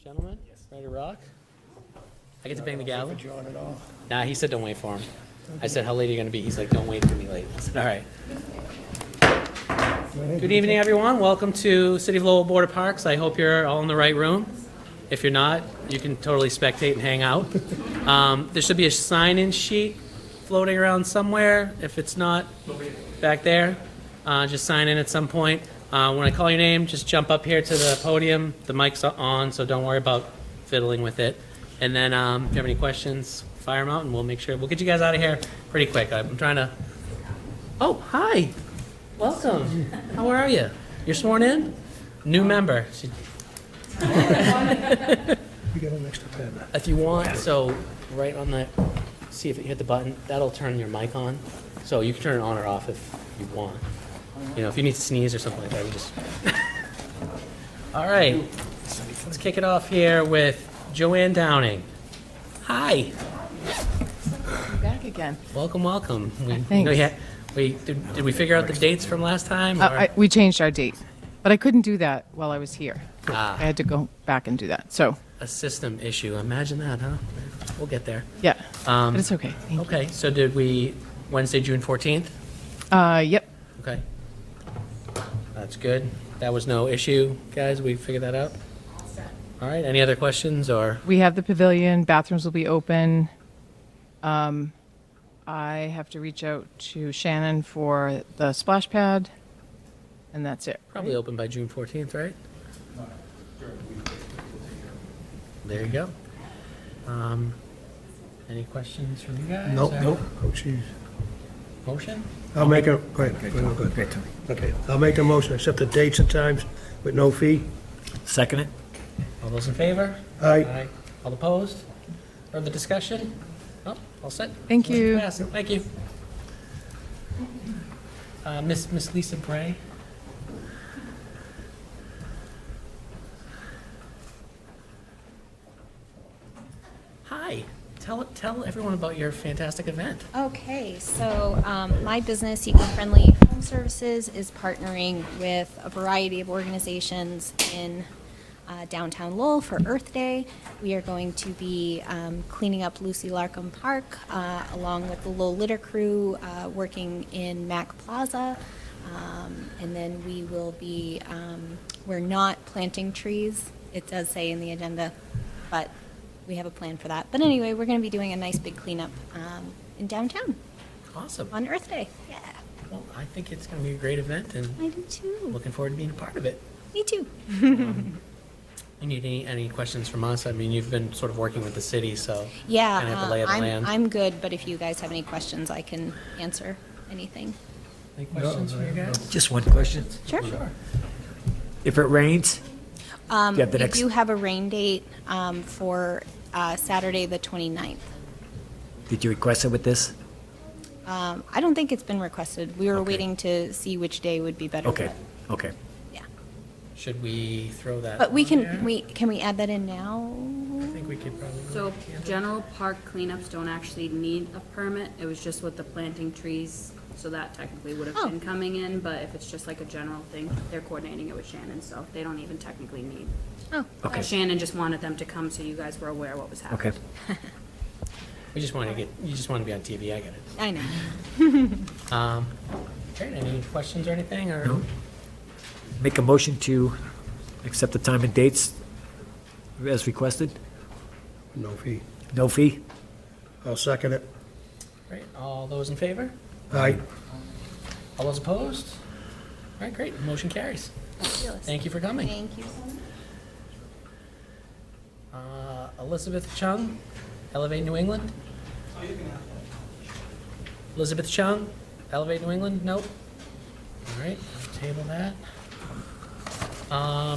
Gentlemen, ready to rock? I get to bang the gavel? John at all. Nah, he said don't wait for him. I said, how late are you gonna be? He's like, don't wait for me late. I said, all right. Good evening, everyone. Welcome to City of Lowell Board of Parks. I hope you're all in the right room. If you're not, you can totally spectate and hang out. There should be a sign-in sheet floating around somewhere. If it's not, back there, just sign in at some point. When I call your name, just jump up here to the podium. The mic's on, so don't worry about fiddling with it. And then if you have any questions, fire them out, and we'll make sure, we'll get you guys out of here pretty quick. I'm trying to, oh, hi, welcome. How are you? You're sworn in? New member. You got an extra pen. If you want, so right on the, see if you hit the button, that'll turn your mic on. So you can turn it on or off if you want. You know, if you need to sneeze or something like that, you just. All right, let's kick it off here with Joanne Downing. Hi, I'm back again. welcome, welcome. Thanks. Did we figure out the dates from last time? or- We changed our date, but I couldn't do that while I was here. Ah. I had to go back and do that. So, A system issue, imagine that, huh? We'll get there. yeah, but it's okay. Thank Okay, so did we, Wednesday, June 14th? you. Yep. Okay. That's good. That was no issue, guys. We figured that out? All right. Any other questions or? We have the pavilion. Bathrooms will be open. I have to reach out to Shannon for the splash pad, and that's it. Probably open by June 14th, right? There you go. Any questions from you guys? Nope, or nope. Oh, geez. Motion? I'll make a, go ahead. Go ahead. Okay, I'll make a motion, accept the dates and times with no fee. Second it? All those in favor? Aye. All opposed? Further discussion? Oh, all set? Thank Motion you. passed. Thank you. Miss Lisa Bray? Hi. Tell everyone about your fantastic event. Okay, so my business, Eco-Friendly Home Services, is partnering with a variety of organizations in downtown Lowell for Earth Day. We are going to be cleaning up Lucy Larcom Park along with the Lowell Litter Crew working in Mac Plaza. And then we will be, we're not planting trees, it does say in the agenda, but we have a plan for that. But anyway, we're going to be doing a nice big cleanup in downtown Awesome. on Earth Day. Yeah, Well, I think it's going to be a great event, and I do too. looking forward to being a part of it. Me too. You need any questions from us? I mean, you've been sort of working with the city, so Yeah, kind of have the lay of the land. I'm good, but if you guys have any questions, I can answer anything. Any questions from you guys? Just one question. Sure. If it rains, have the We next- do have a rain date for Saturday, the 29th. did you request it with this? I don't think it's been requested. We were Okay. waiting to see which day would be better. Okay, okay. Yeah. Should we throw that? But we on there? can we add that in now? I think we could probably. So general park cleanups don't actually need a permit, it was just with the planting trees, so that technically would have Oh. been coming in, but if it's just like a general thing, they're coordinating it with Shannon, so they don't even technically need. Oh, Okay. Shannon just wanted them to come so you guys were aware what was happening. Okay. We just want to you just want to be on TV, I get it. I know. Great, any questions or anything, or? No. Make a motion to accept the time and dates as requested? No fee. No fee? I'll second it. Great, all those in favor? Aye. All those opposed? All right, great, motion carries. Fabulous. Thank you for coming. Thank you so much. Elizabeth Chung, Elevate New England? Elizabeth Chung, Elevate New England? Nope. All right, table that.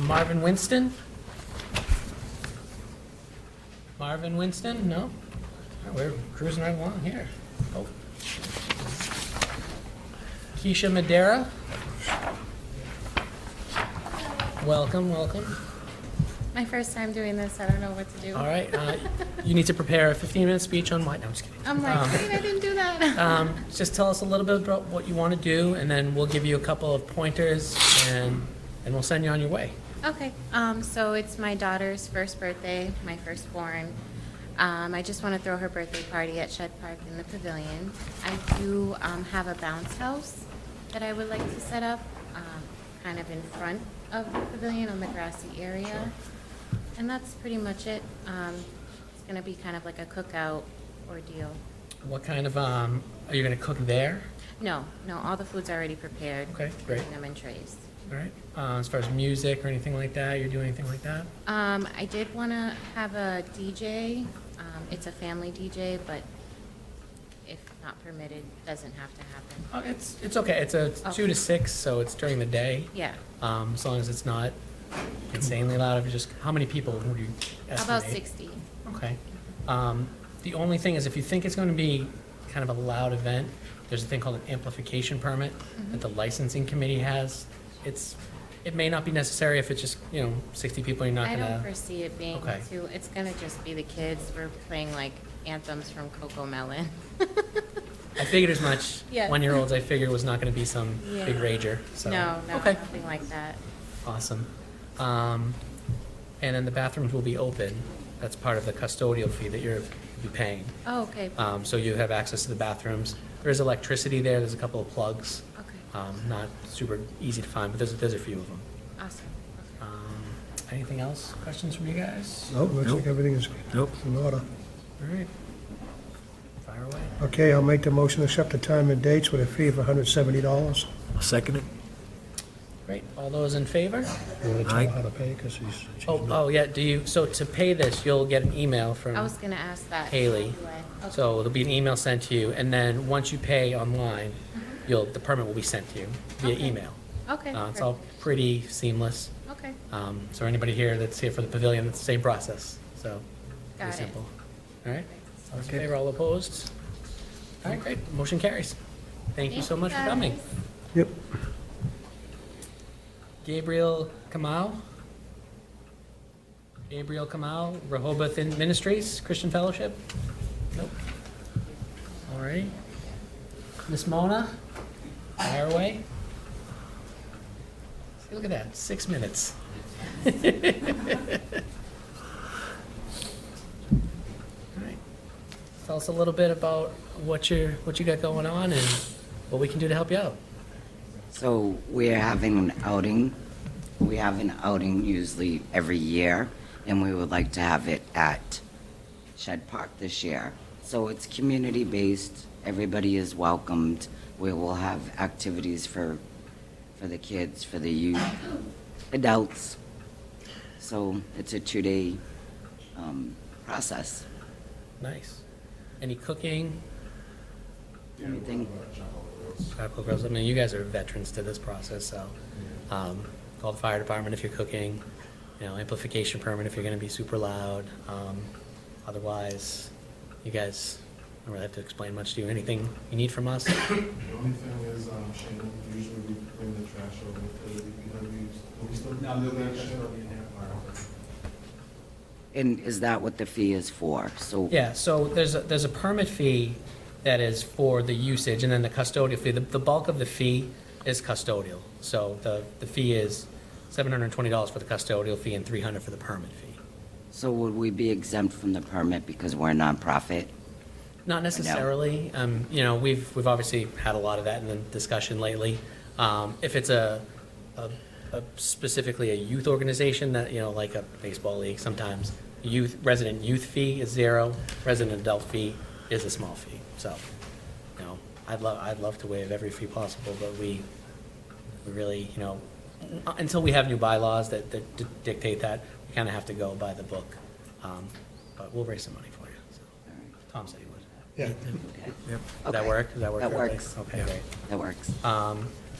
Marvin Winston? Marvin Winston? No? All right, we're cruising right along here. Oh. Keisha Madera? Welcome, welcome. My first time doing this, I don't know what to do. All right, you need to prepare a 15-minute speech on why, no, I'm just kidding. I'm like, wait, I didn't do that. Just tell us a little bit about what you want to do, and then we'll give you a couple of pointers, and we'll send you on your way. Okay, so it's my daughter's first birthday, my firstborn. I just want to throw her birthday party at Shed Park in the pavilion. I do have a bounce house that I would like to set up, kind of in front of the pavilion on the grassy area. And that's pretty much it. It's going to be kind of like a cookout ordeal. What kind of, are you gonna cook there? No, all the food's already prepared. Okay, great. Putting them in trays. All right. As far as music or anything like that, you're doing anything like that? I did want to have a DJ. It's a family DJ, but if not permitted, doesn't have to happen. Oh, it's okay. It's a 2 to 6, so it's during the day. Yeah, As long as it's not insanely loud. If you just, how many people would you estimate? about 60. Okay. The only thing is, if you think it's going to be kind of a loud event, there's a thing called an amplification permit that the licensing committee has. It may not be necessary if it's just, 60 people, you're not I gonna. don't foresee it being Okay. too, it's going to just be the kids. We're playing like anthems from Coco Melon. I figured as much. Yeah. 1-year-olds, I figured was not gonna be some Yeah. big rager, so. No, Okay, nothing like that. awesome. And then the bathrooms will be open. That's part of the custodial fee that you'll be paying. Oh, okay, So you have access to the bathrooms. There is electricity there, there's a couple of plugs. okay, Not super easy to find, but there's a few of them. awesome. Anything else? Questions from you guys? Nope, looks like Nope. everything is Nope. in order. All right. Fire away. Okay, I'll make the motion to accept the time and dates with a fee of $170. I'll second it. Great. All those in favor? You want to tell Aye. her how to pay, because she's... Oh, yeah, so to pay this, you'll get an email from I was going to ask that. Haley. anyway. Okay. So there'll be an email sent to you, and then once you pay online, the permit will be sent to you via Okay. email. Okay. It's all pretty seamless. Okay, So anybody here that's here for the pavilion, it's the same process, so pretty got it. simple. All right? All in Okay. favor, all opposed? All right, great, motion carries. Thank you so much for guys. coming. Yep. Gabriel Kamau? Gabriel Kamau, Rehoboth Ministries, Christian Fellowship? Nope. All right. Miss Mona? Fire away. See, look at that, 6 minutes. All right. Tell us a little bit about what you got going on and what we can do to help you out. So we're having an outing. We have an outing usually every year, and we would like to have it at Shed Park this year. So it's community-based. Everybody is welcomed. We will have activities for the kids, for the youth, adults. So it's a 2-day process. Nice. Any cooking? Everything. Tropical Grills. I mean, you guys are veterans to this process, so call the fire department if you're cooking. Amplification permit if you're going to be super loud. Otherwise, you guys don't really have to explain much to you. Anything you need from us? The only thing is, Shannon, usually we bring the trash over to the DPW's. Will we still do that? And is that what the fee is for? So Yeah. So there's a permit fee that is for the usage, and then the custodial fee. The bulk of the fee is custodial. So the fee is $720 for the custodial fee and $300 for the permit fee. So would we be exempt from the permit because we're a nonprofit? Not necessarily. We've obviously had a lot of that in the discussion lately. If it's a specifically a youth organization that, like a baseball league, sometimes resident youth fee is $0, resident adult fee is a small fee. So, I'd love to waive every fee possible, but we really, until we have new bylaws that dictate that, we kind of have to go by the book. But we'll raise some money for you. So. Tom said he would. Yeah. Does that work? Does that work? That for everybody? works. Okay, great. That works.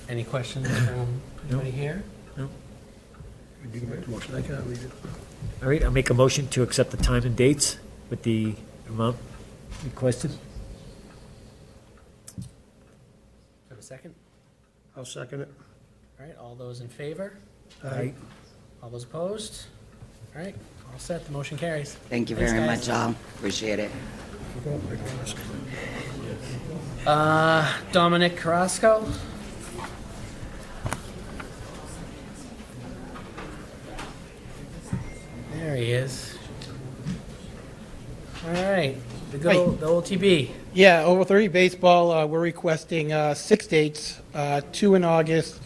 Any questions from anybody here? You can make the motion, I can't read it. All right, I'll make a motion to accept the time and dates with the amount requested. Have a second? I'll second it. All right, all those in favor? Aye. All those opposed? All right, all set, the motion carries. Thank you Thanks, very guys. much, all. Appreciate it. Dominic Carrasco? There he is. All right, the old TB. Yeah, over 30 baseball, we're requesting 6 dates, 2 in August,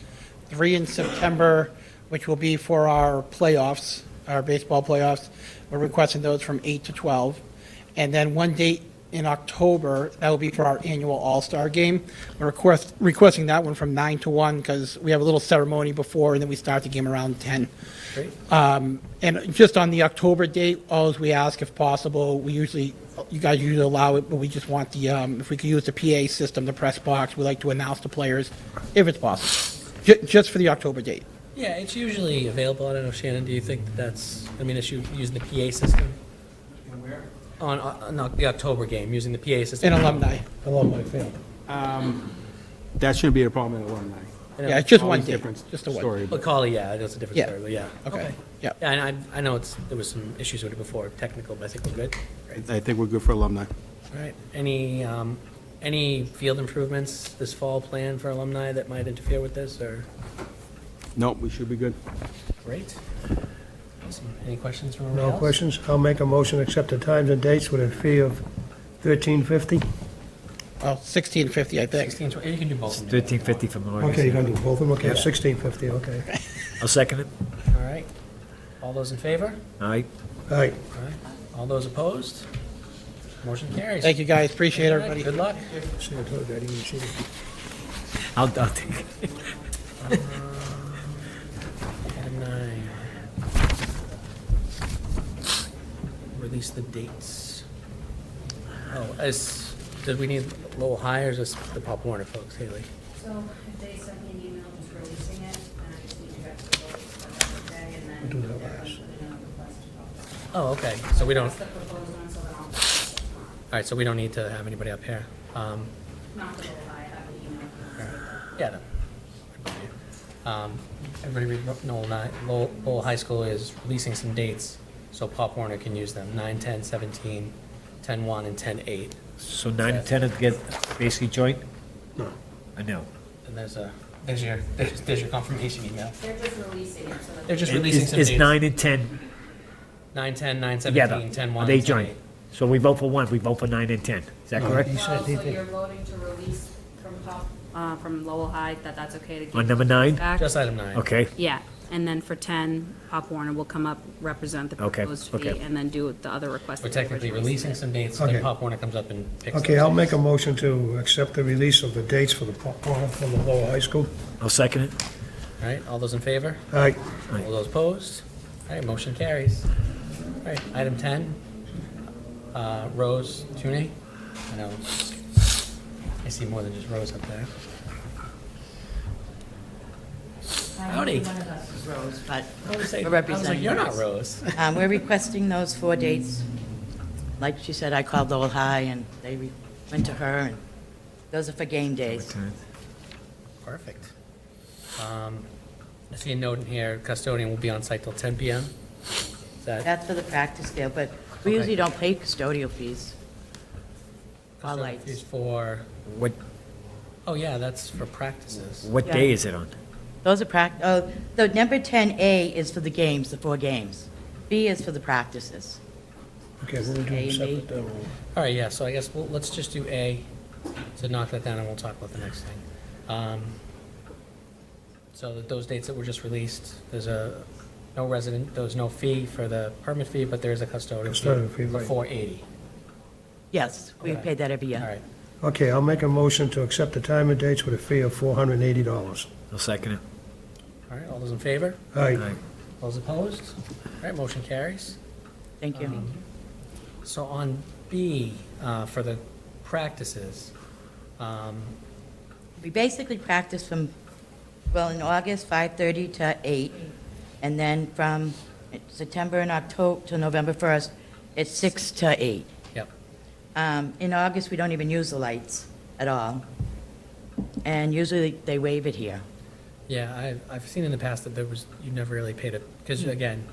3 in September, which will be for our playoffs, our baseball playoffs. We're requesting those from 8 to 12. And then 1 date in October, that will be for our annual All-Star Game. We're requesting that one from 9 to 1 because we have a little ceremony before, and then we start the game around 10. Great. And just on the October date, all we ask, if possible, you guys usually allow it, but we just want the, if we could use the PA system, the press box, we like to announce the players, if it's possible, just for the October date. Yeah, it's usually available. I don't know, Shannon, do you think that's, I mean, is you using the PA system? On the October game, using the PA system? In alumni. Alumni field. That shouldn't be a problem in alumni. Yeah, it's just Always one date, different just a one. story. Macaulay, yeah, that's a different Yeah. story, but yeah. Okay, yeah. Yeah, and I know there was some issues with it before, technical, but I think we're good. I think we're good for alumni. All right, any field improvements this fall planned for alumni that might interfere with this, or? Nope, we should be good. Great. Awesome. Any questions from everybody No else? questions? I'll make a motion, to accept the times and dates with a fee of $13.50. Well, 1650, I think. 16, you can do both of them. $13.50 from August. Okay, you're gonna do both of them? Okay, $16.50, okay. I'll second it. All right. All those in favor? All right. All right, All right. All those opposed? Motion carries. Thank you, guys, appreciate All right, everybody. Good luck. see, I told you, I didn't even see it. I'll take it. Item 9. Release the dates. Oh, did we need Lowell High, or is this the Pop Warner folks, Haley? So if they send me an email just releasing it, and I just need you guys to vote for that day, and then We'll do that they're gonna last. put in a request to vote. Oh, okay, so we don't, That's the proposed one, so then I'll, all right, so we don't need to have anybody up here. not for the I have the email. Yeah, no. Everybody read Lowell High School is releasing some dates, so Pop Warner can use them, 9, 10, 17, 10, 1, and 10, 8. So 9 and 10 get basically joint? No. I know. And there's your confirmation email. They're just releasing it, so that. They're just releasing some Is dates. 9 and 10 9, 10, 9, together? 17, 10, 1, Are they and 10, joint? 8. So we vote for one, we vote for 9 and 10. Is that correct? Well, so you're voting to release from Lowell High, that's okay to give. On number 9? back? Just item 9. Okay. Yeah, and then for 10, Pop Warner will come up, represent the Okay, proposed fee, okay. and then do the other request. We're that they technically originally releasing some dates, Okay. then Pop Warner comes up and picks Okay, those I'll make dates. a motion to accept the release of the dates for the Pop Warner from the Lower High School. I'll second it. All right, all those in favor? All right, All those opposed? All right, motion carries. All right, item 10, Rose Tuney. I know, I see more than just Rose up there. Howdy. One of us is Rose, but I was like, we're representing you're not Rose. Rose. We're requesting those 4 dates. Like she said, I called Lowell High, and they went to her, and those are for game days. Perfect. I see a note in here, custodian will be on site till 10 PM. Is that That's for the practice field, but we Okay. usually don't pay custodial fees. Or custodian lights. fees for, What, oh yeah, that's for practices. what Yeah. day is it on? Those are the number 10A is for the games, the 4 games. B is for the practices. okay, we'll do A them and B. separate then. All right, yeah, so I guess let's just do A to knock that down, and we'll talk about the next thing. So those dates that were just released, there's no fee for the permit fee, but there is a custodian Custodian fee fee, for right. $480. Yes, we Okay. pay that every All year. right, Okay, I'll make a motion to accept the time and dates with a fee of $480. I'll second it. all right, all those in favor? All right, All right. Those opposed? All right, motion carries. Thank you. So on B, for the practices, We basically practice from, well, in August, 5:30 to 8, and then from September and October to November 1st, it's 6 to 8. yep, In August, we don't even use the lights at all, and usually they waive it here. yeah, I've seen in the past that you never really paid it, because again,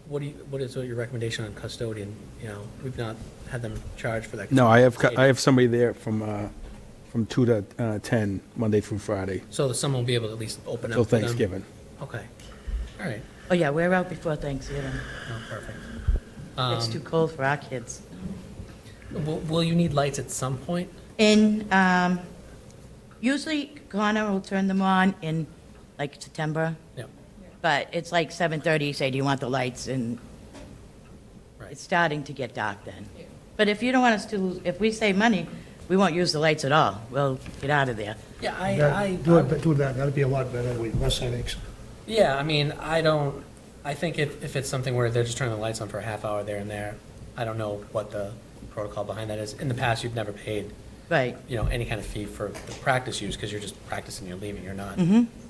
what is your recommendation on custodian? You know, we've not had them charge for that. No, I have somebody there from 2 to 10, Monday through Friday, So that someone will be able to at least open up till for them? Thanksgiving. Okay, all right. Oh, yeah, we're out before Thanksgiving. Oh, perfect. It's too cold for our kids. Will you need lights at some point? Usually Connor will turn them on in like September, Yeah. but it's like 7:30, say, do you want the lights? And Right. it's starting to get dark then. But if you don't want us to, if we save money, we won't use the lights at all. We'll get out of there. Yeah, Do that, that'd be a lot better, with less headaches. Yeah, I mean, I think if it's something where they're just turning the lights on for a half hour there and there, I don't know what the protocol behind that is. In the past, you've never paid, Right. any kind of fee for the practice use, because you're just practicing, you're leaving, you're not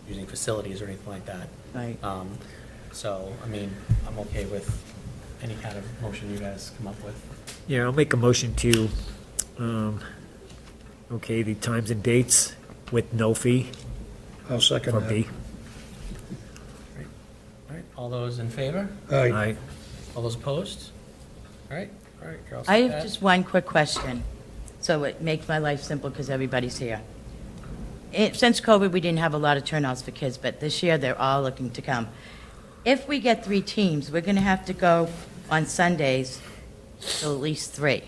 using facilities or anything like that. Right. So, I mean, I'm okay with any kind of motion you guys come up with. Yeah, I'll make a motion to, okay, the times and dates with no fee I'll second for that. B. All right, all those in favor? Aye. Aye. All those opposed? All right, you're all set I with have that? just one quick question, so it makes my life simple because everybody's here. Since COVID, we didn't have a lot of turnouts for kids, but this year, they're all looking to come. If we get 3 teams, we're going to have to go on Sundays to at least 3.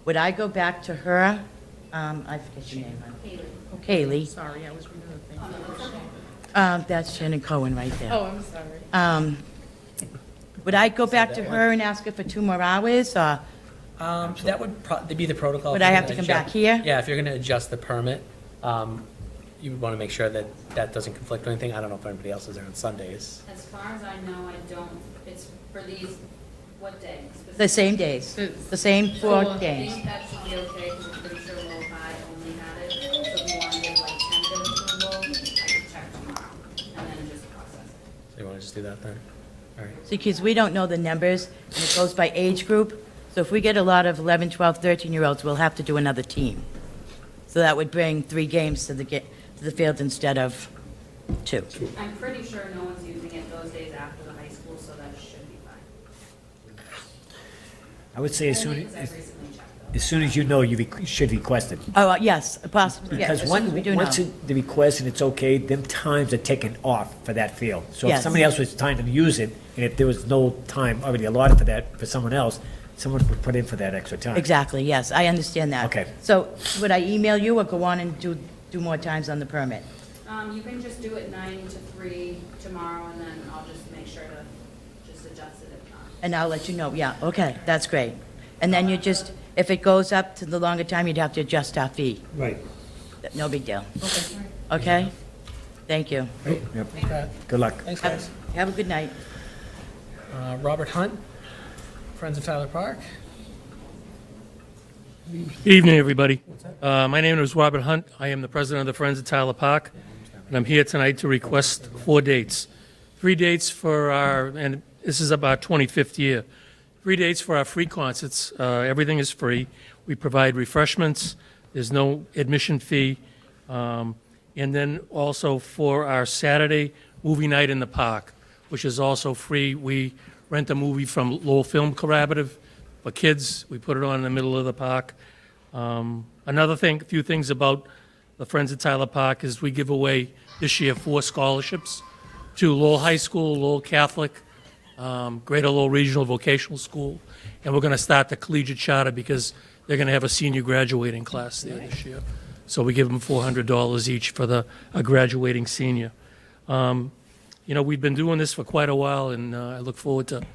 Would I go back to her? I forget your name. Kaylee. Sorry, I was reading the thing. That's Shannon Cohen right there. Oh, I'm sorry. Would I go back to her and ask her for 2 more hours, or? That would be the protocol. Would if I you're have to gonna come back here? Yeah, if you're going to adjust the permit, you would want to make sure that that doesn't conflict with anything. I don't know if anybody else is there on Sundays. As far as I know, I don't, it's for these, what day? The same days, the same 4 I games. think that should be okay, because I'm pretty sure Lowell High only had it. So if you want to give like tentative approval, I can check tomorrow, and then just process it. So you want to just do that then? All right. See, because we don't know the numbers, and it goes by age group. So if we get a lot of 11, 12, 13-year-olds, we'll have to do another team. So that would bring 3 games to the field instead of 2. I'm pretty sure no one's using it those days after the high school, so that should be fine. I would say as Only soon 'cause I've recently checked as soon as you know, you should request it. Oh, yes, possibly, yes, Because as soon as we do know. once the request and it's okay, them times are taken off for that field. So if Yes. somebody else was trying to use it, and if there was no time already allotted for that, for someone else, someone would put in for that extra time. Exactly, yes, I understand that. Okay. So would I email you or go on and do more times on the permit? You can just do it 9 to 3 tomorrow, and then I'll just make sure to just adjust it if not. And I'll let you know, yeah, okay, that's great. And then you just, if it goes up to the longer time, you'd have to adjust our fee. Right. No big deal. Okay? Thank you. Yep. Okay. Good luck. Thanks, guys. Have a good night. Robert Hunt, Friends of Tyler Park. Evening, everybody. My name is Robert Hunt. I am the president of the Friends of Tyler Park, and I'm here tonight to request 4 dates. 3 dates for our, and this is about 25th year, 3 dates for our free concerts. Everything is free. We provide refreshments. There's no admission fee. And then also for our Saturday movie night in the park, which is also free. We rent a movie from Lowell Film Collaborative for kids. We put it on in the middle of the park. Another thing, a few things about the Friends of Tyler Park is we give away this year 4 scholarships to Lowell High School, Lowell Catholic, Greater Lowell Regional Vocational School, and we're going to start the collegiate charter because they're going to have a senior graduating class there this year. So we give them $400 each for a graduating senior. We've been doing this for quite a while, and I look forward to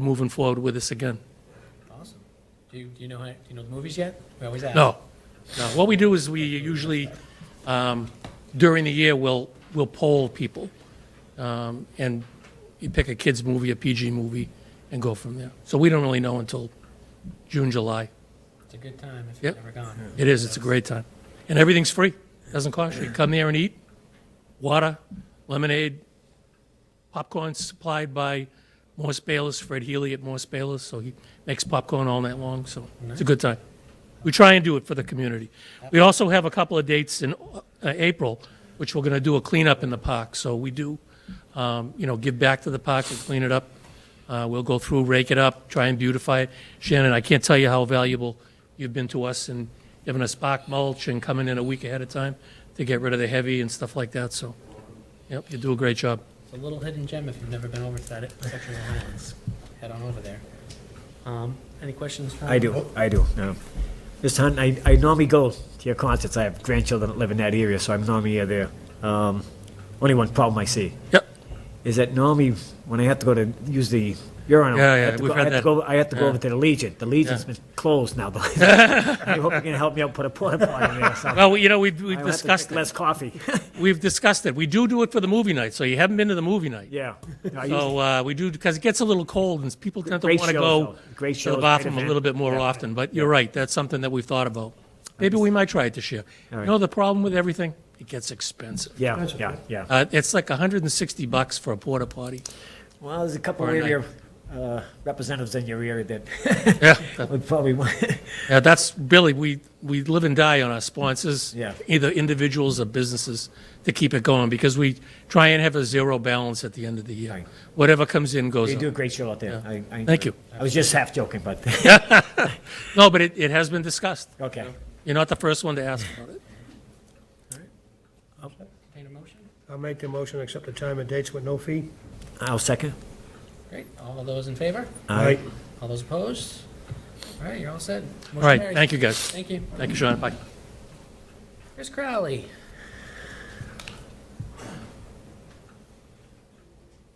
moving forward with this again. Awesome. Do you know the movies yet? We always ask. No. What we do is we usually, during the year, we'll poll people, and you pick a kid's movie, a PG movie, and go from there. So we don't really know until June, July. It's a good time if Yep. you've never gone. It is. It's a great time. And everything's free. Doesn't cost you. You come there and eat. Water, lemonade, popcorn supplied by Morse Bayless, Fred Healy at Morse Bayless, so he makes popcorn all night long, so it's a good time. We try and do it for the community. We also have a couple of dates in April, which we're going to do a cleanup in the park, so we do, give back to the park and clean it up. We'll go through, rake it up, try and beautify it. Shannon, I can't tell you how valuable you've been to us in giving us bark mulch and coming in a week ahead of time to get rid of the heavy and stuff like that, so, yep, you do a great job. So a little hidden gem if you've never been over to that section of the Highlands. Head on over there. Any questions? from- I do. Mr. Hunt, I normally go to your concerts. I have grandchildren that live in that area, so I'm normally there. Only one problem I see. Yep. Is that normally when I have to go to use the urinal, Yeah, I yeah, have to we've go, had I have to that. go, I have to go Yeah. over to the Legion. The Legion's Yeah. been closed now. I hope you can help me out, put a porta potty in there. So Well, we've I have to discussed drink less it. coffee. We've discussed it. We do it for the movie night, so you haven't been to the movie night. Yeah. No, I usually- So we do, because it gets a little cold, and people tend to Great want to shows, go though. Great to shows, the great bathroom a event. little bit more Yeah. often. But you're right, that's something that we've thought about. Maybe we might try it this year. All right. You know, the problem with everything? It gets expensive. Yeah. It's like $160 for a porta potty. Well, there's a couple Or a area representatives in your area that Yeah, would probably want. yeah, that's really, we live and die on our sponsors. Yeah. Either individuals or businesses to keep it going, because we try and have a zero balance at the end of the year. Right. Whatever comes in goes You do a out. great show out there. Yeah. Thank you. I was just half joking, but No, but it has been discussed. okay. You're not the first one to ask about it. Entertain a motion? I'll make the motion, accept the time and dates with no fee. I'll second. Great. All those in favor? Aye. All those opposed? All right, you're all set. All right, thank you, guys. Thank you. Thank you, Sean. Bye. Chris Crowley.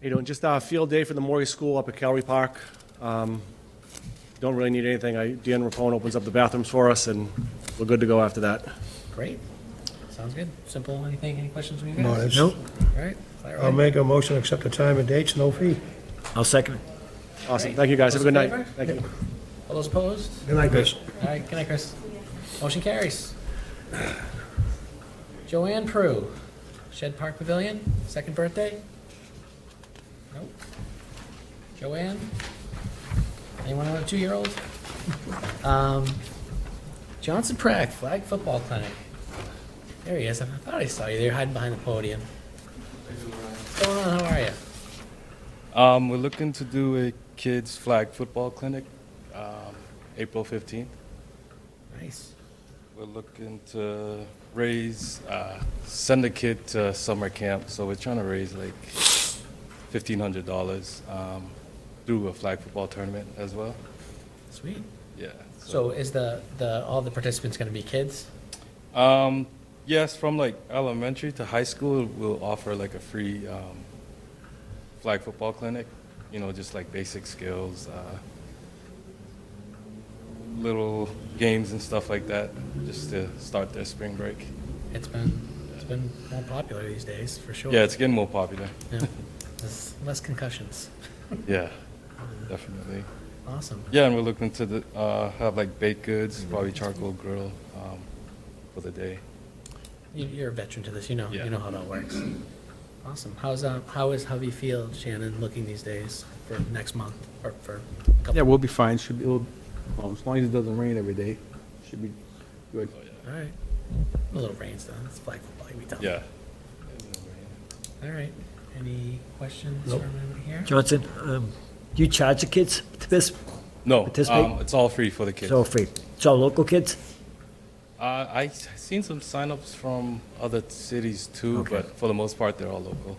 You know, just a field day for the Maury School up at Cowrie Park. Don't really need anything. Dan Rapone opens up the bathrooms for us, and we're good to go after that. Great. Sounds good. Simple. Anything? Any questions from you guys? No, that's- Nope. All right. Fire I'll away. make a motion, accept the time and dates, no fee. I'll second. Awesome. Thank you, guys. Have a good Those in night. favor? Thank you. All those opposed? Good night, Chris. All right. Good night, Chris. Motion carries. Joanne Prue, Shed Park Pavilion, second birthday? Nope. Joanne? Anyone have a 2-year-old? Johnson Pratt, Flag Football Clinic. There he is. I thought I saw you there hiding behind the podium. What's going on? How are you? We're looking to do a kids flag football clinic, April 15th. Nice. We're looking to raise, send a kid to summer camp, so we're trying to raise like $1,500 through a flag football tournament as well. Sweet. Yeah. So is all the participants going to be kids? Yes, from like elementary to high school, we'll offer like a free flag football clinic. You know, just like basic skills, little games and stuff like that, just to start their spring break. It's been more popular these days, for sure. Yeah, it's getting more popular. Yeah. There's less concussions. Yeah, definitely. Awesome. Yeah, and we're looking to have like baked goods, probably charcoal grill for the day. You're a veteran to this. You know Yeah. you know how that works. Awesome. How is Hovey Field, Shannon, looking these days for next month or for a couple? Yeah, we'll be fine. Should be, as long as it doesn't rain every day, should be good. All right. A little rain's done. It's flag football. We tell Yeah. All right. Any questions Nope. from anybody here? Johnson, do you charge the kids to this? No, Participate? it's all free for the kids. It's all free. It's all local kids? I seen some signups from other cities too, Okay. but for the most part, they're all local.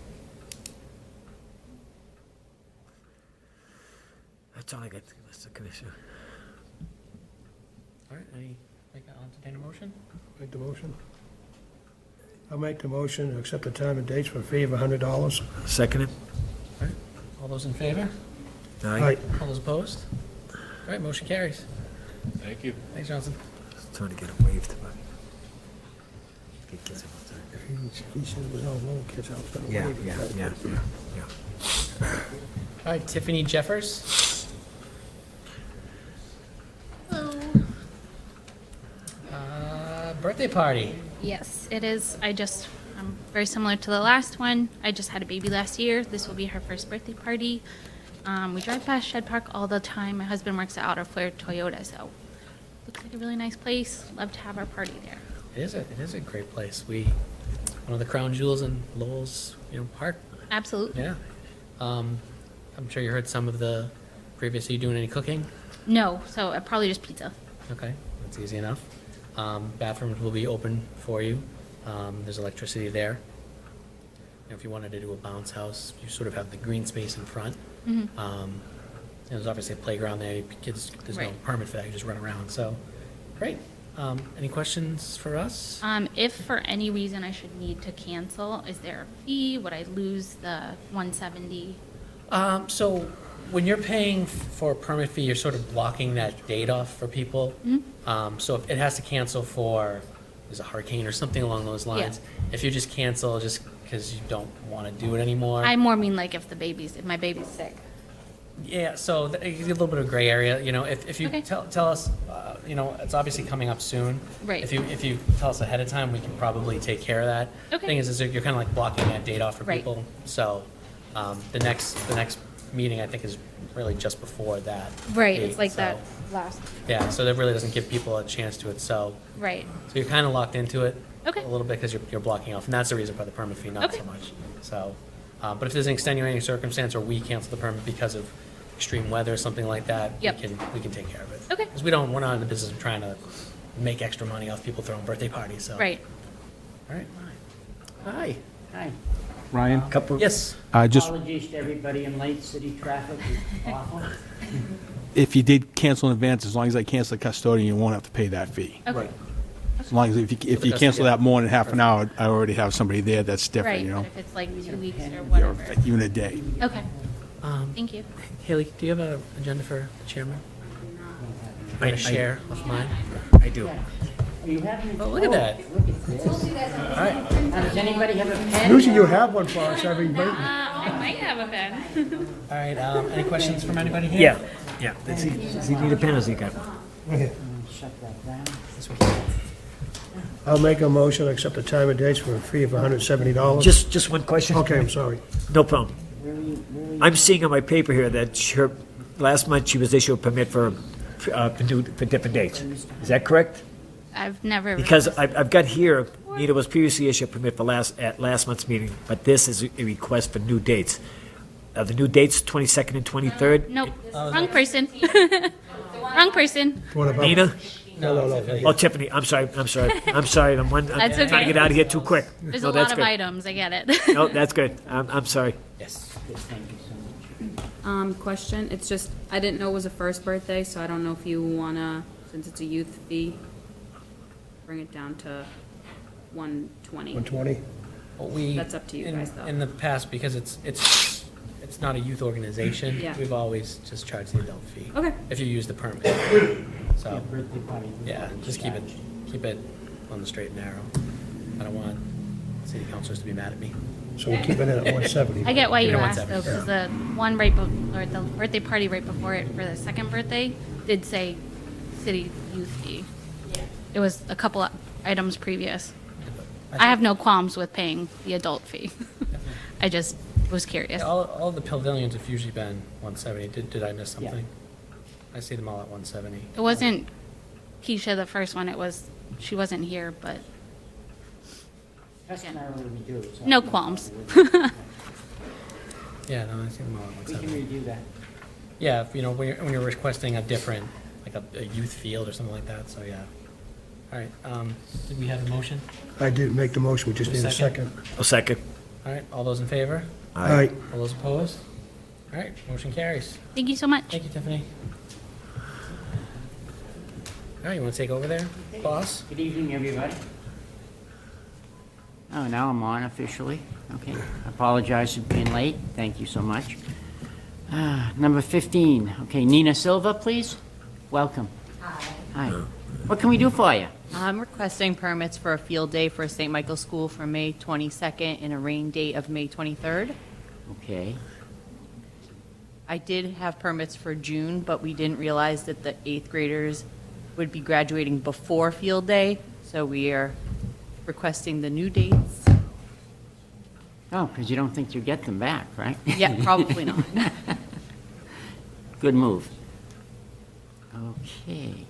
That's all I got, Mr. Commissioner. All right. I'll entertain a motion. Make the motion. I'll make the motion, to accept the time and dates for a fee of $100. Second it? All right. All those in favor? Aye. All those opposed? All right. Motion carries. Thank you. Thanks, Johnson. Trying to get it waived, but. Get kids He said it was all little kids. I was gonna Yeah, waive it. yeah. All right. Tiffany Jeffers. Hello. Birthday party. Yes, it is. Very similar to the last one. I just had a baby last year. This will be her first birthday party. We drive past Shed Park all the time. My husband works at Auto Flare Toyota, so looks like a really nice place. Love to have our party there. It is a great place. One of the crown jewels in Lowell's, park. Absolutely. Yeah. I'm sure you heard some of the previous. Are you doing any cooking? No, so probably just pizza. Okay, that's easy enough. Bathrooms will be open for you. There's electricity there. if you wanted to do a bounce house, you sort of have the green space in front. There's obviously a playground there, kids, there's no Right. permit for that, you just run around, so, great. Any questions for us? If for any reason I should need to cancel, is there a fee? Would I lose the 170? So when you're paying for a permit fee, you're sort of blocking that date off for people. So if it has to cancel for, there's a hurricane or something along those lines. If you just cancel just because you don't want to do it anymore. I more mean like if my baby's sick. Yeah, so it's a little bit of gray area, if you Okay. tell us, it's obviously coming up soon. Right. If you tell us ahead of time, we can probably take care of that. Okay. Thing is you're kind of like blocking that date off for Right. people. So, the next meeting, I think, is really just before that. Right, date, it's like so- that last, Yeah, so that really doesn't give people a chance to it, so right. you're kind of locked into it. Okay. A little bit because you're blocking off, and that's the reason for the permit fee, not Okay. so much. So, but if there's an extenuating circumstance or we cancel the permit because of extreme weather or something like that, Yep. we can take care of it. Okay. Because we're not in the business of trying to make extra money off people throwing birthday parties, so. Right. All right. Hi. Hi. Ryan? Couple. Yes. Just, Apologies to everybody in late city traffic. It's awful. if you did cancel in advance, as long as I cancel the custodian, you won't have to pay that fee. Okay. As long as if you cancel that more than half an hour, I already have somebody there that's different, Right, you know? but if it's like 2 weeks or Or whatever. even a day. Okay, thank you. Haley, do you have an agenda for the chairman? I- A share of mine? I do. You have any- Oh, look at that. Look at this. All right. Now, does anybody have a pen? Usually you have one for us every meeting. I might have a pen. All right, any questions from anybody here? Yeah. Does he need a pen or does he got? Okay. Shut that down. I'll make a motion, to accept the time and dates for a fee of $170. Just one question? Okay, I'm sorry. No problem. Where are you? I'm seeing on my paper here that last month she was issued a permit for different dates. Is that correct? I've never. Because requested- I've got here, Nita was previously issued a permit for at last month's meeting, but this is a request for new dates. Are the new dates 22nd and 23rd? Nope, wrong person. Wrong person. What about? Nina? No. Oh, Tiffany, I'm sorry. I'm That's trying to okay. get out of here too quick. There's No, a that's lot of good. items, I get it. No, that's good. I'm sorry. Yes. Thank you so much. Question, it's just, I didn't know it was a first birthday, so I don't know if you wanna, since it's a youth fee, bring it down to 120. 120? Well, we. That's up to you guys, though. In the past, because it's not a youth organization, Yeah. we've always just charged the adult fee. Okay. If you use the permit. So, Birthday party. yeah, just keep it on the straight and narrow. I don't want city councilors to be mad at me. So we're keeping it at 170. I get why you Yeah, asked though, 170. because the one or the birthday party right before it for the second birthday did say city youth fee. It was a couple of items previous. I have no qualms with paying the adult fee. I just was curious. Yeah, all of the pavilions have usually been 170. Did I miss something? I see them all at 170. It wasn't Keisha, the first one, she wasn't here, but Customarily we do. so- no qualms. Yeah, no, I see them all at We can 170. redo that. Yeah, when you're requesting a different, like a youth field or something like that, so yeah. All right, did we have a motion? I did make the motion, we just need a Second. second. A second. All right, all those in favor? All right. All those opposed? All right, motion carries. Thank you so much. Thank you, Tiffany. All right, you want to take over there, boss? Good evening, everybody. Oh, now I'm on officially. Okay. I apologize for being late. Thank you so much. Number 15. Okay, Nina Silva, please. Welcome. Hi. What can we do for you? I'm requesting permits for a field day for St. Michael's School for May 22nd and a rain date of May 23rd. Okay. I did have permits for June, but we didn't realize that the 8th graders would be graduating before field day, so we are requesting the new dates. Oh, because you don't think you'll get them back, right? Yeah, probably not. Good move. Okay.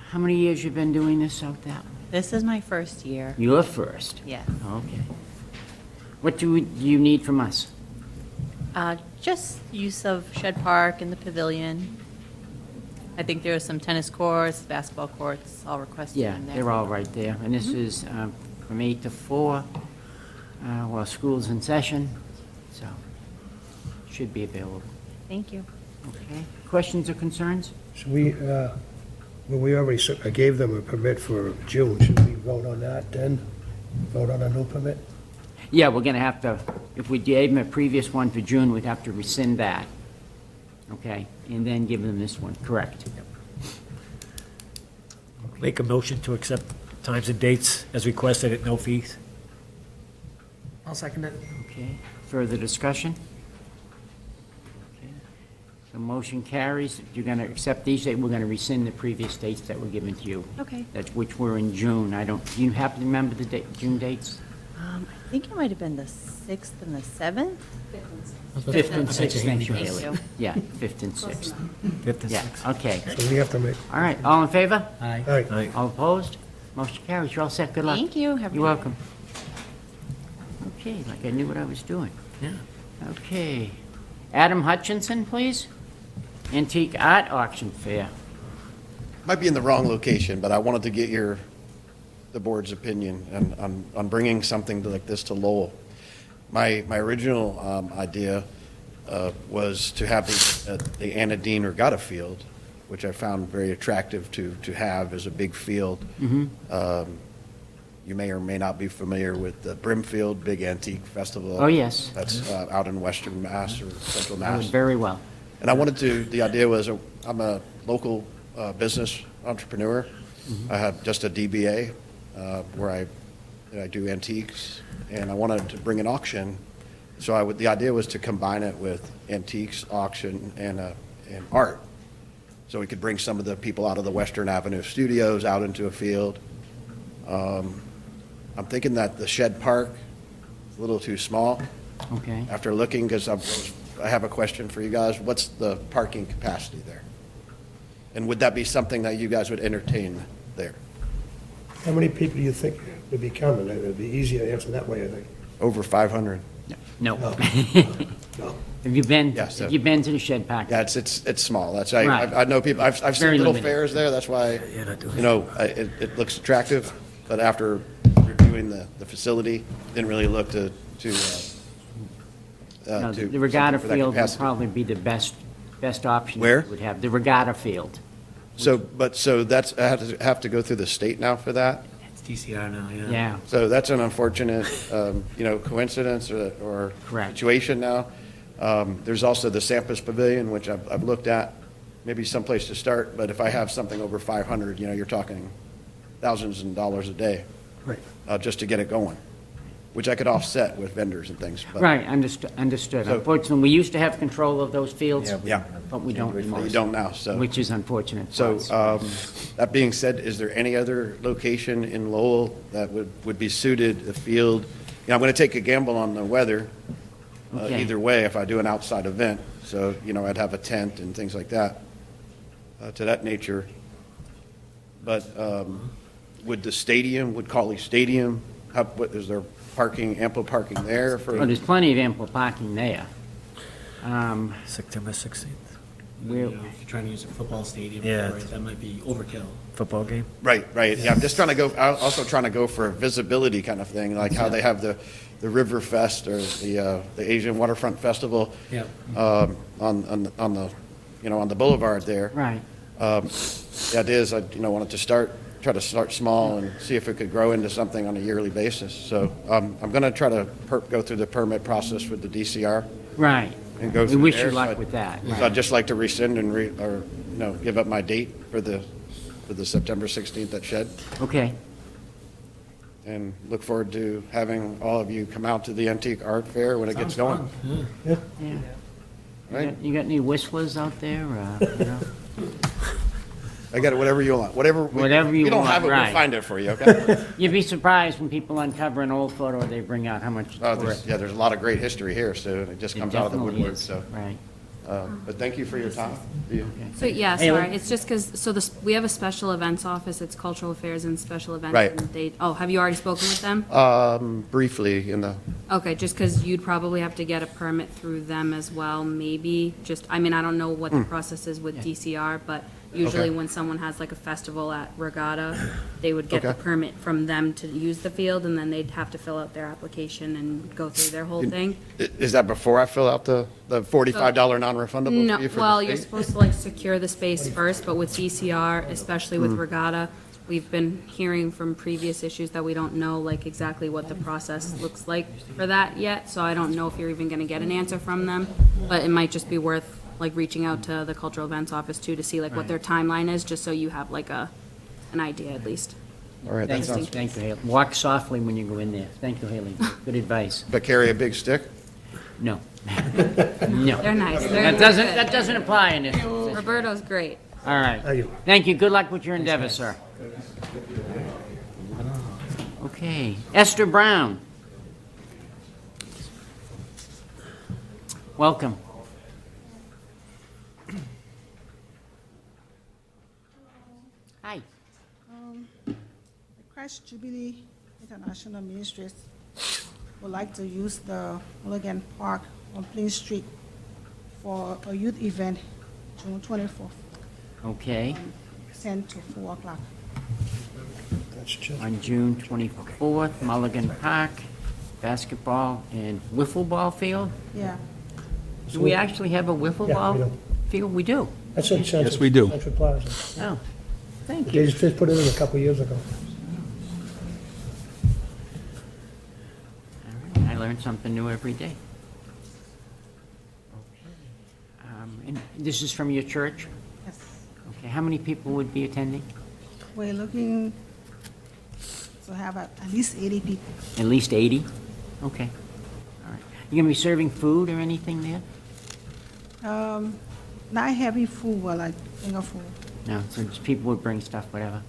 How many years you been doing this out that way? This is my first year. You're first? Yes. Okay. What do you need from us? Just use of Shed Park and the pavilion. I think there are some tennis courts, basketball courts, all requested Yeah, in there. they're all right there. And this is from 8 to 4. while school's in session, so should be available. Thank you. Okay. Questions or concerns? So we already, I gave them a permit for June. Should we vote on that then? Vote on a new permit? Yeah, we're going to have to, if we gave them a previous one for June, we'd have to rescind that. Okay, and then give them this one, correct? Make a motion to accept times and dates as requested at no fees. I'll second it. Okay, further discussion? Okay. The motion carries. You're going to accept these, we're going to rescind the previous dates that were given to you. Okay. Which were in June. Do you happen to remember the June dates? I think it might have been the 6th and the 7th. 5th and 6th, thank you, Thank Haley. you. Yeah, 5th and 6th. 5th and Yeah, 6th. okay. So we have to make, All right, all in favor? Aye. aye. All opposed? Motion carries. You're all set. Good luck. Thank you. Have a You're good welcome. Okay, like I knew what I was doing. Yeah. Okay. Adam Hutchinson, please. Antique Art Auction Fair. Might be in the wrong location, but I wanted to get the board's opinion on bringing something like this to Lowell. My original idea was to have the Anna Dean Regatta Field, which I found very attractive to have as a big field. You may or may not be familiar with the Brimfield Big Antique Festival. Oh, yes. That's out in Western Mass or Central That Mass. was very well. And I the idea was, I'm a local business entrepreneur. I have just a DBA where I do antiques, and I wanted to bring an auction. So the idea was to combine it with antiques, auction, and art. So we could bring some of the people out of the Western Avenue studios out into a field. I'm thinking that the Shed Park is a little too small. Okay. After looking, because I have a question for you guys. What's the parking capacity there? And would that be something that you guys would entertain there? How many people do you think would be coming? It would be easier to answer that way, I think. Over 500. No. No. Have you been? Yes, Have you been to the Shed Park? Yeah, it's small. That's Right. I know people. I've seen Very little limited. fairs there. That's why it looks attractive. But after reviewing the facility, didn't really look to No, to the Regatta something for that Field would capacity. probably be the best option. Where? you would have. The Regatta Field. So that's I have to go through the state now for that. It's DCR now, yeah. Yeah. So that's an unfortunate, coincidence or Correct. situation now. There's also the Sampus Pavilion, which I've looked at, maybe someplace to start, but if I have something over 500, you're talking thousands of dollars a day. Right. Just to get it going, which I could offset with vendors and things. But Right, understood. So- Unfortunately, we used to have control of those fields. Yeah. But we don't anymore. You don't now, so. Which is unfortunate. for So, us. that being said, is there any other location in Lowell that would be suited, a field? I'm going to take a gamble on the weather, Okay. either way, if I do an outside event. So, I'd have a tent and things like that, to that nature. But would Cawley Stadium, is there ample parking there for? Well, there's plenty of ample parking there. September 16th, We're- If you're trying to use a football stadium Yeah. for it, that might be overkill. football game. Right. Yeah, I'm just trying to I'm also trying to go for a visibility kind of thing, like how they have the River Fest or the Asian Waterfront Festival. Yeah. On the boulevard there. Right. The idea is I wanted to try to start small and see if it could grow into something on a yearly basis. So I'm going to try to go through the permit process with the DCR. Right. And go We through wish there. you So luck with that. So Right. I'd just like to rescind and give up my date for the September 16th at Shed. Okay. And look forward to having all of you come out to the Antique Art Fair when it gets going. Sounds fun, yeah. Yeah. Right. You got any whistlers out there? I got it, whatever you want. Whatever you Whatever you don't want, have it, right. we'll find it for you, okay? You'd be surprised when people uncover an old photo, they bring out how much it's worth. There's a lot of great history here, so it just It comes out of the definitely woodwork, is, so. Right. But thank you for your time. So, yeah, Haley? sorry, it's just because, we have a special events office, it's cultural affairs and special events. Right. And have you already spoken with them? Briefly in the, Okay, just because you'd probably have to get a permit through them as well, maybe, I don't know what the process is with DCR, but Usually Okay. when someone has like a festival at Regatta, they would get the Okay. permit from them to use the field, and then they'd have to fill out their application and go through their whole thing. Is that before I fill out the $45 non-refundable No, fee for the well, you're state? supposed to like secure the space first, but with DCR, especially with Mm. Regatta, we've been hearing from previous issues that we don't know like exactly what the process looks like for that yet, so I don't know if you're even gonna get an answer from them, but it might just be worth like reaching out to the cultural events office too, to see like what their timeline is, just so you have like an idea at least. All right, that Thank you, sounds. thank you, Haley. Walk softly when you go in there. Thank you, Haley. Good advice. But carry a big stick? No. No. They're nice. That doesn't apply in this. Roberto's great. All right. Thank you. Thank you. Good luck with your endeavors, sir. Okay. Esther Brown. Welcome. Hi. The Christ Jubilee International Ministries would like to use the Mulligan Park on Plain Street for a youth event, June 24th, Okay. 10 to 4 o'clock. On June 24th, Mulligan Park, basketball and wiffle ball field? Yeah. Do we actually have a wiffle Yeah, ball we do. field? We do. That's in Central. Yes, we do. Central Plaza. Oh, thank They you. just put it in a couple years ago. All right, I learn something new every day. And this is from your church? Yes. Okay, how many people would be attending? We're looking to have at least 80 people. At least 80? Okay. All right. You gonna be serving food or anything there? Not heavy food, but like finger food. No, so just people would bring stuff, whatever.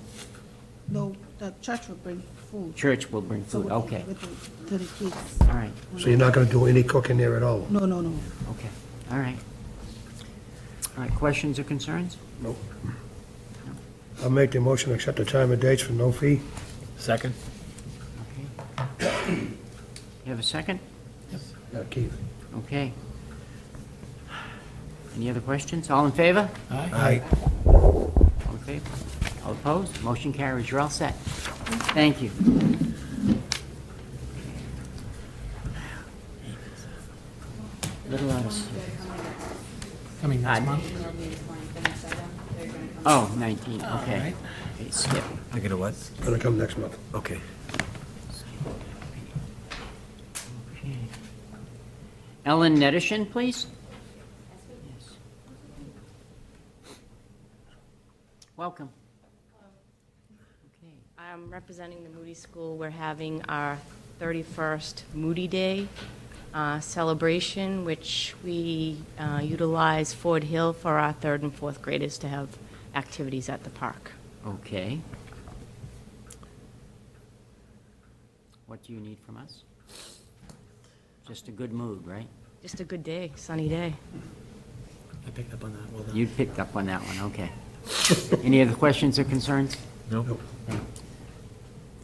No, the church will bring food. Church will bring So food, we'll- okay. To the kids. All right, So you're not gonna do any cooking there at all? No, no, no. okay, all right. All right, questions or concerns? Nope. I'll make the motion to accept the time and dates for no fee. Second? You have a second? Keith. Okay. Any other questions? All in favor? Aye. All in favor? All opposed? Motion carries. You're all set. Thank you. Little out of sync. Coming next month? Oh, 19, okay. Okay, skip. I get a what? Gonna come next month. Okay. Okay. Ellen Nedishin, please. Yes. Welcome. I'm representing the Moody School. We're having our 31st Moody Day celebration, which we utilize Ford Hill for our 3rd and 4th graders to have activities at the park. Okay. What do you need from us? Just a good mood, right? Just a good day, sunny day. I picked up on that, well done. You picked up on that one, okay. Any other questions or concerns? No.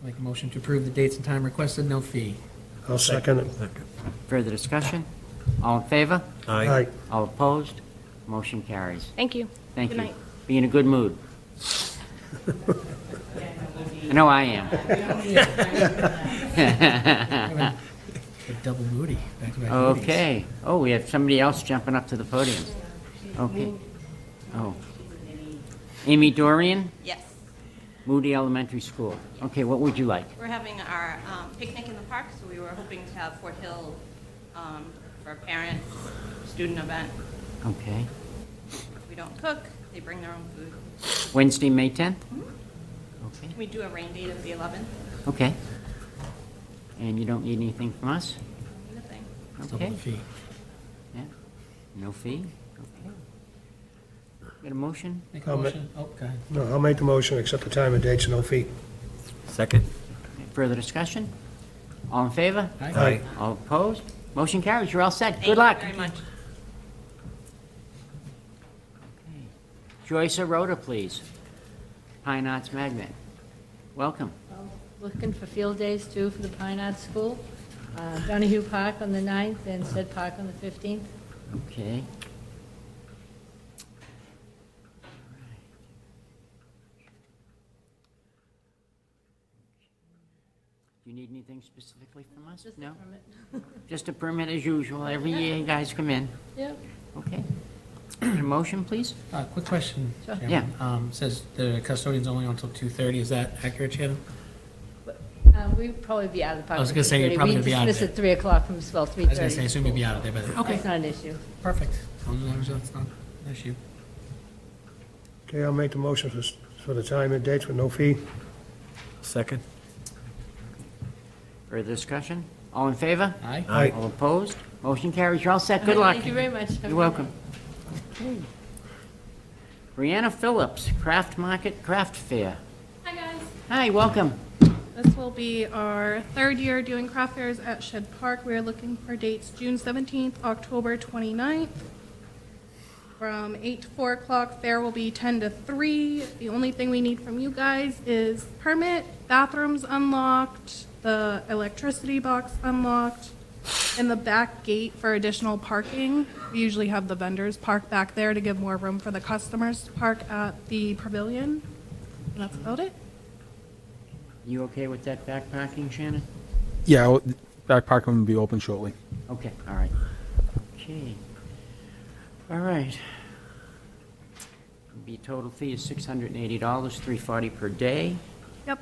Make a motion to approve the dates and time requested, no fee. I'll second it. Further discussion? All in favor? Aye. All opposed? Motion carries. Thank you. Thank Good you. night. Be in a good mood. I know I am. A double moody. back-to-back moodies. Okay. Oh, we have somebody else jumping up to the podium. Okay. Oh. Amy Dorian, Yes, Moody Elementary School. Okay, what would you like? we're having our picnic in the park, so we were hoping to have Fort Hill for a parent-student event. Okay. We don't cook, they bring their own food. Wednesday, May 10th? Okay. We do a rain date of the 11th. Okay. And you don't need anything from us? Nothing. Okay. Double fee. Yeah. No fee? Okay. Got a motion? Make a I'll ma- motion, oh, go ahead. No, I'll make the motion, accept the time and dates, no fee. Second? Further discussion? All in favor? Aye. All opposed? Motion carries. You're all set. Thank Good you luck. very much. Joyce Arota, please. Pine Arts Magnet. Welcome. Looking for field days too for the Pine Arts School. Donahue Park on the 9th and Stead Park on the 15th. Okay. you need anything specifically from us? Just a No? permit. Just a permit as usual. Every year you guys come in. Yep. Okay. A motion, please? Quick question, Sure. Chairman. Yeah. Says the custodian's only on until 2:30. Is that accurate, Shannon? We'd probably be out of the park. I was by gonna say, you're 3:30. probably gonna be out of We dismiss there. at 3 o'clock from, well, 3:30. I was gonna say, I assume you'd be out of there, but, okay. That's not an issue. Perfect. As long as that's not an issue. Okay, I'll make the motion for the time and dates with no fee. Second? Further discussion? All in favor? Aye. Aye. All opposed? Motion carries. You're all set. Good luck. Thank you very much. You're welcome. Brianna Phillips, Craft Market Craft Fair. Hi, guys. Hi, welcome. This will be our third year doing craft fairs at Shed Park. We're looking for dates June 17th, October 29th. From 8 to 4 o'clock, fair will be 10 to 3. The only thing we need from you guys is permit, bathrooms unlocked, the electricity box unlocked, and the back gate for additional parking. We usually have the vendors park back there to give more room for the customers to park at the pavilion. And that's about it. You okay with that back parking, Shannon? Yeah, back parking will be open shortly. Okay, all right. Okay. All right. The total fee is $680, $340 per day. Yep,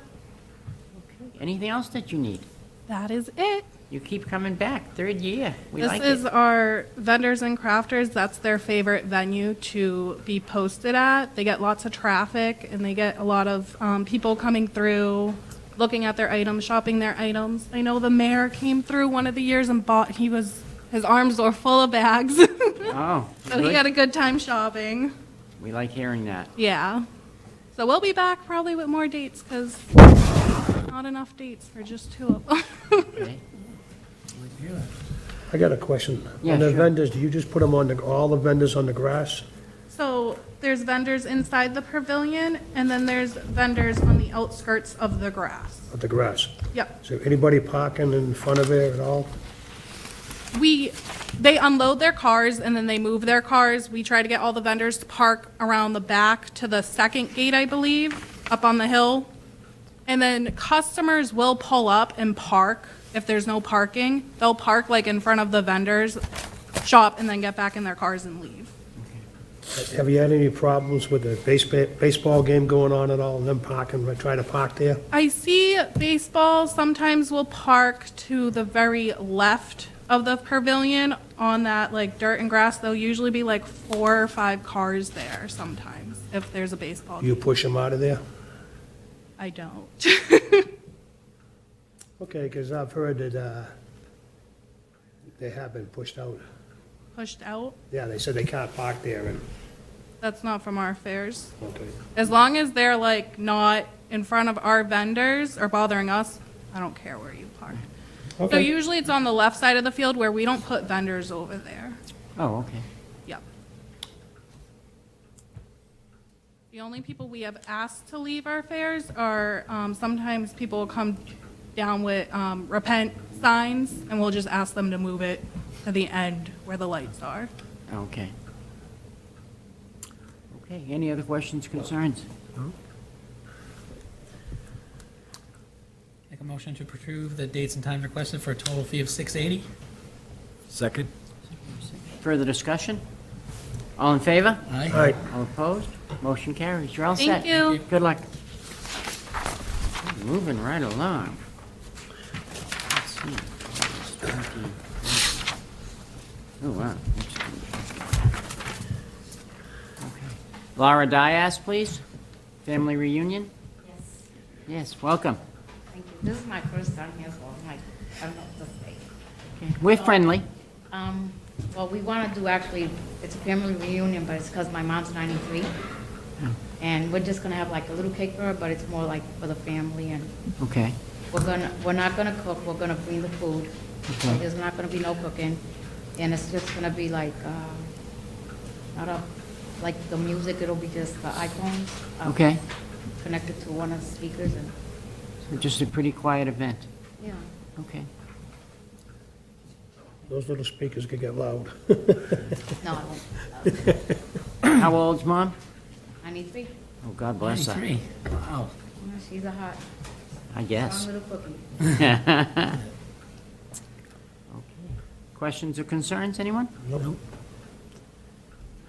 Anything else that you need? that is it. You keep coming back, third year. We This like is it. our vendors and crafters. That's their favorite venue to be posted at. They get lots of traffic and they get a lot of people coming through, looking at their items, shopping their items. I know the mayor came through one of the years and bought, his arms were full of bags. Oh, So he good. had a good time shopping. We like hearing that. Yeah. So we'll be back probably with more dates because not enough dates for just 2 of them. Okay. I got a question. Yeah, On the sure. vendors, do you just put them on all the vendors on the grass? So there's vendors inside the pavilion, and then there's vendors on the outskirts of the grass. Of the grass? Yep. So anybody parking in front of it at all? They unload their cars and then they move their cars. We try to get all the vendors to park around the back to the second gate, I believe, up on the hill. And then customers will pull up and park if there's no parking. They'll park like in front of the vendors, shop, and then get back in their cars and leave. Have you had any problems with the baseball game going on at all, and them parking, trying to park there? I see baseball sometimes will park to the very left of the pavilion on that like dirt and grass. There'll usually be like 4 or 5 cars there sometimes if there's a baseball You game. push them out of there? I don't. Okay, because I've heard that they have been pushed out. Pushed out. Yeah, they said they can't park there, and, That's not from our fairs. okay. As long as they're like not in front of our vendors or bothering us, I don't care where you park. So Okay. usually it's on the left side of the field where we don't put vendors over there. Oh, okay. Yep. The only people we have asked to leave our fairs are, sometimes people will come down with, repent signs, and we'll just ask them to move it to the end where the lights are. Okay. Okay, any other questions, concerns? Make a motion to approve the dates and times requested for a total fee of $680. Second? Further discussion? All in favor? Aye. Aye. All opposed? Motion carries. You're all Thank set. you. Good luck. Moving right along. Let's see. Oh, wow. That's good. Okay. Laura Dias, please. Family reunion? Yes, Yes, welcome. thank you. This is my first time here, so I don't know what to say. We're friendly. Well, we want to do actually, it's a family reunion, but it's because my mom's 93. And we're just gonna have like a little cake for her, but it's more like for the family, and Okay. we're not gonna cook, we're gonna bring the food. Okay. There's not gonna be no cooking, and it's just gonna be like, like the music, it'll be just the iPhones. Okay. Connected to one of the speakers, and, So just a pretty quiet event. yeah. Okay. Those little speakers could get loud. No, I won't. How old's Mom? 93. Oh, God bless her. 93. Wow. She's a hot. I guess. Strong little cookie. Okay. Questions or concerns, anyone? Nope.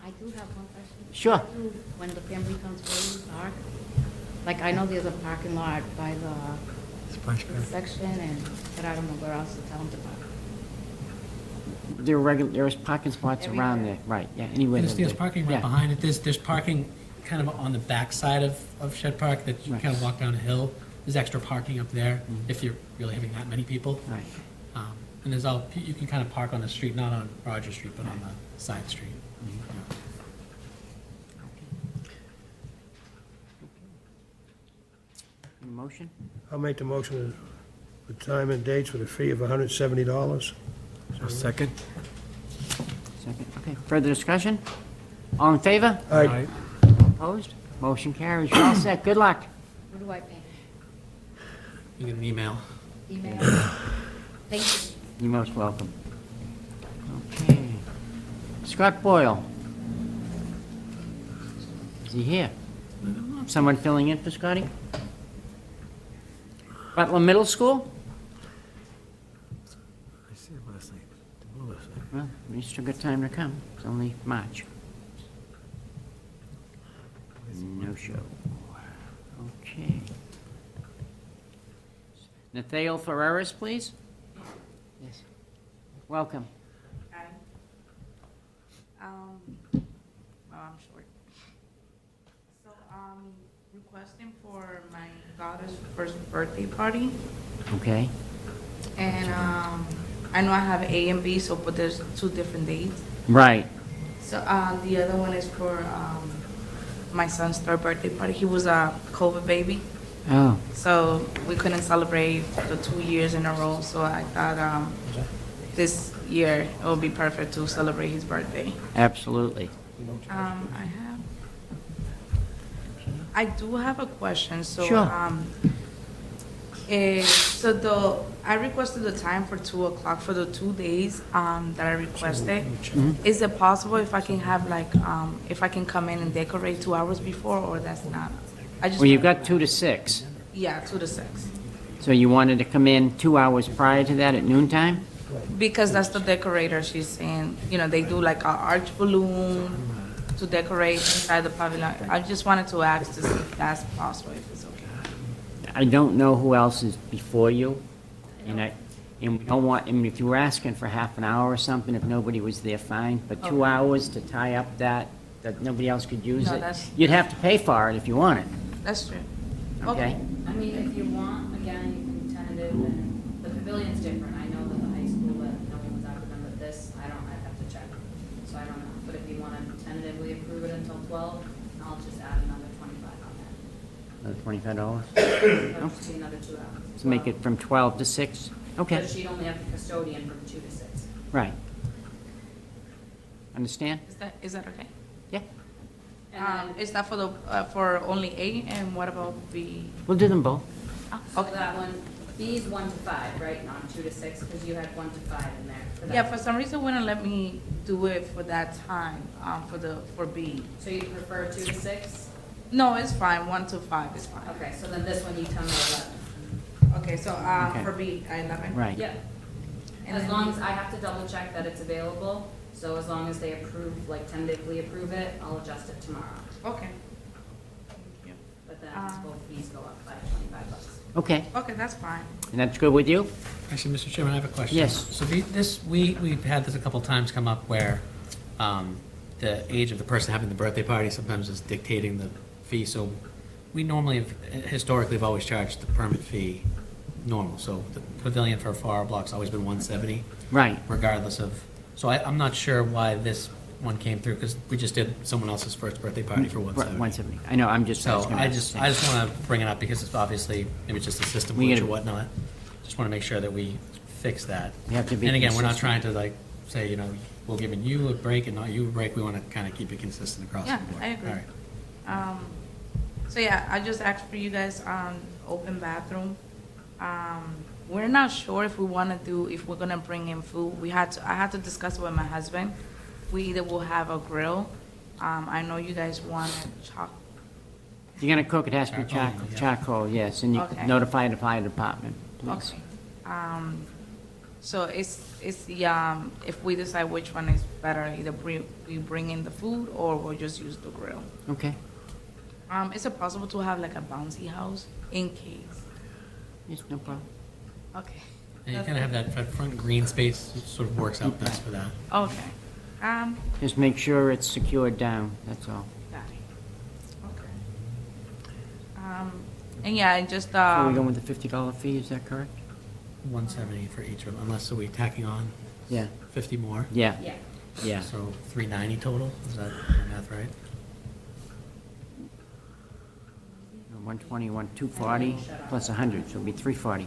I do have one question. Sure. When the family comes to the park, like I know there's a parking lot by the section, but I don't know where else to tell them to park. There's parking spots around there, right, yeah, anywhere. There's parking right Yeah. behind it. There's parking kind of on the back side of Shed Park that you kind of walk down a hill. There's extra parking up there if you're really having that many people. Right. And there's you can kind of park on the street, not on Roger Street, but on the side street. Any motion? I'll make the motion for time and dates with a fee of $170. Second? Second, okay. Further discussion? All in favor? Aye. Opposed? Motion carries. You're all set. Good luck. What do I pay? You get an email. Email? Thank you. You're most welcome. Okay. Scott Boyle. Is he here? Someone filling in for Scotty? Butler Middle School? I see him last night. Well, we still got time to come. It's only March. No show. Okay. Nathaniel Ferreras, please? Yes. Welcome. Hi. I'm short. So, requesting for my daughter's first birthday party. Okay. And, I know I have A and B, but there's 2 different dates. Right. So, the other one is for, my son's 3rd birthday party. He was a COVID baby. Oh. So we couldn't celebrate the 2 years in a row, so I thought, this year it would be perfect to celebrate his birthday. Absolutely. I do have a question. So, Sure. I requested the time for 2 o'clock for the 2 days that I requested. Mhm. Is it possible if I can have if I can come in and decorate 2 hours before, or that's not? I just Well, you've got 2 to 6. Yeah, 2 to 6. So you wanted to come in 2 hours prior to that at noontime? Because that's the decorator. She's saying, they do like an arch balloon to decorate inside the pavilion. I just wanted to ask to see if that's possible, if it's okay. I don't know who else is before you, and we don't want, if you were asking for half an hour or something, if nobody was there, fine, but 2 hours to tie up that nobody else could use No, it, that's- you'd have to pay for it if you want it, That's true. okay? I mean, if you want, again, you can tentative, and the pavilion's different. I know that the high school, but no one was after them, but this, I'd have to check. So I don't know, but if you want to tentatively approve it until 12, I'll just add another 25 on Another $25? that. That'll just be another 2 hours. To make it from 12 to 6? Okay, But she'd only have the custodian from 2 to 6. right. Understand? Is that okay? Yeah. Is that for only A, and what about B? We'll do them both. So that one, B's 1 to 5, right, not 2 to 6, because you had 1 to 5 in there. that. Yeah, for some reason, it wouldn't let me do it for that time, for B. So you prefer 2 to 6? No, it's fine, 1 to 5 is fine. Okay, so then this one you tell me 11. Okay, so, Okay. for B, 11? Right. Yep. And As then long B- as, I have to double check that it's available, so as long as they approve, like tentatively approve it, I'll adjust it tomorrow. Okay. But then both fees go up by $25. Okay, Okay, that's fine. and that's good with you? Actually, Mr. Chairman, I have a question. Yes. So we've had this a couple times come up where the age of the person having the birthday party sometimes is dictating the fee. So we normally, historically, have always charged the permit fee normal. So the pavilion for a 4-hour block's always been $170. Right. Regardless of, so I'm not sure why this one came through, because we just did someone else's first birthday party for $170. 170. I know, I'm just. So gonna I ask just the want to bring it up because it's obviously, maybe it's just a system We glitch gotta- or whatnot. Just want to make sure that we fix that. We have to be And again, we're not consistent. trying to say, we're giving you a break and not you a break. We want to kind of keep it consistent across the Yeah, board. I agree. All right. So yeah, I just asked for you guys on open bathroom. We're not sure if we're gonna bring in food. I had to discuss it with my husband. We either will have a grill. I know you guys wanted If you're gonna cook, it has to be Charcoal, yeah. charcoal, yes, and you Okay. notify the fire department, please. Okay. So it's the, if we decide which one is better, either we bring in the food or we'll just use the grill. Okay. Is it possible to have like a bouncy house in case? Yes, no problem. Okay. And you kind of have that front green space, it sort of works out best for that. Okay. Just make sure it's secured down, that's all. Got it. Okay. And yeah, and just, So we going with the $50 fee, is that correct? 170 for each room, unless are we tacking on Yeah. 50 more? Yeah. Yeah. So 390 total, is that my math right? 120, 240, plus 100, so it'll be 340.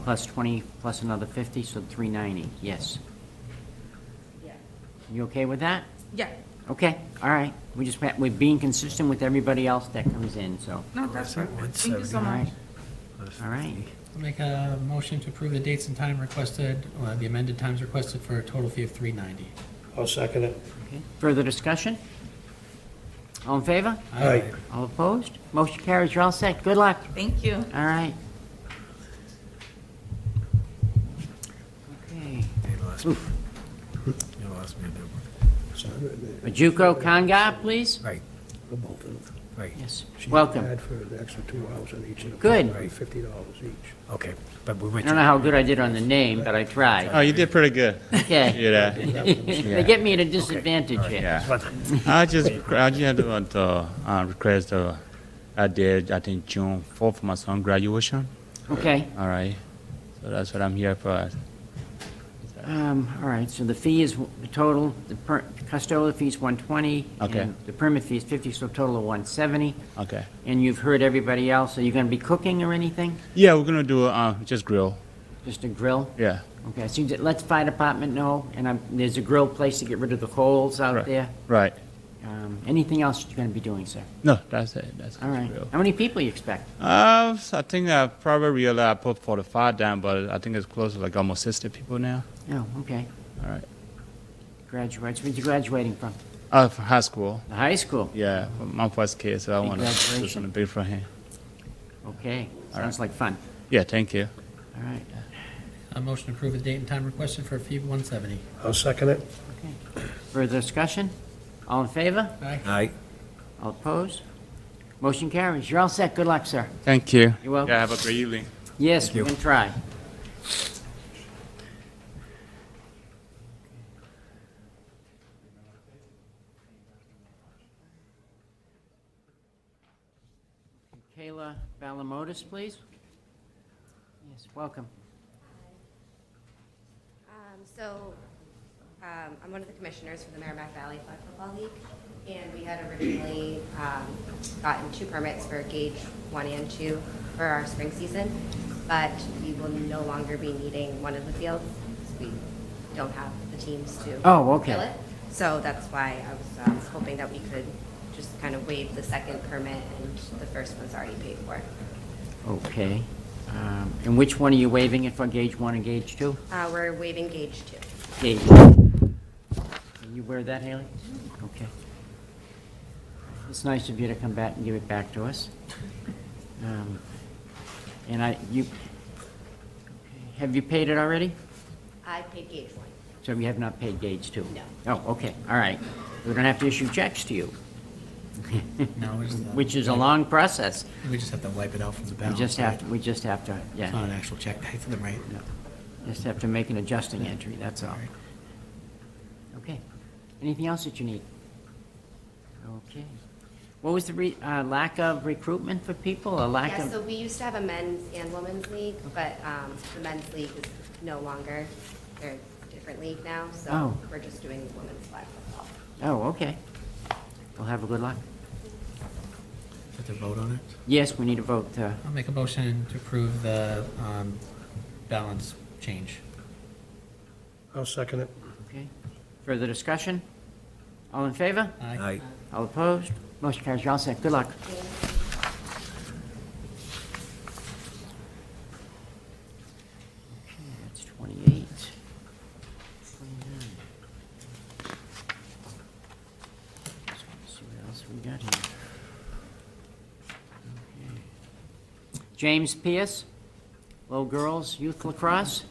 Plus 20, plus another 50, so 390, yes. You okay with that? Yeah. Okay, all right. We're being consistent with everybody else that comes in, so. No, that's perfect. Thank you so All much. right. All right. I'll make a motion to approve the dates and time requested, the amended times requested for a total fee of 390. I'll second it. Okay. Further discussion? All in favor? Aye. All opposed? Motion carries. You're all set. Good luck. Thank you. All right. Okay. Oof. Majuko Kanga, please. Right. For both of them. Right. Yes. She Welcome. had for the extra 2 hours on each of them. Good. $50 each. Okay, but we I went don't know how good I did on the name, but I tried. Oh, you did pretty good. Okay. Yeah. They get me at a disadvantage here. Yeah. I just want to request a day, I think June 4th for my son's graduation. Okay. All right. So that's what I'm here for. All right, so the fee is, the total, the custodial fee is 120. Okay. And the permit fee is 50, so total of 170. Okay. And you've heard everybody else. Are you going to be cooking or anything? Yeah, we're gonna do just grill. Just a grill? Yeah. Okay, so let the fire department know, and there's a grill place to get rid of the coals out Right. there. Right. Anything else you're going to be doing, sir? No, that's it. That's All right. grill. How many people you expect? I think I probably realized I put 45 down, but I think it's close to like almost 60 people now. Oh, okay. All right. Graduates, where's you graduating from? From high school. The high school? Yeah, my first kid, so I want to do Congratulations. something big for him. Okay, All sounds like fun. Yeah, thank you. All right. A motion to approve the date and time requested for a fee of 170. I'll second it. Okay. Further discussion? All in favor? Aye. Aye. All opposed? Motion carries. You're all set. Good luck, sir. Thank you. You're welcome. Yeah, have a great evening. Yes, Thank we you. can try. Kayla Balamotis, please. Yes, welcome. I'm one of the commissioners for the Merrimack Valley Flag Football League, and we had originally gotten 2 permits for Gauge 1 and 2 for our spring season, but we will no longer be needing one of the fields. We don't have the teams to Oh, okay. fill it. So that's why I was hoping that we could just kind of waive the second permit, and the first one's already paid for. Okay. And which one are you waiving it for, Gauge 1 and Gauge 2? We're waiving Gauge 2. Gauge. Can you wear that, Haley? Okay. It's nice of you to come back and give it back to us. And have you paid it already? I paid Gauge 1. So you have not paid Gauge 2? No. Oh, okay, all right. We don't have to issue checks to you. No, we just, Which is a long process. We just have to wipe it out from the We balance. just have to, right? yeah. It's not an actual check back to them, right? No. Just have to make an adjusting entry, that's all. Okay. Anything else that you need? Okay. What was the lack of recruitment for people, or lack Yeah, of? so we used to have a men's and women's league, but the men's league is no longer. They're a different league now, so Oh. we're just doing women's flag football. Oh, okay. Well, have a good luck. Have to vote on it? Yes, we need a vote. I'll make a motion to approve the balance change. I'll second it. Okay. Further discussion? All in favor? Aye. Aye. All opposed? Motion carries. You're all set. Good luck. Okay, that's 28. 29. Let's see what else we got here. James Pierce, Little Girls Youth Lacrosse.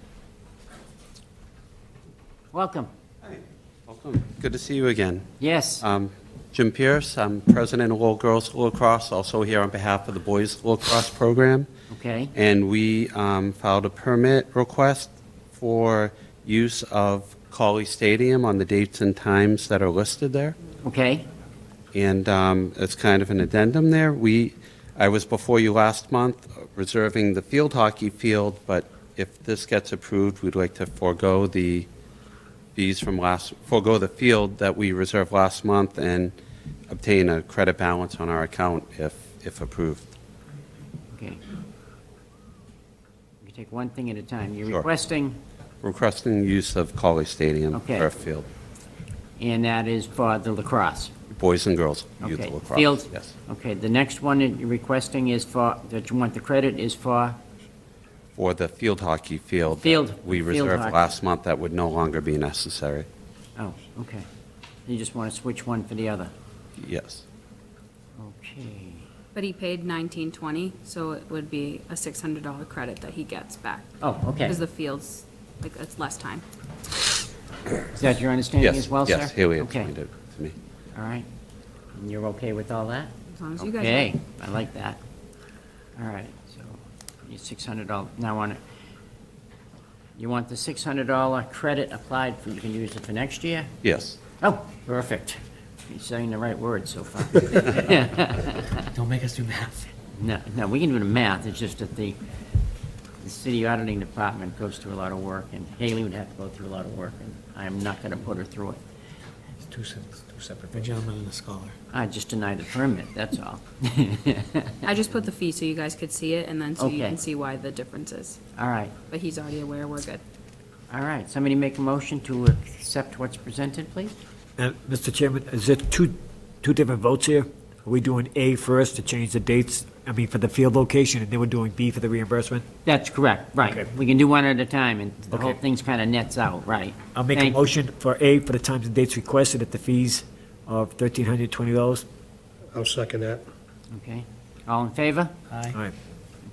Welcome. Welcome. Good to see you again. Yes. Jim Pierce, I'm president of Little Girls Lacrosse, also here on behalf of the Boys Lacrosse Program. Okay. And we filed a permit request for use of Cawley Stadium on the dates and times that are listed there. Okay. And it's kind of an addendum there. I was before you last month reserving the field hockey field, but if this gets approved, we'd like to forego the fees forego the field that we reserved last month and obtain a credit balance on our account if approved. Okay. We can take one thing at a time. You're Sure. requesting, use of Cawley Stadium Okay. turf field, and that is for the lacrosse. boys and girls youth Okay. lacrosse. Field. Yes. Okay, the next one that you're requesting is for, that you want the credit is for? For the field hockey field. Field- that we field reserved hockey. last month, that would no longer be necessary. Oh, okay. You just want to switch one for the other? Yes. Okay. But he paid $19.20, so it would be a $600 credit that he gets back. Oh, okay. Because the field's, like, it's less time. Is that your understanding Yes, as well, sir? yes, Haley Okay. explained it to me. All right. And you're okay with all that? As long as you guys are. Okay, I like that. All right, so you $600, now you want the $600 credit applied for, you can use it for next year? Yes. Oh, perfect. You're saying the right words so far. Don't make us do math. No, we can do the math, it's just that the city auditing department goes through a lot of work, and Haley would have to go through a lot of work, and I'm not gonna put her through it. It's two separate. A gentleman and a scholar. I just denied the permit, that's all. I just put the fee so you guys could see it, and then so you Okay. can see why the difference is. All right, But he's already aware, we're good. all right, somebody make a motion to accept what's presented, please? Mr. Chairman, is it two different votes here? Are we doing A first to change the dates, for the field location, and then we're doing B for the reimbursement? That's correct, right. Okay. We can do one at a time, and the whole Okay. thing's kind of nets out, right. I'll make a Thank- motion for A for the times and dates requested at the fees of $1,320. I'll second that. Okay, all in favor? Aye. All right.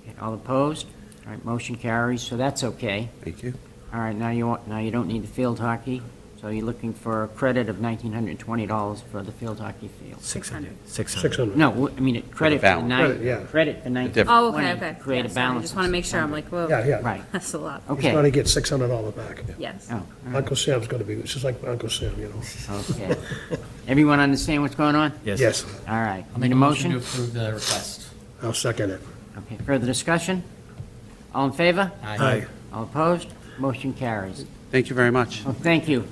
Okay, all opposed? All right, motion carries, so that's okay. Thank you. All right, now you don't need the field hockey, so you're looking for a credit of $1,920 for the field hockey field. 600. 600. No, credit for balance. Credit, yeah. credit for difference. Oh, okay, 1920, okay. create a Yeah, sorry, I balance. just want to make sure, I'm like, whoa. Yeah, yeah. Right, That's a lot. He's okay. going to get $600 back. Yes. Oh, all right. Uncle Sam's going to be, it's just like Uncle Sam, you know. Okay. Everyone understand what's going on? Yes, All right. I'll make Need a motion to motion? approve the request. I'll second it. Okay, further discussion? All in favor? Aye. All opposed? Motion carries. Thank you very much. Oh, thank you.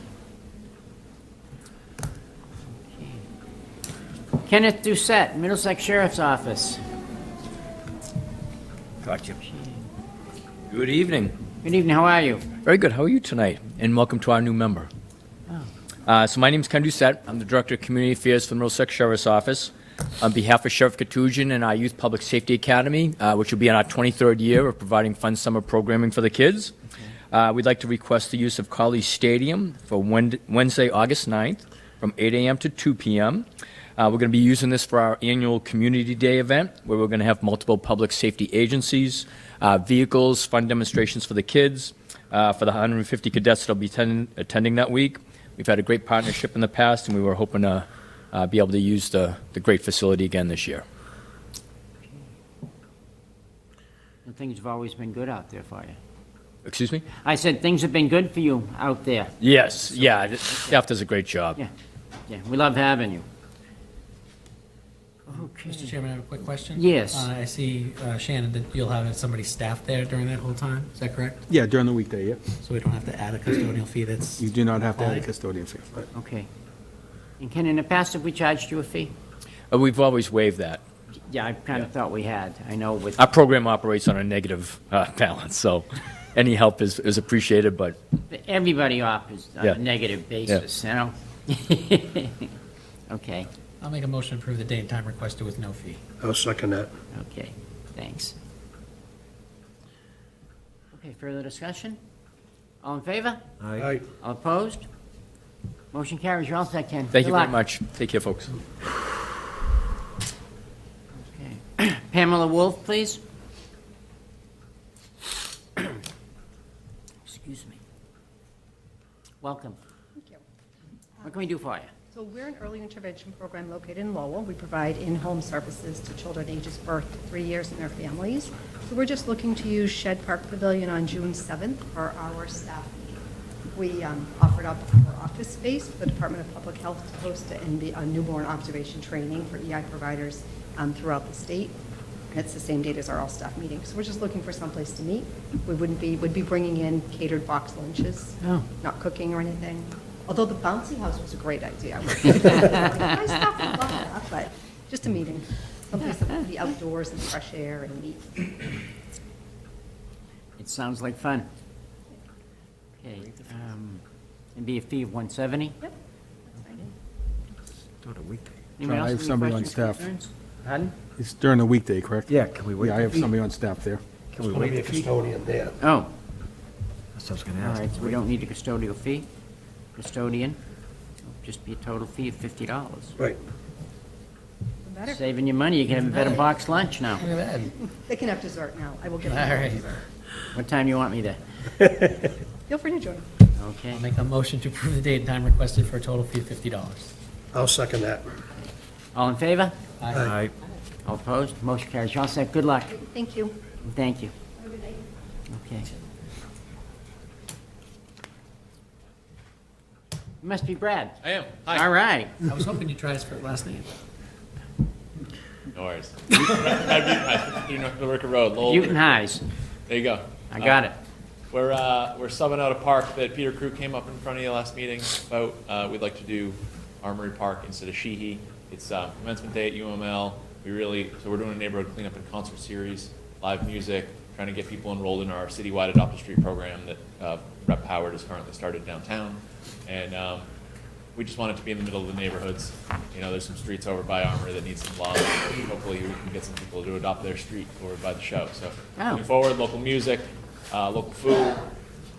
Kenneth Doucette, Middlesex Sheriff's Office. Gotcha. Good evening. Good evening, how are you? Very good. How are you tonight? And welcome to our new member. So my name is Ken Doucette. I'm the Director of Community Affairs for the Middlesex Sheriff's Office. On behalf of Sheriff Katujian and our Youth Public Safety Academy, which will be in our 23rd year of providing fun summer programming for the kids, we'd like to request the use of Cawley Stadium for Wednesday, August 9th from 8 a.m. to 2 p.m. We're going to be using this for our annual Community Day event, where we're going to have multiple public safety agencies, vehicles, fun demonstrations for the kids, for the 150 cadets that will be attending that week. We've had a great partnership in the past, and we were hoping to be able to use the great facility again this year. And things have always been good out there for you. Excuse me? I said things have been good for you out there. Yes, yeah, the staff does a great job. Yeah, we love having you. Mr. Chairman, I have a quick question. Yes. I see, Shannon, that you'll have somebody staff there during that whole time. Is that correct? Yeah, during the weekday, yeah. So we don't have to add a custodial fee that's... You do not have to add a applied? custodian fee. Okay. And Ken, in the past, have we charged you a fee? We've always waived that. Yeah, I kind of thought we had. I know with... Our program operates on a negative balance, so any help is appreciated, but Everybody offers on Yeah. a negative basis, you know? Okay, I'll make a motion to approve the date and time requested with no fee. I'll second that. okay, thanks. Okay, further discussion? All in favor? Aye. All opposed? Motion carries. You're all set, Ken. thank Good you very luck. much. Take care, folks. Okay. Pamela Wolf, please. Welcome. Thank you. What can we do for you? So we're an early intervention program located in Lowell. We provide in-home services to children ages birth to 3 years and their families. So we're just looking to use Shed Park Pavilion on June 7th for our staff meeting. We offered up our office space for the Department of Public Health to host a newborn observation training for EI providers throughout the state. And it's the same date as our all-staff meeting. So we're just looking for someplace to meet. We would be bringing in catered box lunches, not cooking or anything. Although the bouncy house was a great idea. I stopped and loved that, but just a meeting, someplace that would be outdoors and fresh air and neat. It sounds like fun. Okay, it'd be a fee of $170. Yep. Not a weekday. Anyone else I have have any somebody on questions, staff. concerns? Pardon? It's during the weekday, correct? Yeah, can we wait? Yeah, I have somebody on staff there. Can we There's gonna wait? be a custodian there. Oh, That's what I was gonna all ask. right, so we don't need a custodial fee. Custodian, it'll just be a total fee of $50. Right. Better. Saving you money, you can have a better box lunch now. Look at that. They can have dessert now. I will give All them right. dessert. What time do you want me there? Feel free to join. Okay. I'll make a motion to approve the date and time requested for a total fee of $50. I'll second that. All in favor? Aye. All opposed? Motion carries. You all set? Good luck. Thank you. Thank you. Okay. You must be Brad. I am. Hi. All right. I was hoping you'd try his last name. No worries. North Billerica Road, Lowell. Newton Highs. There you go. I got it. We're subbing out a park that Peter Crew came up in front of you last meeting about. We'd like to do Armory Park instead of Sheehy. It's commencement day at UML. So we're doing a neighborhood cleanup and concert series, live music, trying to get people enrolled in our citywide Adopt a Street program that Rep. Howard has currently started downtown. And we just want it to be in the middle of the neighborhoods. You know, there's some streets over by Armory that need some love. Hopefully we can get some people to adopt their street over by the show. So looking forward, local music, local food.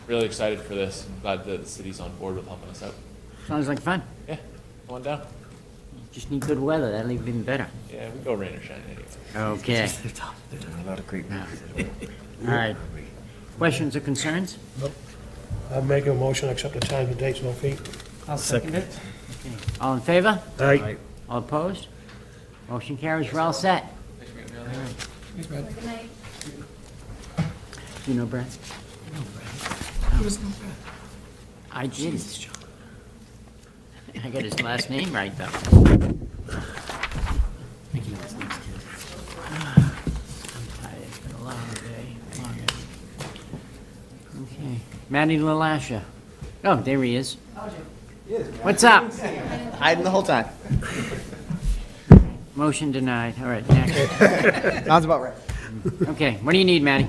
Really excited for this. I'm glad that the city's on board with helping us out. Sounds like fun. Yeah, come on down. Just need good weather. That'll even be better. Yeah, we go rain or shine anyway. Okay. They're doing a lot of great. All right. Questions or concerns? Nope. I'll make a motion, accept the times and dates, no fee. I'll second it. Okay. All in favor? Aye. All opposed? Motion carries. We're all set. Thanks, Brad. Do you know Brad? Who doesn't know Brad? I did. I got his last name right, though. Thank you. Thanks, kid. I'm tired. It's been a long day. Long day. Okay. Matty LaLasha. Oh, there he is. What's up? Hiding the whole time. Motion denied. All right, next. Sounds about right. Okay, what do you need, Matty?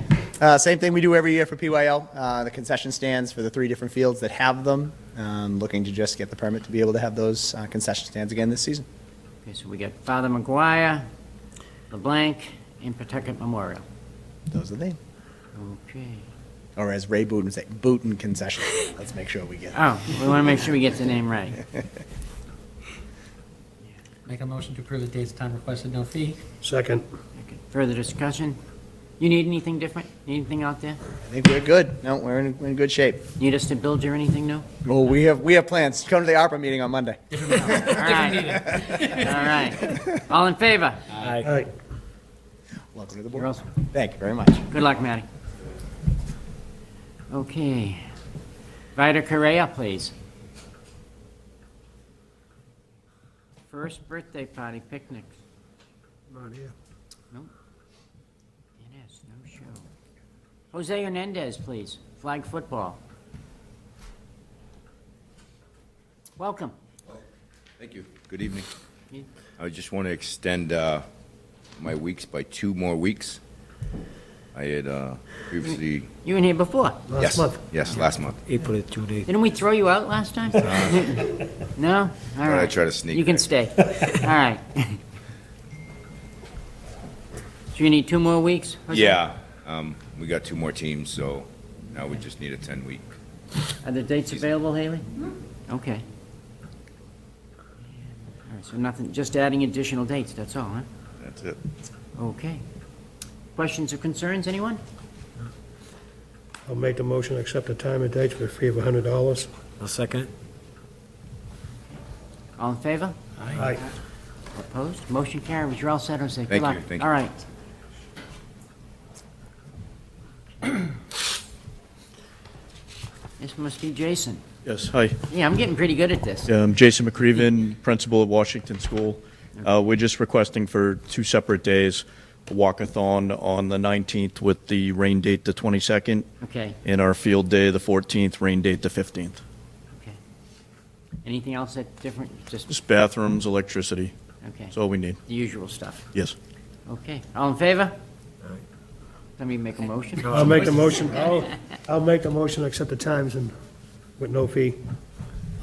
Same thing we do every year for PYL, the concession stands for the 3 different fields that have them. Looking to just get the permit to be able to have those concession stands again this season. Okay, so we got Father McGuire, LeBlanc, and Pawtucket Memorial. Those are they. Okay. Or as Ray Booten would say, Booten concession. Let's make sure we get it. Oh, we want to make sure we get the name right. Make a motion to approve the dates and time requested, no fee. Second. Okay. Further discussion? You need anything different? Need anything out there? I think we're good. No, we're in good shape. Need us to build you anything new? Well, we have plans. Come to the ARPA meeting on Monday. All right. All right. All in favor? Aye. Welcome to the You're board. welcome. Thank you very much. Good luck, Matty. Okay. Vida Correa, please. First birthday party picnics. Come on here. Nope. Yes, no show. Jose Hernandez, please. Flag football. Welcome. Thank you. Good evening. Yeah. I just want to extend my weeks by 2 more weeks. I had previously... You were here before? Last month. Yes, last month. April 2 days. Didn't we throw you out last time? No? All Thought right. I'd try to sneak You can back. stay. All right. So you need 2 more weeks? Jose? Yeah. We got 2 more teams, so now we just need a 10-week. Are the dates available, Haley? Okay. All right, so nothing, just adding additional dates, that's all, huh? That's it. Okay. Questions or concerns, anyone? I'll make the motion, accept the time and dates for a fee of $100. I'll second. All in favor? Aye. Opposed? Motion carries. You're all set, Jose. Good Thank you, luck. thank you. All right. This must be Jason. Yes, hi. Yeah, I'm getting pretty good at this. Jason McCreven, principal at Washington School. We're just requesting for 2 separate days, a walkathon on the 19th with the rain date the 22nd. Okay. And our field day the 14th, rain date the 15th. Okay. Anything else that's different? Just bathrooms, electricity. Okay. That's all we need. The usual stuff. Yes. Okay. All in favor? Let me make a motion. I'll make a motion, I'll make a motion to accept the times and with no fee.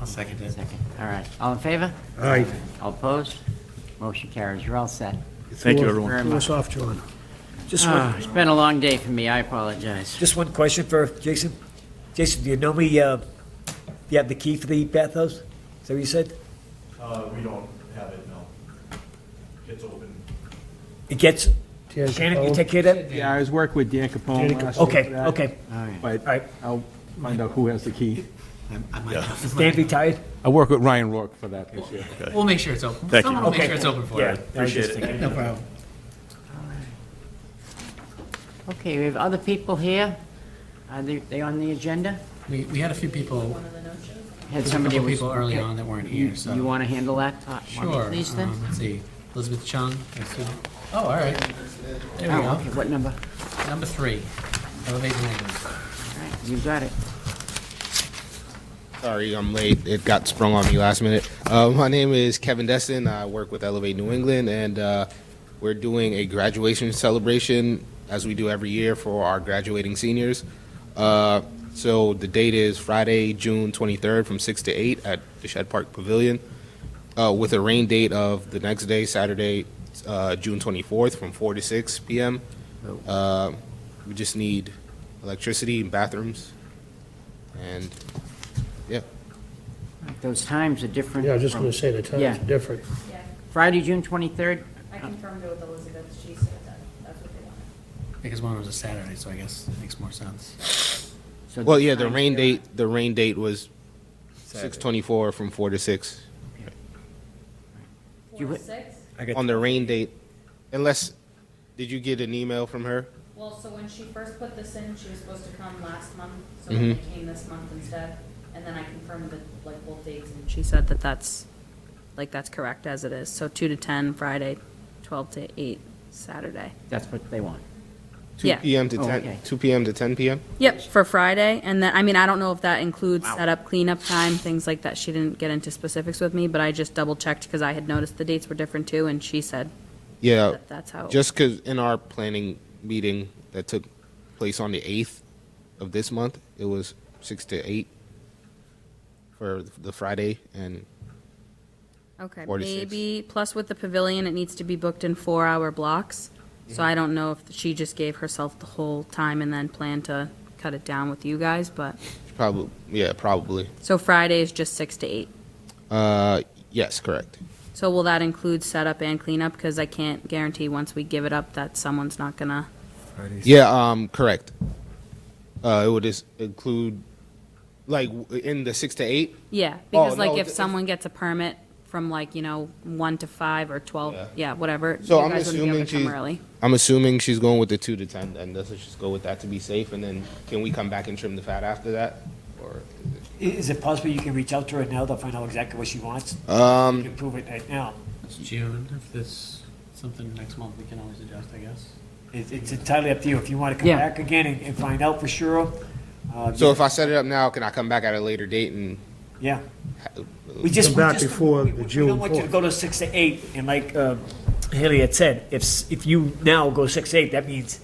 I'll second it. Second. All right. All in favor? Aye. All opposed? Motion carries. You're all set. Thank you, Threw us- everyone. Threw us off, John. Just one, It's been a long day for me. I apologize. just one question for Jason. Jason, do you know me, you have the key for the bathhouse? Is that what you said? We don't have it, no. It's open. It gets, Dan Shannon, you Capone. take care of that? Yeah, I was working with Dan Capone Dan last Capone. year Okay, for that, okay. All right. But All right. I'll find out who has the key. I might have. Is Dan retired? I work with Ryan Rourke for that this year. We'll make sure it's open. Thank you. Someone will make Okay. sure it's open for Yeah, you. Appreciate it. No problem. Okay, we have other people here. Are they on the agenda? We had a few people, Had a somebody couple was- people early okay. on that weren't You- here, so. You want to handle that? Want me Sure. Please, then? Let's see. Elizabeth Chung. I assume. Oh, all right. There we Oh, go. okay, what number? Number 3. Elevate New England. All right, you got it. Sorry, I'm late. It got sprung on me last minute. My name is Kevin Destin. I work with Elevate New England, and we're doing a graduation celebration as we do every year for our graduating seniors. So the date is Friday, June 23rd from 6 to 8 at the Shed Park Pavilion, with a rain date of the next day, Saturday, June 24th from 4 to 6 p.m. We just need electricity and bathrooms, and yeah. Those times are different. Yeah, I was just from- gonna say the times Yeah. are different. Friday, June 23rd? I confirmed it with Elizabeth, she said that that's what they wanted. Because one was a Saturday, so I guess it makes more sense. So Well, yeah, the times rain are- date, the rain date was 6/24 from 4 to 6. You would- On the rain date, unless, did you get an email from her? Well, so when she first put this in, she was supposed to come last month, so Mhm. then they came this month instead. And then I confirmed that, like, both dates, and she said that that's correct as it is. So 2 to 10 Friday, 12 to 8 Saturday. That's what they want. 2 Yeah. p.m. to Oh, 10, okay. 2 p.m. to 10 p.m.? Yep, for Friday, and then, I mean, I don't know if that includes setup, cleanup time, things like that. She didn't get into specifics with me, but I just double checked because I had noticed the dates were different too, and she said Yeah, that's how. just because in our planning meeting that took place on the 8th of this month, it was 6 to 8 for the Friday, and Okay, 4 to 6. maybe, plus with the pavilion, it needs to be booked in 4-hour blocks. So I don't know if she just gave herself the whole time and then planned to cut it down with you guys, but, probably. so Friday is just 6 to 8. Yes, correct. So will that include setup and cleanup? Because I can't guarantee once we give it up that someone's not gonna. Yeah, correct. It would include, like, in the 6 to 8? Yeah, because Oh, like no, if someone gets a permit from like, 1 to 5 or 12, yeah, whatever, So you I'm guys wouldn't be able assuming to come she's, early. I'm assuming she's going with the 2 to 10, and let's just go with that to be safe, and then can we come back and trim the fat after that? Or Is it possible you can reach out to her now to find out exactly what she wants? You can prove it right now. It's June. If there's something next month, we can always adjust, I guess. It's entirely up to you. If you want to come Yeah. back again and find out for sure. So if I set it up now, can I come back at a later date and? Yeah. We We just, Come back we just, before the we June don't want you to 4th. go to 6 to 8, and like Haley had said, if you now go 6 to 8, that means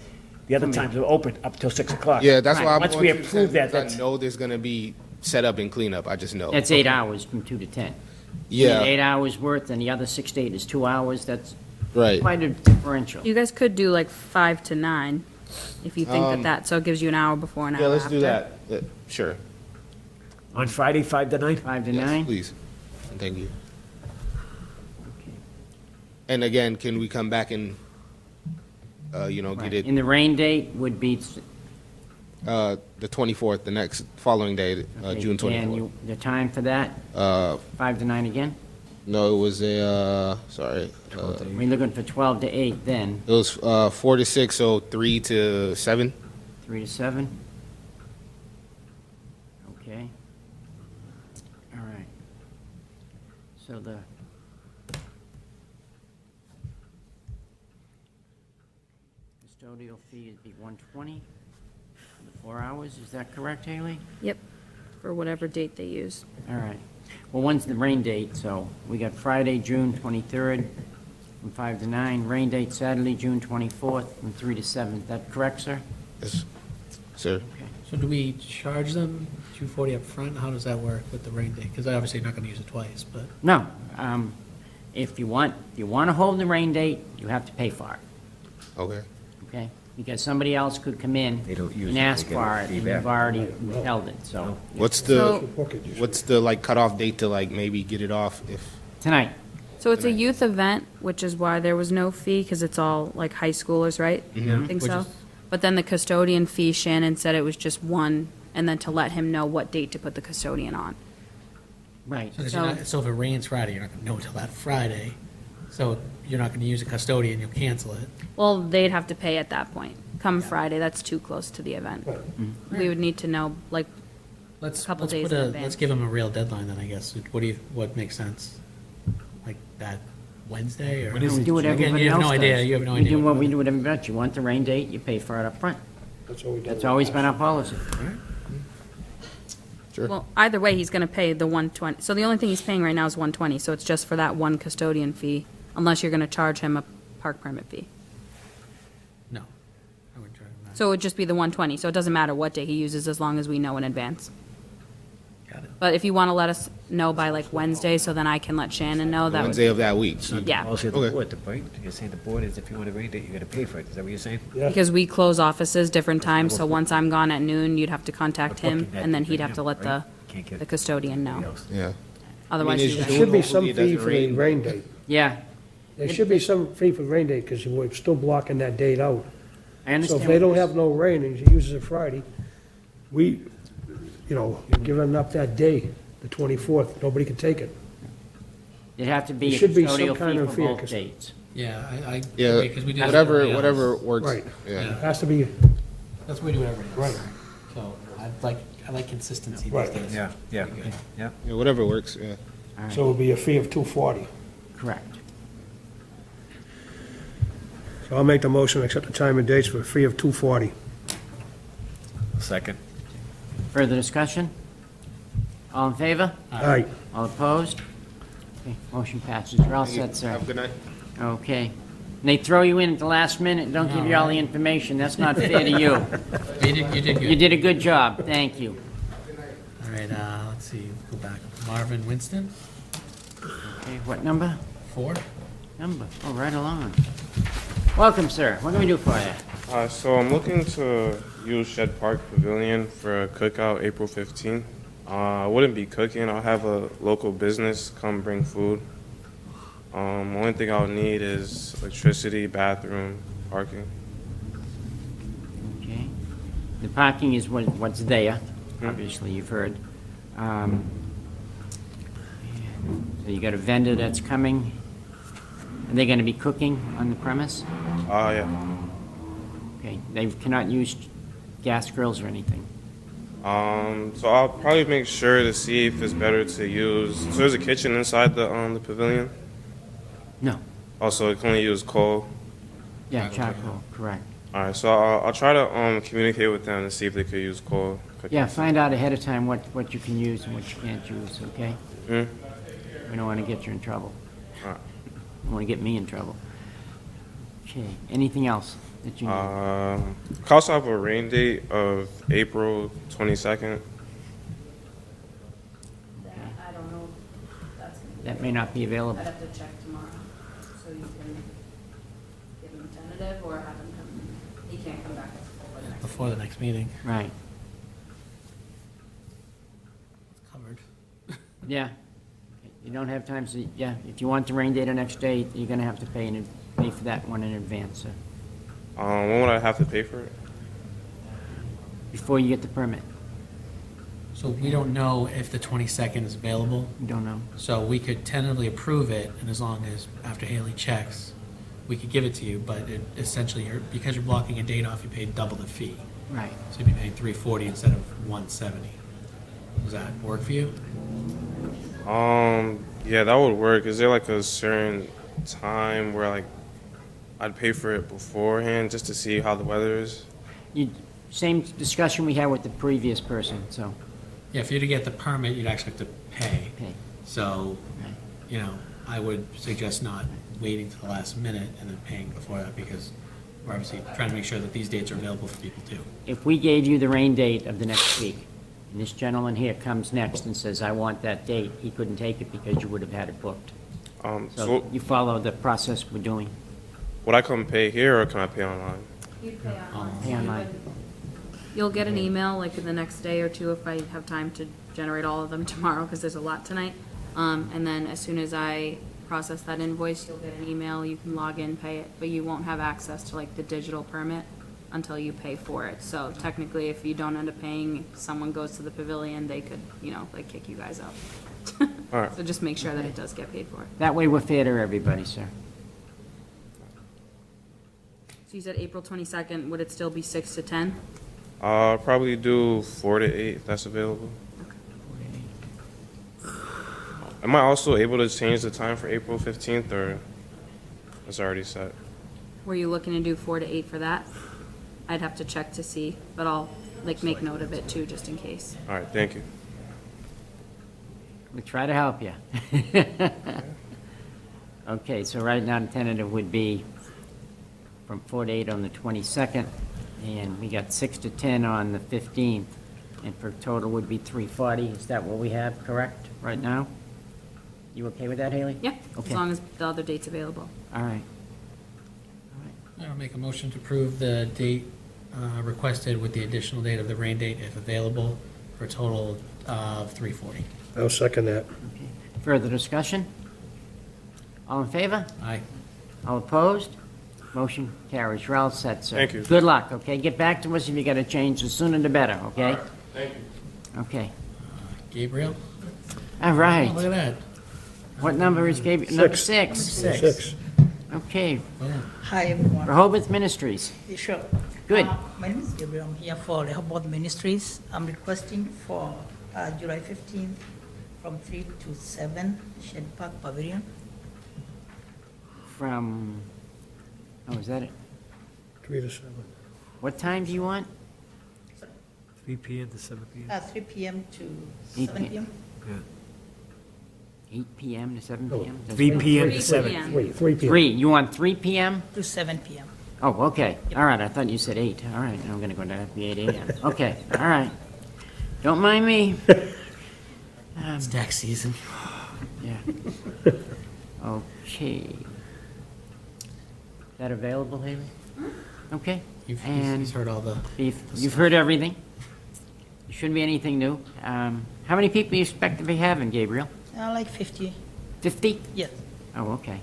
the other times are open up till 6 o'clock. Yeah, that's why I'm Once going we to approve that, because that's, I know there's gonna be setup and cleanup, I just know. That's 8 hours from 2 to 10. Yeah. 8 hours worth, and the other 6 to 8 is 2 hours. That's Right. quite a differential. You guys could do like 5 to 9, if you think so it gives you an hour before, an hour Yeah, let's after. do that. Sure. on Friday, 5 to 9? 5 to Yes, 9? please. And thank you. And again, can we come back and, get it? And the rain date would be The 24th, the next following day, Okay, June 24th. And the time for that? 5 to 9 again? No, it was sorry. We're looking for 12 to 8 then. It was 4 to 6, so 3 to 7. 3 to 7? Okay. All right. So the custodial fee would be $120 for the 4 hours, is that correct, Haley? Yep, for whatever date they use. All right. Well, when's the rain date? So we got Friday, June 23rd, from 5 to 9. Rain date Saturday, June 24th, from 3 to 7. Is that correct, sir? Yes, sir. So do we charge them $240 up front? How does that work with the rain date? Because I obviously not going to use it twice, but. No. If you want to hold the rain date, you have to pay for it. Okay. Okay? Because somebody else could come in and ask for it, and you've already held it, so. What's the like cutoff date to like maybe get it off if? Tonight. So it's a youth event, which is why there was no fee, because it's all like high schoolers, right? Mhm. I think Which so. is- But then the custodian fee, Shannon said it was just one, and then to let him know what date to put the custodian on. Right. So if it rains Friday, you're not going to know until that Friday. So you're not going to use a custodian, you'll cancel it. Well, they'd have to pay at that point. Come Friday, that's too close to the event. We would need to know, like, a couple days in advance. Let's give them a real deadline then, I guess. What makes sense? Like that Wednesday or? We do what Again, everybody you have else no idea. does. You have no We idea. do what we do with everybody else. You want the rain date, you pay for it up front. That's always been our policy. Sure. Well, either way, he's gonna pay the 120. So the only thing he's paying right now is 120, so it's just for that one custodian fee, unless you're gonna charge him a park permit fee. No. I wouldn't charge them that. So it would just be the 120, so it doesn't matter what day he uses as long as we know in advance. Got it. But if you wanna let us know by like Wednesday, so then I can let Shannon know, that would. Wednesday of that week. Yeah. Also, the Okay. board, the point, you're saying the board is if you want a rain date, you gotta pay for it, is that what you're saying? Because we close offices different times, so once I'm gone at noon, you'd have to contact him, and then he'd have to let the custodian know. Yeah. Otherwise, it's you There guys. should be some Hopefully it doesn't fee for the rain. rain date. Yeah, There should be some fee for rain date, because we're still blocking that date out. I understand. So if they don't have no rain and he uses it Friday, you're giving up that day, the 24th, nobody can take it. It'd have to be There a should be some custodial kind fee of for fee, both 'cause- dates. Yeah, I Yeah, because we do that for everybody else. whatever works. Right. Yeah. It has to be, That's what we do with everybody else. Right. So I like consistency these Right. days. Yeah. Yeah, whatever works, yeah. All right. so it would be a fee of $240. Correct. So I'll make the motion, to accept the time and dates for a fee of $240. Second. Further discussion? All in favor? All right. All opposed? Okay, motion passes. You're all set, sir. Have a good night. Okay. And they throw you in at the last minute and don't give you all the information. That's not fair to you. You did good. You did a good job. Thank you. All right, let's see, go back. Marvin Winston, Okay, what number? 4. Number. Oh, right along. Welcome, sir. What can we do for you? So I'm looking to use Shed Park Pavilion for a cookout April 15th. I wouldn't be cooking. I'll have a local business come bring food. Only thing I'll need is electricity, bathroom, parking. Okay. The parking is what's there. Obviously, you've heard. So you got a vendor that's coming. Are they going to be cooking on the premise? Yeah. Okay. They cannot use gas grills or anything. So I'll probably make sure to see if it's better to use. So there's a kitchen inside the pavilion. No. Also, it can only use coal. Yeah, charcoal. Correct. All right, so I'll try to communicate with them to see if they could use coal. Yeah, find out ahead of time what you can use and what you can't use, okay? Mm. We don't want to get you in trouble. All right. Don't want to get me in trouble. Okay, anything else that you need? I also have a rain date of April 22nd. I don't know if that's gonna be. That may not be available. I'd have to check tomorrow, so you can give him a tentative or have him come, he can't come back Before the next meeting. Right. It's covered. Yeah. You don't have time, so, yeah, if you want the rain date the next day, you're gonna have to pay for that one in advance, sir. When would I have to pay for it? before you get the permit? So we don't know if the 22nd is available. We don't know. So we could tentatively approve it, and as long as, after Haley checks, we could give it to you, but essentially, because you're blocking a date off, you pay double the fee. Right. So you'd be paying $340 instead of $170. Does that work for you? Yeah, that would work. Is there like a certain time where like I'd pay for it beforehand just to see how the weather is? Same discussion we had with the previous person, so. Yeah, for you to get the permit, you'd actually have to pay. Pay. So, you know, I would suggest not waiting to the last minute and then paying before that, because we're obviously trying to make sure that these dates are available for people too. If we gave you the rain date of the next week, and this gentleman here comes next and says, I want that date, he couldn't take it because you would have had it booked. So you follow the process we're doing. Would I come pay here or can I pay online? You'd pay online. Pay online. You'll get an email like in the next day or two if I have time to generate all of them tomorrow, because there's a lot tonight. And then as soon as I process that invoice, you'll get an email, you can log in, pay it, but you won't have access to like the digital permit until you pay for it. So technically, if you don't end up paying, if someone goes to the pavilion, they could, you know, like kick you guys out. All right. So just make sure that it does get paid for. That way we're fair to everybody, sir. So you said April 22nd, would it still be 6 to 10? I'll probably do 4 to 8 if that's available. Am I also able to change the time for April 15th or it's already set? Were you looking to do 4 to 8 for that? I'd have to check to see, but I'll like make note of it too, just in case. All right, thank you. We try to help you. Okay, so right now the tentative would be from 4 to 8 on the 22nd, and we got 6 to 10 on the 15th, and for total would be 340. Is that what we have, correct, right now? You okay with that, Haley? Yeah, as Okay. long as the other date's available. All right. I'll make a motion to approve the date requested with the additional date of the rain date if available, for a total of $340. I'll second that. Further discussion? All in favor? Aye. All opposed? Motion carries. You're all set, sir. Thank you. Good luck, okay? Get back to us if you got to change, the sooner the better, okay? Thank you. Okay. Gabriel? All right. Oh, look at that. What number is Gabriel? Number 6. Six. Okay. Hi, everyone. Rehoboth Ministries. Sure. Good. My name is Gabriel. I'm here for Rehoboth Ministries. I'm requesting for July 15th from 3 to 7, Shed Park Pavilion. From, oh, is that it? 3 to 7. What time do you want? 3 p.m. to 7 p.m. 3 p.m. to 8 7 p.m. Yeah. 8 p.m. to 7 p.m.? 3 p.m. to 3 7. p.m. 3 p.m. 3. You want 3 p.m.? To 7 p.m. Oh, okay. All right, I thought you said 8. All right, I'm going to go down to 8 a.m. Okay, all right. Don't mind me. It's tax season. Yeah. Okay. Is that available, Haley? Okay. He's And heard all the... you've heard everything. There shouldn't be anything new. How many people do you expect to be having, Gabriel? Like 50. 50? Yes. Oh, okay.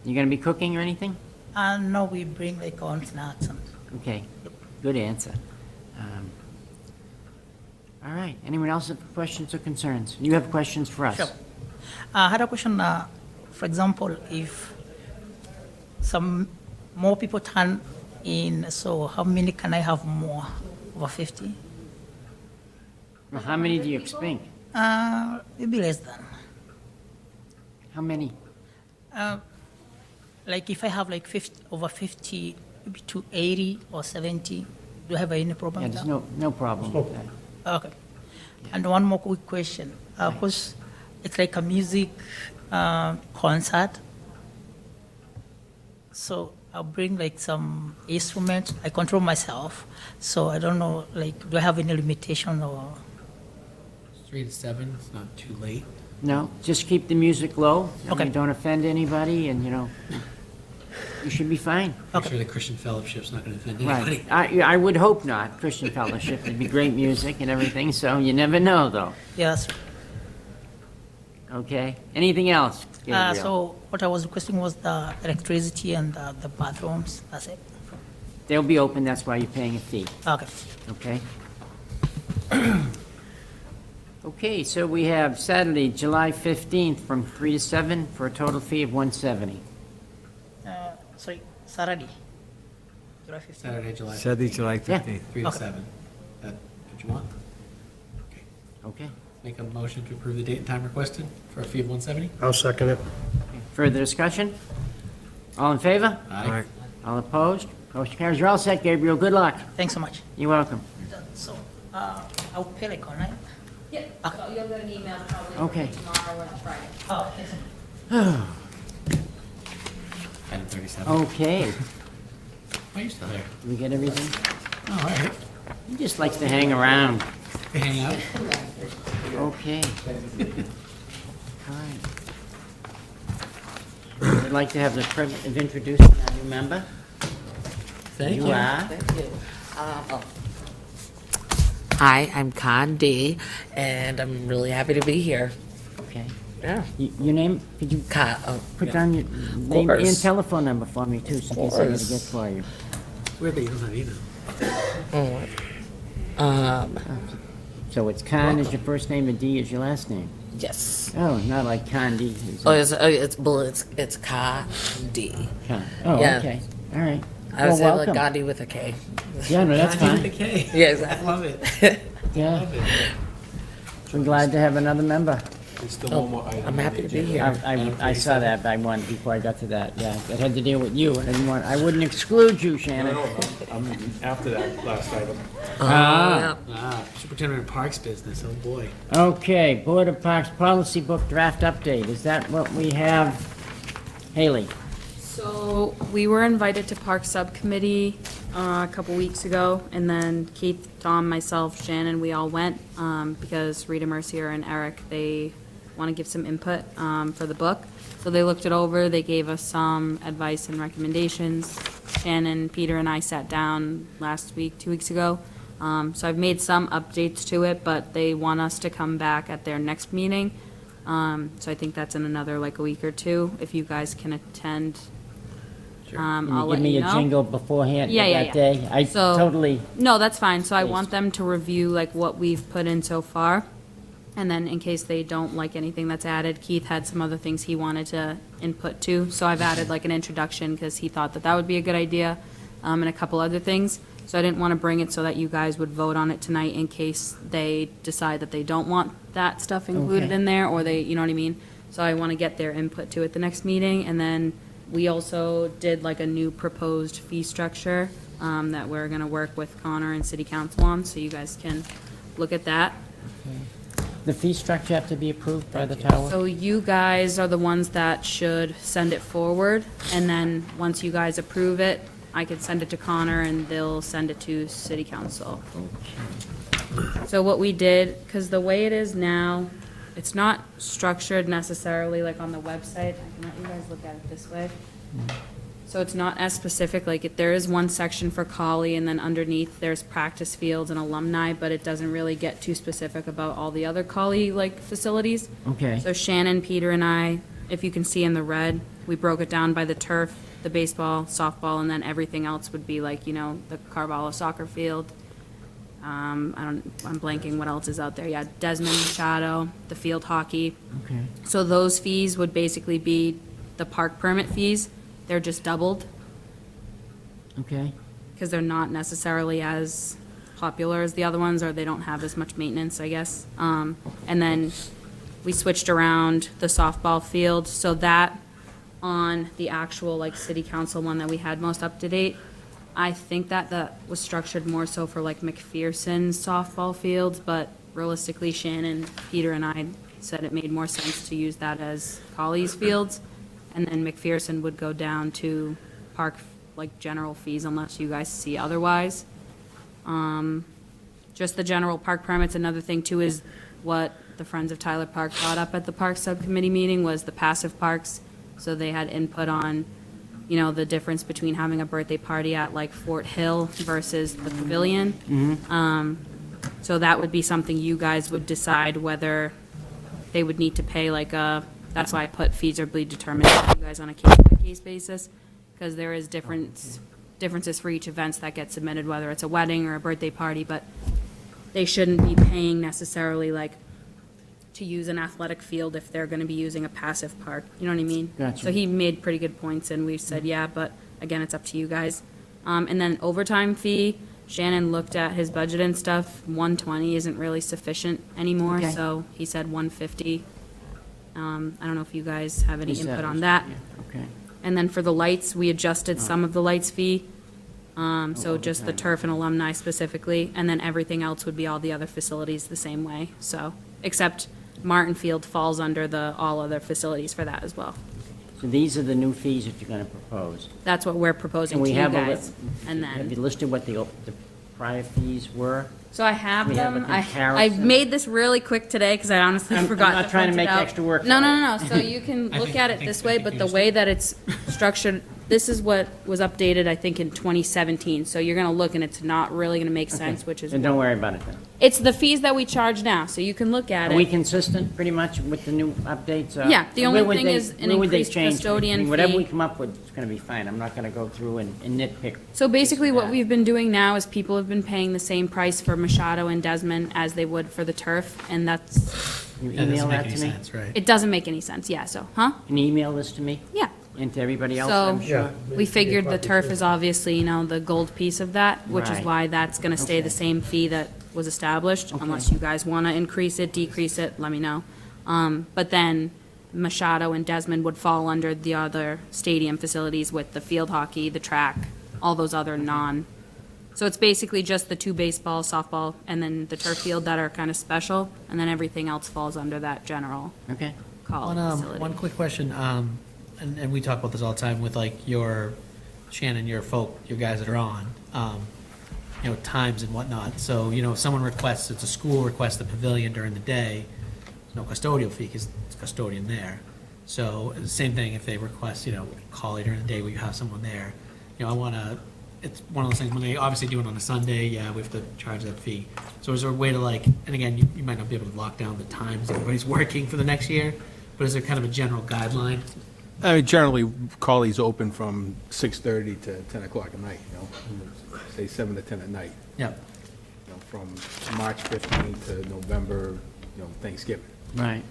You going to be cooking or anything? No, we bring like on snacks and. Okay, good answer. All right, anyone else have questions or concerns? You have questions for us? Sure. I had a question. For example, if some more people turn in, so how many can I have more? Over 50? Well, how many do you expect? Maybe less than. How many? Like if I have like 50, over 50, maybe to 80 or 70, do I have any problem Yeah, with there's that? no problem with that. Okay. And one more quick question. Because it's like a music concert. So I'll bring like some instruments. I control myself. So I don't know, like, do I have any limitation or? 3 to 7, it's not too late. No, just keep the music low. Okay. Don't offend anybody, and, you know, you should be fine. Make sure the Christian Fellowship's not going to offend anybody. Right. I would hope not, Christian Fellowship. It'd be great music and everything, so you never know, though. Yes. Okay? Anything else, Gabriel? So what I was requesting was the electricity and the bathrooms. That's it. they'll be open, that's why you're paying a fee, Okay. okay? Okay, so we have Saturday, July 15th, from 3 to 7, for a total fee of $170. Sorry, Saturday. July 15th. Saturday, July. Saturday, July 15th. 3 to Okay. 7. That what you want? Okay. Make a motion to approve the date and time requested for a fee of 170? I'll second it. Further discussion? All in favor? Aye. All opposed? Motion carries. You're all set, Gabriel. Good luck. Thanks so much. You're welcome. So, I'll pay like online. Yeah, so you'll get an email probably Okay. tomorrow or Friday. Oh, thanks so much. Item 37. Okay. Why are you still there? Did we get everything? Oh, all right. He just likes to hang around. We hang out. Okay. All right. I'd like to have the privilege of introducing our new member. Thank you. You are? Hi, I'm Con D, and I'm really happy to be here. Okay. Yeah. Your name, could you put down your name and course. telephone number for me too, so in case I gotta course. get for you. Weird that you don't have email. So it's Khan is your first name and D is your last name? Yes. Oh, not like Khan D. Oh, it's Ka D. Khan. Oh, Yeah. okay. All right. I would Well, say like welcome. Gandhi with a K. Yeah, no, that's Gandhi fine. with a K. Yeah, exactly. I love it. Yeah. Love it. We're glad to have another member. There's still Oh, one more item. I'm on happy the to be agenda. here. I saw that, but I wanted, before I got to that, yeah, that had to deal with you, and I wouldn't exclude you, Shannon. No, I'm after that last item. Ah. Superintendent of Parks business, oh boy. Okay, Board of Parks Policy Book Draft Update, is that what we have? Haley? So we were invited to Park Subcommittee a couple weeks ago, and then Keith, Tom, myself, Shannon, we all went because Rita Mercier and Eric, they want to give some input for the book. So they looked it over, they gave us some advice and recommendations. Shannon, Peter, and I sat down last week, 2 weeks ago. So I've made some updates to it, but they want us to come back at their next meeting. So I think that's in another like a week or two, if you guys can attend. Can I'll you let give me you a know. jingle beforehand Yeah, yeah, that yeah. day? I So- totally, No, that's fine. So I want them to review like what we've put in so far. And then in case they don't like anything that's added, Keith had some other things he wanted to input to. So I've added like an introduction because he thought that that would be a good idea, and a couple other things. So I didn't want to bring it so that you guys would vote on it tonight in case they decide that they don't want that stuff included Okay. in there, or they, you know what I mean? So I want to get their input to it the next meeting. And then we also did like a new proposed fee structure that we're going to work with Connor and City Council on, so you guys can look at that. the fee structure have to be approved by the tower? So you guys are the ones that should send it forward, and then once you guys approve it, I can send it to Connor and they'll send it to City Council. So what we did, because the way it is now, it's not structured necessarily like on the website. I can let you guys look at it this way. So it's not as specific, like there is one section for Collie, and then underneath there's practice fields and alumni, but it doesn't really get too specific about all the other Collie like facilities. Okay. So Shannon, Peter, and I, if you can see in the red, we broke it down by the turf, the baseball, softball, and then everything else would be like, you know, the Carvalho soccer field. I'm blanking what else is out there. Yeah, Desmond, Shadow, the field hockey. Okay. So those fees would basically be the park permit fees. They're just doubled Okay. because they're not necessarily as popular as the other ones, or they don't have as much maintenance, I guess. And then we switched around the softball field, so that on the actual like city council one that we had most up to date, I think that was structured more so for like McPherson's softball fields, but realistically Shannon, Peter, and I said it made more sense to use that as Colley's fields, and then McPherson would go down to park like general fees unless you guys see otherwise. Just the general park permits. Another thing too is what the Friends of Tyler Park brought up at the park subcommittee meeting was the passive parks. So they had input on, you know, the difference between having a birthday party at like Fort Hill versus the pavilion. So that would be something you guys would decide whether they would need to pay like a, that's why I put feasibly determined for you guys on a case-by-case basis, because there is different differences for each events that get submitted, whether it's a wedding or a birthday party, but they shouldn't be paying necessarily like to use an athletic field if they're gonna be using a passive park, you know what I mean? Gotcha. So he made pretty good points, and we said, yeah, but again, it's up to you guys. And then overtime fee, Shannon looked at his budget and stuff, 120 isn't really sufficient anymore, Okay. so he said 150. I don't know if you guys have any Is that- input on that. yeah, okay. And then for the lights, we adjusted Oh. some of the lights fee. So just the overtime. turf and alumni specifically, and then everything else would be all the other facilities the same way, so, except Martin Field falls under the all other facilities for that as well. So these are the new fees that you're gonna propose? That's what we're proposing And to we you have a li- guys. And Have you then, listed what the prior fees were? so I have We have them, a I comparison. made this really quick today, because I honestly I'm forgot not to trying to print it make out. extra work No, for no, you. no, no, so you can look at it this way, but the way that it's structured, this is what was updated, I think, in 2017, so you're gonna look and it's not really gonna make sense, which is. Then don't worry about it then. It's the fees that we charge now, so you can look at Are we it. consistent pretty much with the new updates? Yeah, the only where would thing they- is an where would they increased change? custodian I mean, Whatever fee. we come up with, it's gonna be fine. I'm not gonna go through and nitpick. So basically, what we've been doing now is people have been paying the same price for Machado and Desmond as they would for the turf, and that's, You That doesn't email make that any to me? sense, right? it doesn't make any sense, yeah, so, huh? Can you email this to me? Yeah. And to everybody else, So, I'm sure? we figured the turf is obviously, you know, the gold piece of that, which is Right. why that's gonna stay the Okay. same fee that was established, unless you guys wanna increase it, decrease it, let me know. But then Machado and Desmond would fall under the other stadium facilities with the field hockey, the track, all those other so it's basically just the two baseball, softball, and then the turf field that are kind of special, and then everything else falls under that general Okay. call facility. One quick question, and we talk about this all the time with like your, Shannon, your guys that are on, you know, times and whatnot. So, you know, if someone requests, it's a school requests the pavilion during the day, there's no custodial fee because it's custodian there. So, same thing if they request, you know, call later in the day where you have someone there. You know, I want to, it's one of those things, when they obviously do it on a Sunday, yeah, we have to charge that fee. So is there a way to like, and again, you might not be able to lock down the times everybody's working for the next year, but is there kind of a general guideline? I mean, generally, Carly's open from 6:30 to 10 o'clock at night, you know, say 7 to 10 at night. Yep. You know, from March 15th to November, you know, Thanksgiving. Right.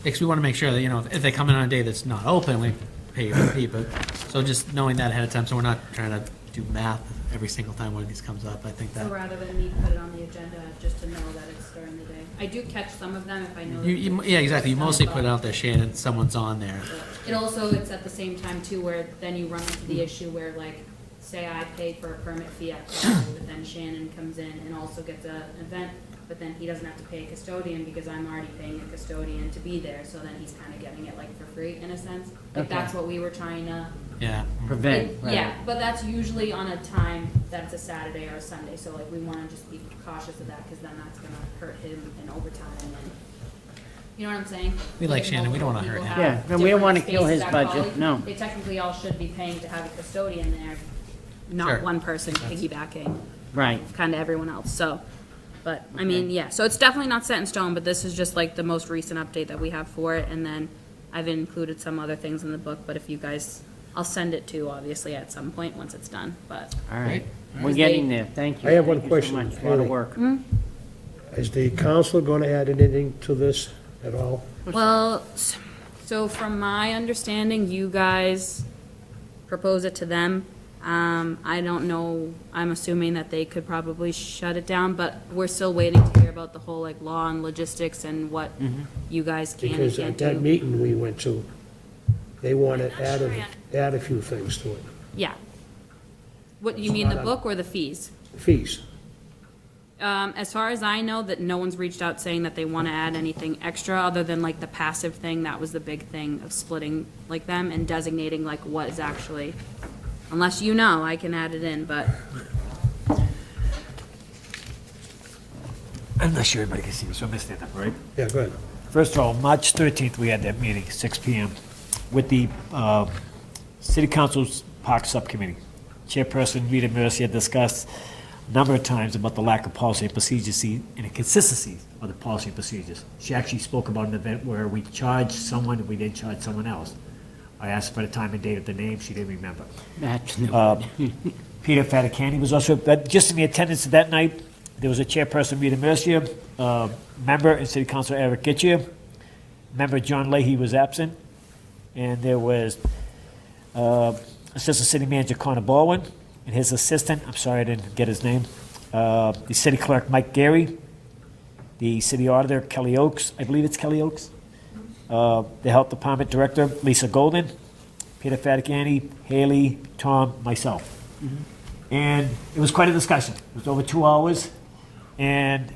Because we want to make sure that, you know, if they come in on a day that's not open, we pay you for fee, but, so just knowing that ahead of time, so we're not trying to do math every single time one of these comes up, I think So that. rather than me put it on the agenda, just to know that it's during the day. I do catch some of them if I know. Yeah, exactly, you mostly put it out there, Shannon, someone's on there. It also, it's at the same time too, where then you run into the issue where like, say I pay for a permit fee at Carl, but then Shannon comes in and also gets an event, but then he doesn't have to pay a custodian because I'm already paying a custodian to be there, so then he's kind of getting it like for free in a sense. Like Okay. that's what we were trying to. Yeah. Prevent, right. Yeah, but that's usually on a time that's a Saturday or a Sunday, so like we want to just be cautious of that because then that's gonna hurt him in overtime and, you know what I'm saying? We like Shannon, we don't wanna hurt People him. have Yeah, no, we don't wanna different kill his spaces at budget, Poly. no. They technically all should be paying to have a custodian there, Sure. not one person piggybacking Right. kind of everyone else, so. But, I mean, yeah, so it's definitely not set in stone, but this is just like the most recent update that we have for it, and then I've included some other things in the book, but if you guys, I'll send it to, obviously, at some point, once it's done, but. All right. Great. We're getting there. Thank you. I have one Thank you so question, much. A lot of Haley. work. Is the council going to add anything to this at all? Well, so from my understanding, you guys propose it to them. I don't know, I'm assuming that they could probably shut it down, but we're still waiting to hear about the whole like law and logistics and what you guys can and Because can't at that do. meeting we went to, they want to add a few things to it. Yeah. What, you mean the book or the fees? Fees. As far as I know, that no one's reached out saying that they want to add anything extra, other than like the passive thing, that was the big thing of splitting like them and designating like what is actually, unless you know, I can add it in, but. I'm not sure everybody can see me, so I'm gonna stand up, right? Yeah, go ahead. First of all, March 13th, we had that meeting, 6 PM, with the City Council's Park Subcommittee. Chairperson Rita Mercia discussed a number of times about the lack of policy and procedures and inconsistency of the policy and procedures. She actually spoke about an event where we charged someone and we didn't charge someone else. I asked for the time and date of the name, she didn't remember. That's no good. Peter Faticani was also, just in the attendance that night, there was a chairperson, Rita Mercia, member and city councilor Eric Getchia, member John Leahy was absent, and there was assistant city manager Connor Baldwin, and his assistant, I'm sorry I didn't get his name, the city clerk Mike Gary, the city auditor Kelly Oakes, I believe it's Kelly Oakes, the health department director Lisa Golden, Peter Faticani, Haley, Tom, myself. And it was quite a discussion. It was over 2 hours, and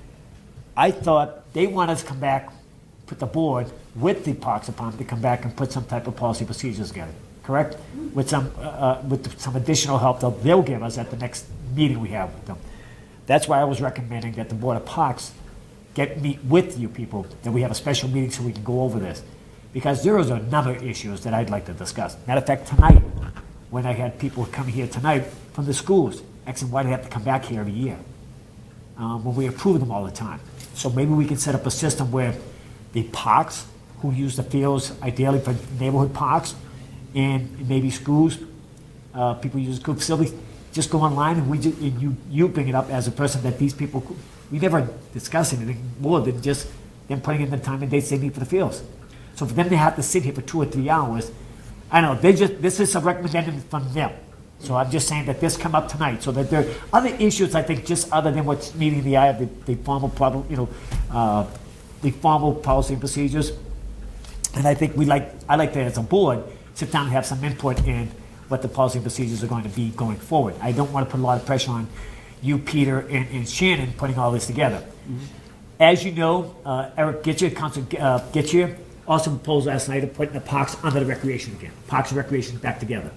I thought they wanted us to come back, put the board with the Parks Department to come back and put some type of policy procedures together, correct? With some additional help that they'll give us at the next meeting we have with them. That's why I was recommending that the Board of Parks meet with you people, that we have a special meeting so we can go over this. Because there is a number of issues that I'd like to discuss. Matter of fact, tonight, when I had people come here tonight from the schools, asking why they have to come back here every year, when we approve them all the time. So maybe we can set up a system where the parks, who use the fields ideally for neighborhood parks, and maybe schools, people use school facilities, just go online and you bring it up as a person that these people, we never discuss anything more than just them putting in the time and dates they need for the fields. So for them to have to sit here for 2 or 3 hours, I don't know, this is a recommendation from them. So I'm just saying that this come up tonight, so that there are other issues, I think, just other than what's meeting the eye of the formal problem, the formal policy and procedures. And I think I like to, as a board, sit down and have some input in what the policy and procedures are going to be going forward. I don't want to put a lot of pressure on you, Peter, and Shannon putting all this together. As you know, Eric Getchia, Councilor Getchia, also proposed last night of putting the parks under the recreation again. Parks and recreation back together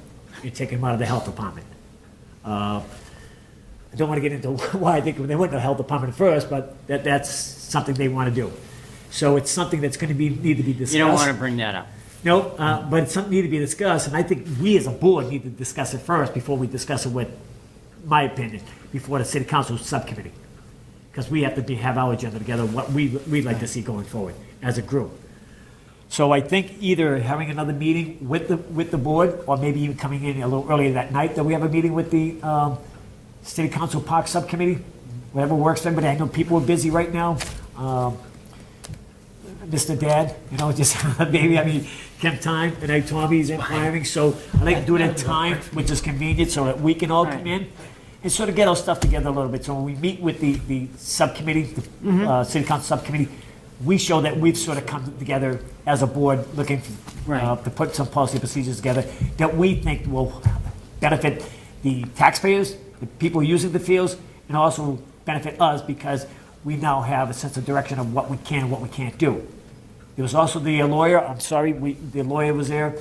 and taking them out of the health department. I don't want to get into why I think they went to the health department first, but that's something they want to do. So it's something that's going to need to be discussed. You don't want to bring that up. No, but it's something need to be discussed, and I think we as a board need to discuss it first before we discuss it with, my opinion, before the city council subcommittee. Because we have to have our agenda together, what we'd like to see going forward as a group. So I think either having another meeting with the board, or maybe even coming in a little earlier that night, that we have a meeting with the city council park subcommittee, whatever works for everybody. I know people are busy right now. Mr. Dad, just maybe, Kim time, and I, Tommy's inquiring, so I like to do it at time, which is convenient, so that we can all come in and sort of get our stuff together a little bit. So when we meet with the subcommittee, the city council subcommittee, we show that we've sort of come together as a board looking to put some policy procedures together that we think will benefit the taxpayers, the people using the fields, and also benefit us because we now have a sense of direction of what we can and what we can't do. There was also the lawyer, I'm sorry, the lawyer was there,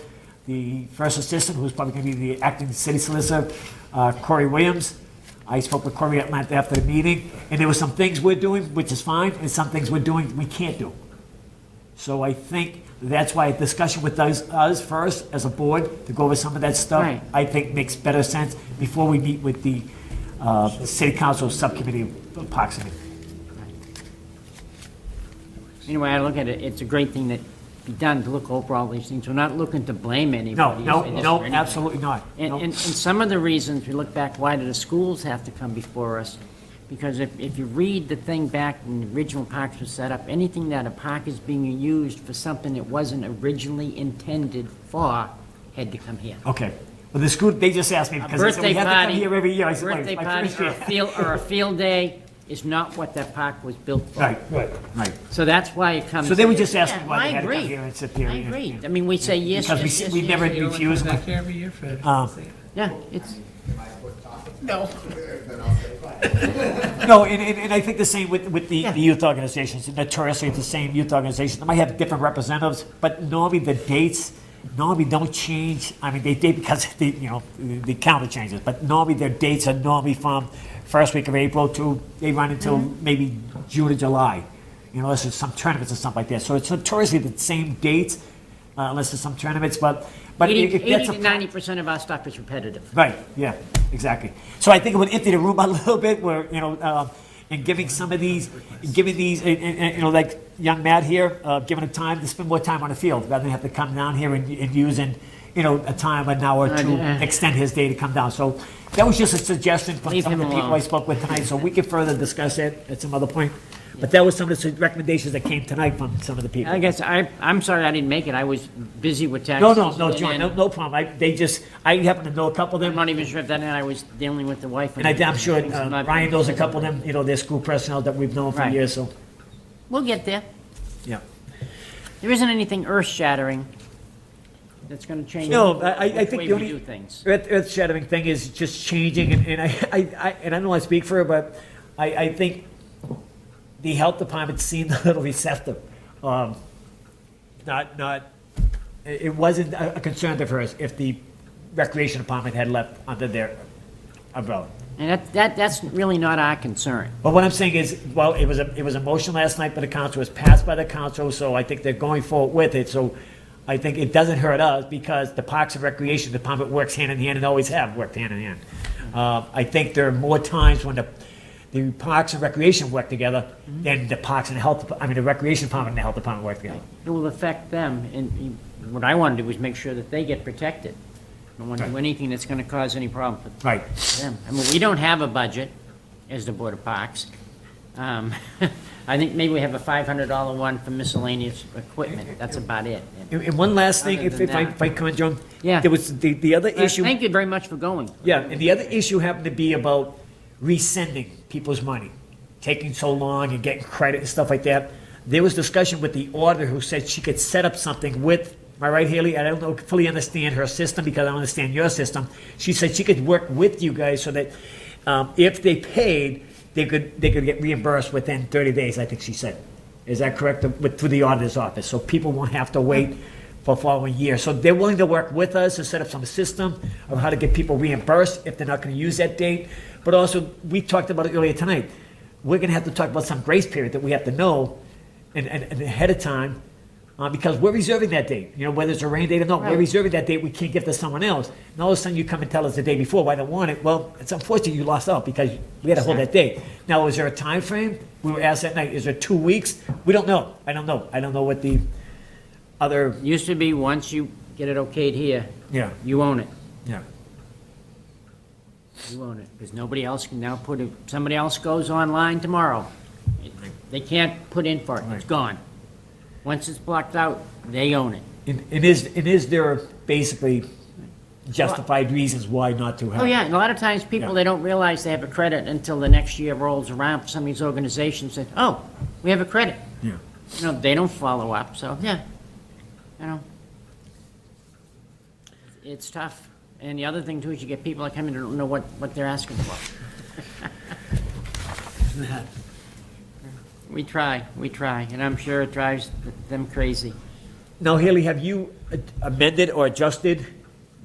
the first assistant, who's probably going to be the acting city solicitor, Corey Williams. I spoke with Corey at length after the meeting, and there were some things we're doing, which is fine, and some things we're doing we can't do. So I think that's why a discussion with us first as a board to go over some of that stuff, I think makes better sense before we meet with the city council subcommittee of Parks and Anyway, I look at it, it's a great thing that be done to look over all these things. We're not looking to blame anybody. No, absolutely not. And some of the reasons, we look back, why did the schools have to come before us? Because if you read the thing back when the original parks was set up, anything that a park is being used for something it wasn't originally intended for had to come here. Okay. Well, the school, they just asked me because they said we have to come here every year. I said, birthday party or a field day is not what that park was built for. Right. So that's why it comes. So they would just ask me why I they had to agree. come here and sit there. I agree. I mean, we say yes, because yes, we yes, never yes. refuse. every year for Yeah, it's. No. No, and I think the same with the youth organizations. Notoriously, the same youth organizations. They might have different representatives, but normally the dates don't change. I mean, they because the calendar changes, but normally their dates are normally from first week of April to they run until maybe June or July. Unless there's some tournaments or something like that. So it's notoriously the same dates, unless there's some tournaments. But 80 to 90% of our stuff is repetitive. Right. Yeah. Exactly. So I think it would empty the room a little bit, where and giving some of these, like young Matt here, giving him time to spend more time on the field rather than have to come down here and use and a time, an hour to extend his day to come down. So that was just a suggestion from Leave some of him the people alone. I spoke with tonight, so we can further discuss it at some other point. But that was some of the recommendations that came tonight from some of the people. I guess I'm sorry I didn't make it. I was busy with No, taxes. no, John, no problem. I happen to know a couple of them. I'm not even sure if that night I was dealing with the wife. And I'm sure Ryan knows a couple of them, they're school personnel that we've known for Right. years, so, We'll get there. yeah. There isn't anything earth-shattering that's going to change No, I the think way the we only do things. earth-shattering thing is just changing, and I don't want to speak for her, but I think the health department seemed a little receptive. It wasn't a concern of hers if the recreation department had left under their umbrella. And that's really not our concern. But what I'm saying is, well, it was a motion last night by the council, it was passed by the council, so I think they're going forward with it, so I think it doesn't hurt us, because the Parks and Recreation Department works hand in hand and always have worked hand in hand. I think there are more times when the Parks and Recreation work together than the Parks and the Recreation Department and the Health Department work together. It will affect them, and what I want to do is make sure that they get protected. I don't want to do anything that's going to cause any problem for Right. them. I mean, we don't have a budget as the Board of Parks. I think maybe we have a $500 one for miscellaneous equipment. That's about it. And one last thing, Other than if I comment, John? Yeah. There was the other issue. Thank you very much for going. Yeah, and the other issue happened to be about resending people's money, taking so long and getting credit and stuff like that. There was discussion with the auditor who said she could set up something with, am I right, Haley? I don't fully understand her system because I don't understand your system. She said she could work with you guys so that if they paid, they could get reimbursed within 30 days, I think she said. Is that correct? Through the auditor's office, so people won't have to wait for the following year. So they're willing to work with us to set up some system of how to get people reimbursed if they're not going to use that date. But also, we talked about it earlier tonight. We're going to have to talk about some grace period that we have to know and ahead of time, because we're reserving that date. Whether it's a rain date or not, we're reserving that date. We can't give to someone else. And all of a sudden, you come and tell us the day before why they want it. Well, it's unfortunate you lost out because we had to hold that date. Now, is there a time frame? We were asked that night. Is there 2 weeks? We don't know. I don't know. I don't know what the other. Used to be once you get it okayed here, Yeah. you own it. Yeah. You own it, because nobody else can now put it, somebody else goes online tomorrow. They can't put in for it, it's gone. Once it's blocked out, they own it. And is there basically justified reasons why not to have? Oh, yeah, and a lot of times people, they don't realize they have a credit until the next year rolls around for some of these organizations that, oh, we have a credit. Yeah. They don't follow up, so, yeah, it's tough. And the other thing too is you get people that come in and don't know what they're asking for. We try, and I'm sure it drives them crazy. Now, Haley, have you amended or adjusted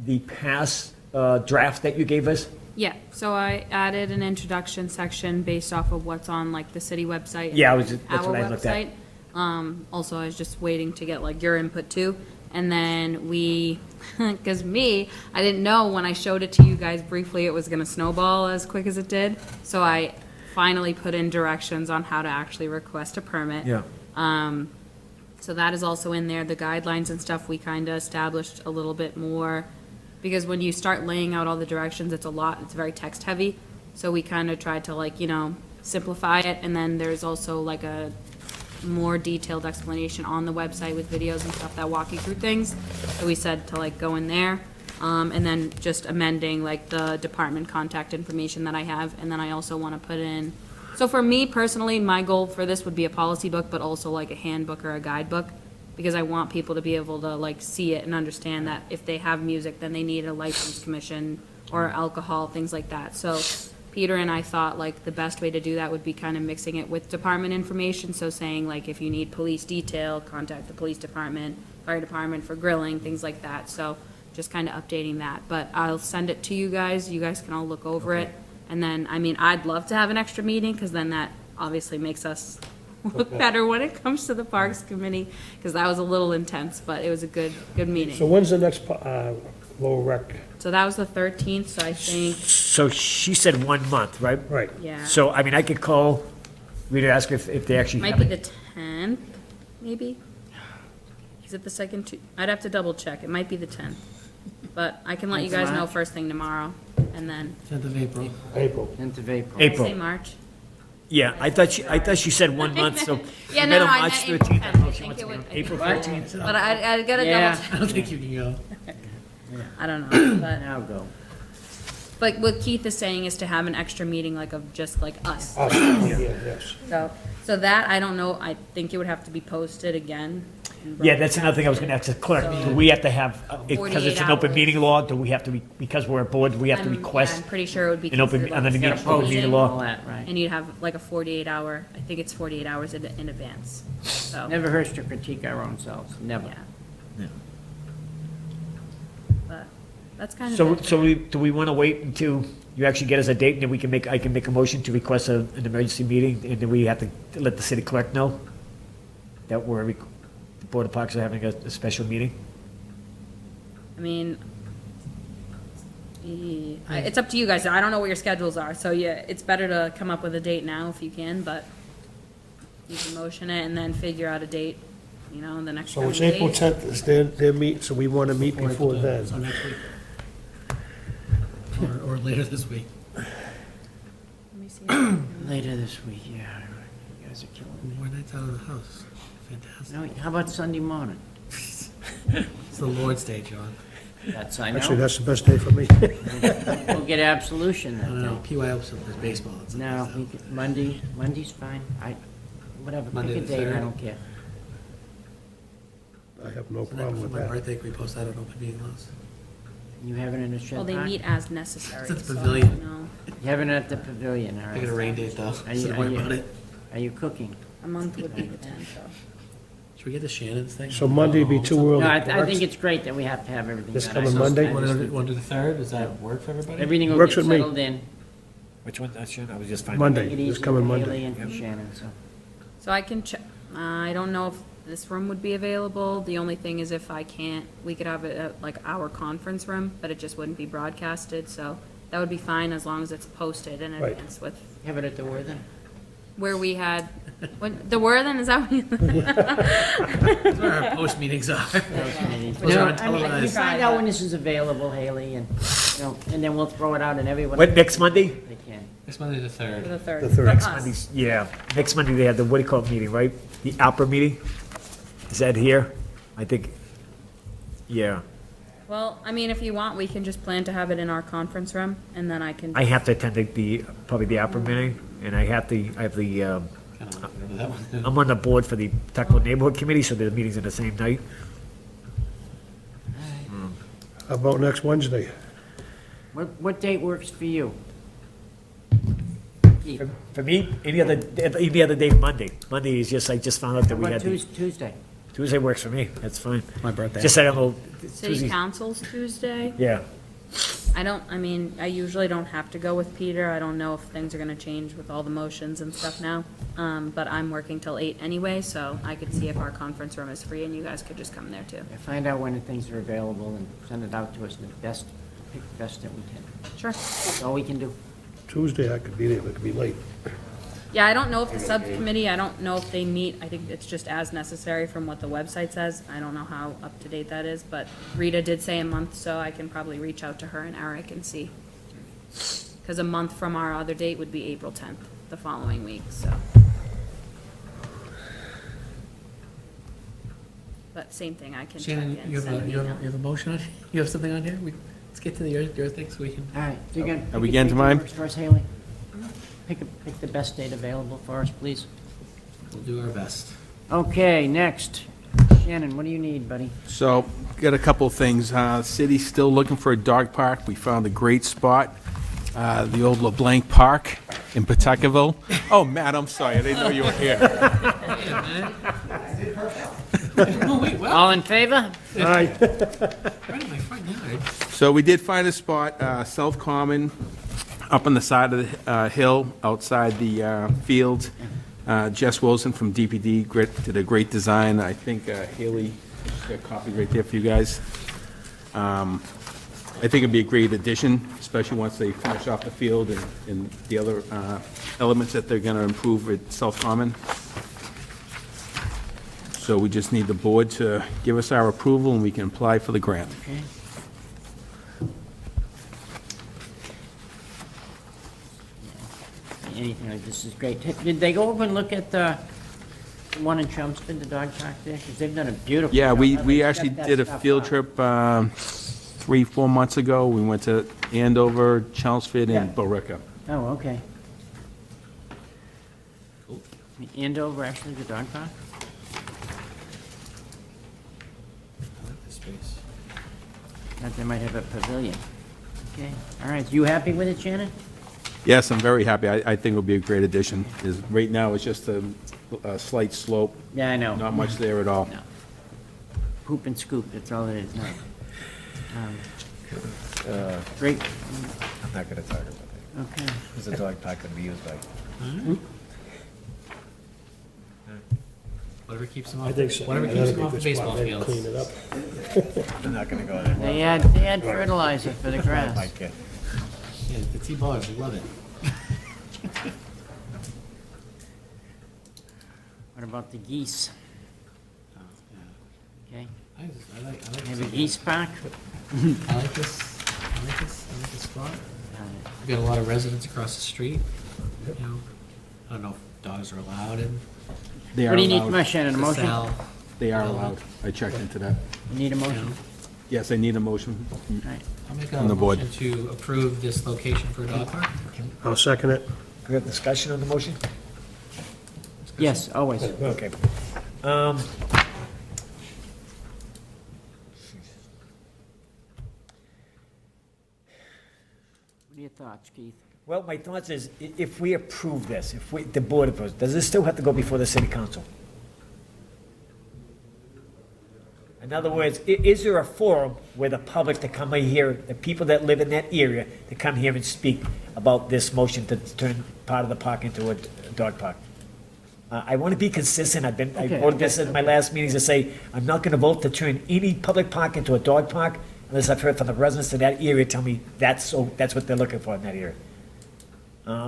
the past draft that you gave us? Yeah, so I added an introduction section based off of what's on like the city website. and Yeah, that's our what I looked at. website. Also, I was just waiting to get like your input too. And then because I didn't know when I showed it to you guys briefly, it was gonna snowball as quick as it did. So I finally put in directions on how to actually request a permit. Yeah. So that is also in there. The guidelines and stuff, we kind of established a little bit more. Because when you start laying out all the directions, it's a lot, it's very text heavy. So we kind of tried to simplify it. And then there's also like a more detailed explanation on the website with videos and stuff that walk you through things. So we said to go in there. And then just amending the department contact information that I have. And then I also want to put in, so for me personally, my goal for this would be a policy book, but also like a handbook or a guidebook. Because I want people to be able to see it and understand that if they have music, then they need a license commission or alcohol, things like that. So Peter and I thought the best way to do that would be kind of mixing it with department information. So saying if you need police detail, contact the police department, fire department for grilling, things like that. So just kind of updating that. But I'll send it to you guys. You guys can all look over it. And then, I'd love to have an extra meeting because then that obviously makes us look better when it comes to the Parks Committee, because that was a little intense, but it was a good meeting. So when's the next Lower Rec? So that was the 13th, so I think, So she said 1 month, right? Right. yeah. So, I could call Rita, ask if they actually Might have be it. the 10th, maybe? Is it the second? I'd have to double check. It might be the 10th. but I can let you Tenth of guys know March? first thing tomorrow, and then. 10th of April. April. 10th of April. Did I April. say March? Yeah, I thought she said 1 month, so. Yeah, we no, met on I March meant 13th. I don't know if she I wants to think go it April would- 13th. But I gotta Yeah. double. I don't think you can go. I don't know, but. Now go. But what Keith is saying is to have an extra meeting like of just like us. Us, yeah, yes. So that, I don't know, I think it would have to be posted again. Yeah, that's another thing I was gonna ask the clerk. Do we have to have, because it's an 48 open hours. meeting law, do we have to, because we're a board, do we have to Yeah, request? I'm pretty sure it would be an open, considered under the like open meeting posting. All law? that, right. And you'd have like a 48-hour, I think it's 48 hours in advance, so. Never hurts to critique our own selves, never. Yeah. But that's kind of So, it. do we wanna wait until you actually get us a date, and then I can make a motion to request an emergency meeting, and then we have to let the city clerk know that the Board of Parks are having a special meeting? I mean, it's up to you guys. I don't know what your schedules are, so yeah, it's better to come up with a date now if you can, but you can motion it and then figure out a date, in the next So 7 it's days. April 10th is their meet, so we want to meet before So then. next week. Or later this week. Let me see. Later this week, yeah. You guys are killing me. More nights out of the house. Fantastic. No, how about Sunday morning? It's the Lord's Day, John. That's, I know. Actually, that's the best day for me. We'll get absolution I that don't know, day. PYO, there's baseball. and stuff No, like that. Monday's fine. Whatever, Monday pick a the date, I 3rd. don't care. I have no So problem for with my that. birthday, can we post that on open meeting laws? You having it in a shed Well, they park? meet as necessary. It's at the so I pavilion. don't know. You having it at the pavilion, all I right. got a rain date though, so Are you- don't worry about it. Are you cooking? A month would be the 10th, so. Should we get the Shannon's thing? So Monday be too early. No, I Parks? think it's great that we have to have everything. This done. coming I Monday? just- Want to do the 3rd? Does that work for everybody? Everything will Works get with me. settled in. Which one, that's Shannon? I was just finding. Monday, Make it this easy coming for Monday. Haley and for Shannon, so. So I can check, I don't know if this room would be available. The only thing is if I can't, we could have it at like our conference room, but it just wouldn't be broadcasted, so that would be fine as long as it's posted in Right. advance with, Have it at the Worthing. where we had, the Worthing, is that what? That's where our post meetings are. Those No, are I mean, you televised. find out when this is available, Haley, and, and then we'll throw it out and everyone. What, next Monday? They can. Next Monday the 3rd. The 3rd. The 3rd. Next Us. Monday's, yeah, next Monday they have the, what do you call it, meeting, right? The ALPA meeting? Is that here? I think, yeah. Well, I mean, if you want, we can just plan to have it in our conference room, and then I can. I have to attend probably the ALPA meeting, and I have the, Kind of remember that one. I'm on the board for the Technical Neighborhood Committee, so the meetings are the same night. How about next Wednesday? What date works for you? Keith, how For me, any other day Monday. Monday is just, I just found out that we about had the, Tuesday? Tuesday works for me, that's fine. My birthday. Just I don't know, City Tuesday, Council's Tuesday. yeah. I usually don't have to go with Peter. I don't know if things are gonna change with all the motions and stuff now. But I'm working till 8 anyway, so I could see if our conference room is free and you guys could just come there too. Find out when the things are available and send it out to us, pick the best that we can. Sure. That's all we can do. Tuesday I could be there, but it could be late. Yeah, I don't know if the subcommittee, I don't know if they meet. I think it's just as necessary from what the website says. I don't know how up to date that is, but Rita did say a month, so I can probably reach out to her and Eric and see. Because a month from our other date would be April 10th, the following week, so. But same thing, I can check Shannon, in, you have send an you email. have a motion on, you have something on here? Let's get to your thing so we can. All right, so you're gonna. Are we pick a getting date to that mine? works for us, Haley? Pick the best date available for us, please. We'll do our best. Okay, next. Shannon, what do you need, buddy? So, got a couple of things. City's still looking for a dog park. We found a great spot, the old LeBlanc Park in Pawtuckaville. Oh, Matt, I'm sorry, I didn't know you were here. Oh, wait, what? All in favor? Aye. Right in my front yard. So we did find a spot, South Common, up on the side of the hill, outside the field. Jess Wilson from DPD did a great design. I think Haley got a copy right there for you guys. I think it'd be a great addition, especially once they finish off the field and the other elements that they're going to improve at South Common. So we just need the board to give us our approval and we can apply for the grant. Okay. anything like this is great. Did they go over and look at the one in Chelmsford, the dog park there? Because they've done a beautiful Yeah, job. we How they actually set that did a stuff field up. trip 3-4 months ago. We went to Andover, Chelmsford, Yeah. and Billerica. Oh, okay. Andover, actually, the dog park? Thought they might have a pavilion. Okay, all right. You happy with it, Shannon? Yes, I'm very happy. I think it'll be a great addition. Right now, it's just a slight slope. Yeah, I know. Not much there at all. No. Poop and scoop, that's all it is now. Great. I'm not going to talk about that. Okay. Is the dog park going to be used by? Whatever keeps them I off, think so. whatever That'd keeps be them a off the good spot. baseball Maybe fields. Clean it up. I'm not going to go there. They add fertilizer for the grass. Might get- Yeah, the T-bars, we love it. What about the geese? Okay. I like Have a this geese park? I like this, I like this spot. We've got a lot of residents across the street, you know. I don't know if dogs are allowed in. They What are do you need allowed. from us, Shannon, a to motion? sell. They are allowed. I checked into that. You need a motion? Yes, I need a motion I'll make from a the board. motion to approve this location for a dog park. I'll second it. We have discussion on the motion? Yes, always. Okay. What are your thoughts, Keith? Well, my thoughts is, if we approve this, the board approves, does this still have to go before the city council? In other words, is there a forum where the public to come here, the people that live in that area, to come here and speak about this motion to turn part of the park into a dog park? I want to be consistent. I Okay, voted this in my last meetings to say, I'm not going to vote to turn any public park into a dog park unless I've heard from the residents of that area tell me that's what they're looking for in that area.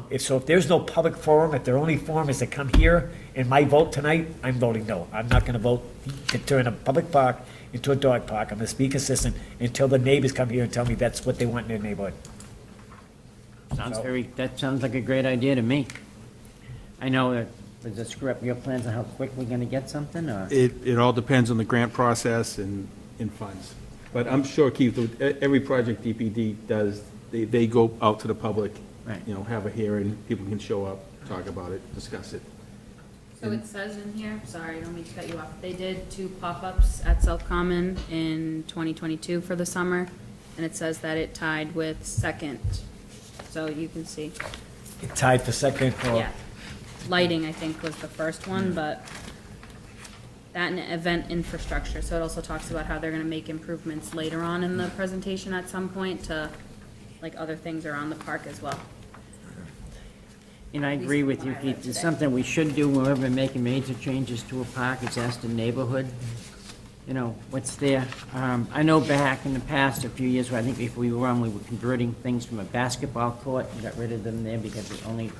If there's no public forum, if their only forum is to come here, and my vote tonight, I'm voting no. I'm not gonna vote to turn a public park into a dog park. I'm gonna be consistent until the neighbors come here and tell me that's what they want in their neighborhood. That sounds like a great idea to me. I know that, does it screw up your plans on how quick we're gonna get something, or? It all depends on the grant process and funds. But I'm sure, Keith, every project DPD does, they go out to the public, Right. have a hearing, people can show up, talk about it, discuss it. So it says in here, sorry, I don't mean to cut you off, they did 2 pop-ups at South Common in 2022 for the summer, and it says that it tied with second, so you can see. Tied for second or? Yeah. Lighting, I think, was the first one, but that and event infrastructure, so it also talks about how they're gonna make improvements later on in the presentation at some point to, like, other things around the park as well. And I agree with you, Keith. It's something we should do whenever we're making major changes to a park, it's ask the neighborhood, what's there. I know back in the past, a few years, I think before we were on, we were converting things from a basketball court and got rid of them there because it only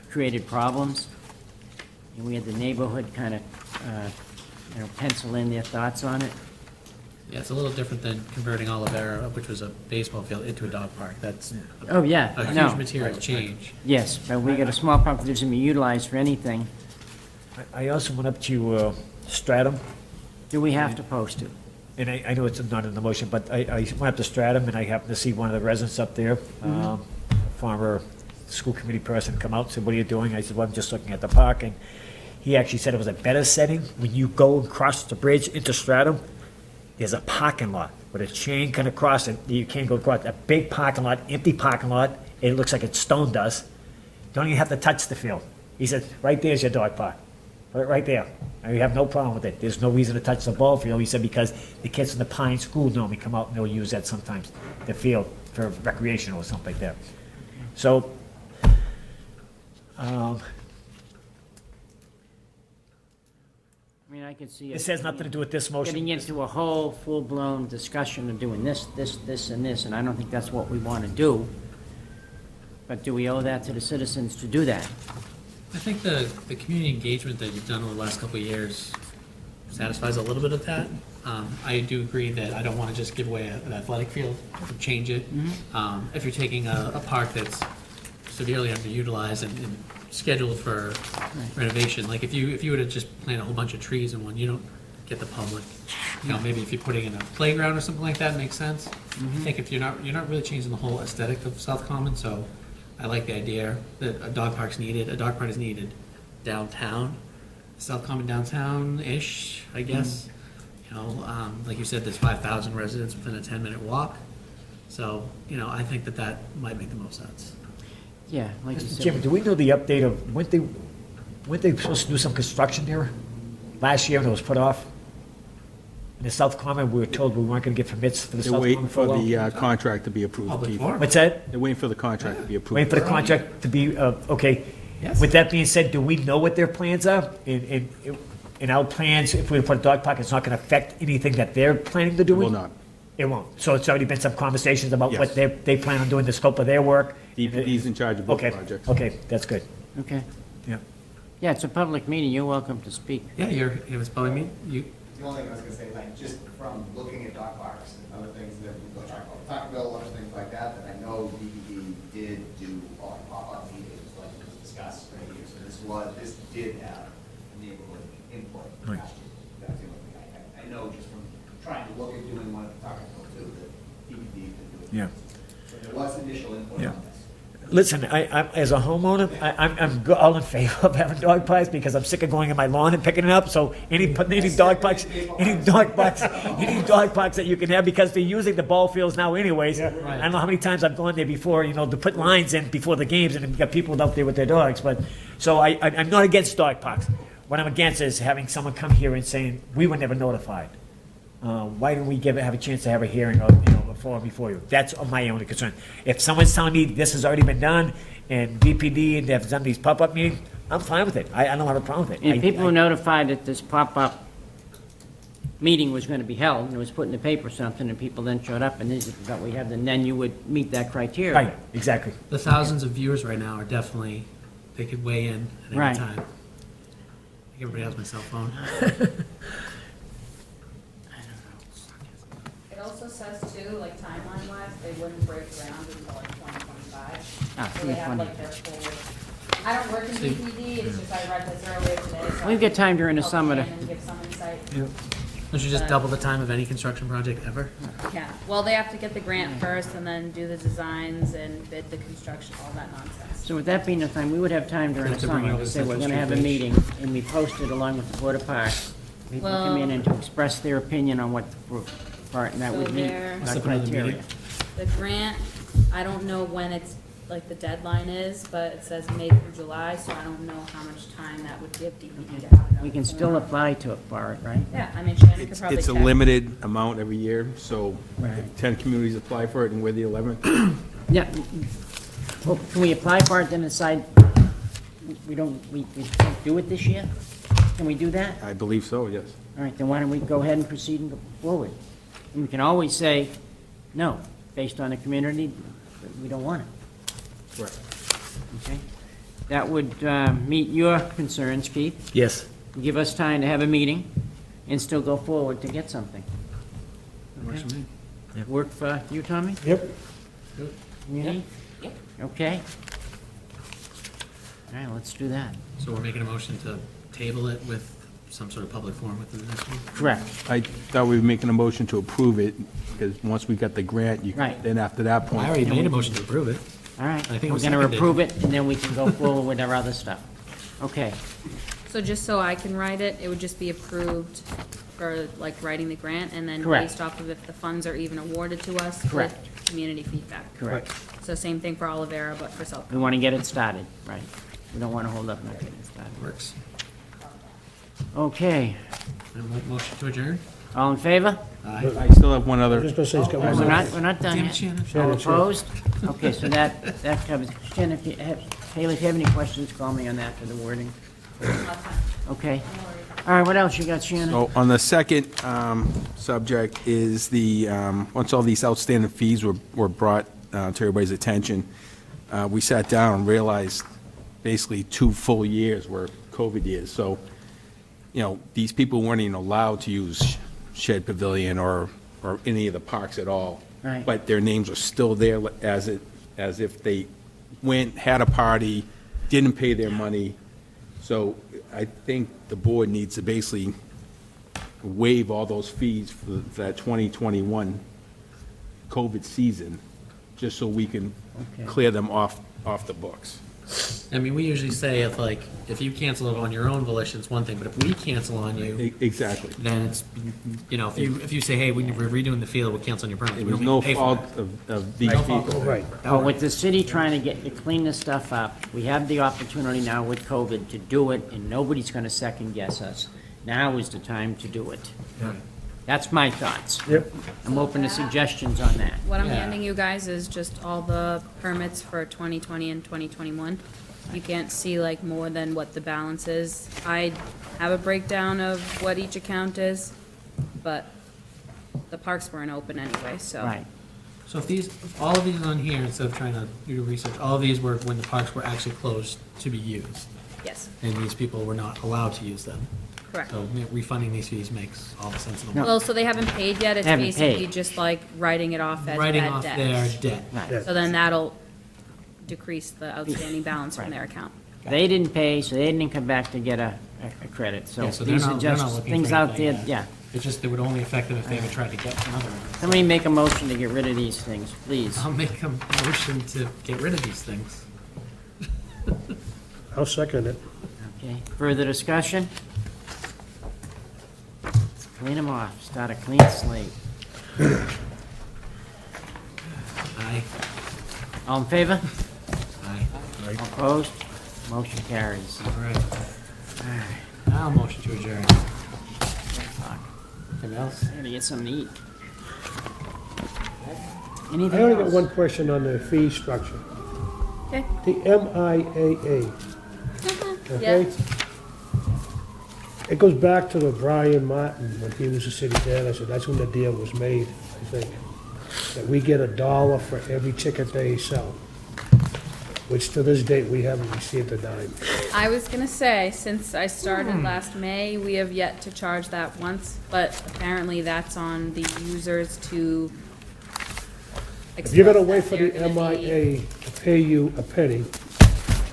created problems. And we had the neighborhood kind of, pencil in their thoughts on it. Yeah, it's a little different than converting Olivera, which was a baseball field, into a dog park. That's Oh, yeah, a no. huge material change. Yes, but we got a small park that doesn't be utilized for anything. I also went up to Stratham. Do we have to post it? And I know it's not in the motion, but I went up to Stratham and I happened to see one of the residents up there, a former school committee person, come out and said, "What are you doing?" I said, "Well, I'm just looking at the park." And he actually said it was a better setting. When you go across the bridge into Stratham, there's a parking lot with a chain kind of across it. You can't go across. A big parking lot, empty parking lot. It looks like it's stone dust. Don't even have to touch the field. He said, "Right there's your dog park. Right there. And you have no problem with it. There's no reason to touch the ball field." He said, "Because the kids in the Pine School normally come out and they'll use that sometimes, the field for recreational or something like that." So, I mean, I could see this has nothing to do with this motion. getting into a whole full-blown discussion of doing this, and this, and I don't think that's what we want to do. But do we owe that to the citizens to do that? I think the community engagement that you've done over the last couple of years satisfies a little bit of that. I do agree that I don't want to just give away an athletic field or change it. If you're taking a park that's severely underutilized and scheduled for renovation. Like if you were to just plant a whole bunch of trees in one, you don't get the public. You know, maybe if you're putting in a playground or something like that, makes sense. I think if you're not really changing the whole aesthetic of South Common, so I like the idea that a dog park is needed downtown, South Common downtown-ish, I guess. You know, like you said, there's 5,000 residents within a 10-minute walk. So, you know, I think that might make the most sense. Yeah, like you Mr. said. Chairman, do we know the update of, weren't they supposed to do some construction there last year and it was put off? In the South Common, we were told we weren't going to get permits for the They're South waiting Common for a for while. the contract to be approved, Public Keith. forum. What's that? They're waiting for the contract to be approved. Waiting for the contract to be, okay. Yes. With that being said, do we know what their plans are? In our plans, if we put a dog park, it's not going to affect anything that they're planning to do? Will not. It won't. So it's already been some conversations about Yes. what they plan on doing, the scope of their work? DPD's in charge of both Okay, projects. okay, that's good. Okay. Yeah. Yeah, it's a public meeting. You're welcome to speak. Yeah, it was probably me. The only thing I was gonna say, like, just from looking at dog parks and other things that we go talk about, Taco Bell, other things like that I know DPD did do on pop-up meetings, like it was discussed right here, so this did have neighborhood input. Right. That's the only thing I know just from trying to look at doing one at the Taco Bell too, that DPD did do it. Yeah. So there was initial input Yeah. on this. Listen, as a homeowner, I'm all in favor of having dog parks because I'm sick of going in my lawn and picking it up. So any dog parks that you can have, because they're using the ball fields now anyways. I don't know how many times I've gone there before, you know, to put lines in before the games, and you've got people out there with their dogs. But so I'm not against dog parks. What I'm against is having someone come here and saying we were never notified. Why didn't we have a chance to have a hearing or, you know, before you? That's my only concern. If someone's telling me this has already been done and DPD and they've done these pop-up meetings, I'm fine with it. I don't have a problem with it. And people were notified that this pop-up meeting was going to be held, and it was put in the paper or something, and people then showed up, and this is what we have, and then you would meet that criteria. Right, exactly. The thousands of viewers right now are definitely, they could weigh in at any Right. time. I think everybody has my cell phone. It also says too, like timeline wise, they wouldn't break ground until like 2025. Ah, So they have 2020. like their full, I don't work in DPD, it's just I read this earlier today. so We've got time during the I'll summer to- plan and give some insight. Don't you just double the time of any construction project ever? Yeah, well, they have to get the grant first and then do the designs and bid the construction, all that nonsense. So with that being the time, we would have time during the To bring summer over to say we're Central going to have a Street meeting, and we post it along with the Board of Parks. People come in and to express their opinion on what part, and that So would meet there- our criteria. The grant, I don't know when it's, like, the deadline is, but it says May through July, so I don't know how much time that would give DPD to have it. We can still apply to it for it, right? Yeah, I mean, Shannon could probably It's a check. limited amount every year, so Right. if 10 communities apply for it, and we're the 11th. Yeah. Well, can we apply for it, then decide we don't do it this year? Can we do that? I believe so, yes. All right, then why don't we go ahead and proceed and go forward? And we can always say, no, based on the community, we don't want it. Right. Okay? That would meet your concerns, Keith. Yes. Give us time to have a meeting and still go forward to get something. Works for me. Yep. Work for you, Tommy? Yep. Community? Okay. All right, let's do that. So we're making a motion to table it with some sort of public forum within the next week? Correct. I thought we were making a motion to approve it, because once we got the grant, Right. then after that point. I already made a motion to approve it. All right, I think it we're was going to seconded. approve it, and then we can go forward with our other stuff. Okay. So just so I can write it, it would just be approved for like writing the grant and then Correct. based off of if the funds are even awarded to us with Correct. community feedback. Correct. So same thing for Olivera, but for South. We want to get it started, right? We don't want to hold up not getting it started. Works. Okay. Motion to adjourn? All in favor? I still have one other. Just gonna say, it's got We're one not, more. we're not done Damn it, yet. Shannon. All Shannon, sure. opposed? Okay, so that covers, Shannon, if you have, Haley, if you have any questions, call me on that for the wording. Okay. All right, what else you got, Shannon? So on the second subject is the, once all these outstanding fees were brought to everybody's attention, we sat down and realized basically 2 full years were COVID years. So, you know, these people weren't even allowed to use Shed Pavilion or any of the parks at all. Right. But their names are still there as if they went, had a party, didn't pay their money. So I think the board needs to basically waive all those fees for that 2021 COVID season, just so we can clear them off the books. I mean, we usually say if you cancel it on your own volition, it's one thing, but if we cancel on you. Exactly. Then it's, if you say, hey, we're redoing the field, we'll cancel on your permit. It we was don't no pay for fault it. of these No people. fault. Right. But with the city trying to clean this stuff up, we have the opportunity now with COVID to do it, and nobody's gonna second guess us. Now is the time to do it. That's my thoughts. Yep. I'm open to suggestions on that. What I'm handing you guys is just all the permits for 2020 and 2021. You can't see like more than what the balance is. I have a breakdown of what each account is, but the parks weren't open anyway, so. Right. So if all of these on here, instead of trying to do research, all of these were when the parks were actually closed to be used. Yes. And these people were not allowed to use them. Correct. So refunding these fees makes all the sense in the world. Well, so they haven't paid yet. It's They haven't basically paid. just like writing it off as Writing bad off debt. their debt. Right. So then that'll decrease the outstanding balance from their account. They didn't pay, so they didn't come back to get a credit, so Yeah, so they're these are not just looking things for out anything there, yet. yeah. It's just, it would only affect them if they ever tried to get another one. Somebody make a motion to get rid of these things, please. I'll make a motion to get rid of these things. I'll second it. Okay, further discussion? Clean them off, start a clean slate. Aye. All in favor? Aye. All opposed? Motion carries. All right. Now motion to adjourn. Anything else? I'm gonna get something to eat. I Anything only got else? one question on the fee structure. Okay. The MIAA, okay? It goes back to the Brian Martin, when he was the city manager, that's when the deal was made, I think. That we get $1 for every ticket they sell, which to this date, we haven't received a dime. I was gonna say, since I started last May, we have yet to charge that once, but apparently that's on the users to. If you're gonna express wait that for the they're gonna be- MIA to pay you a penny,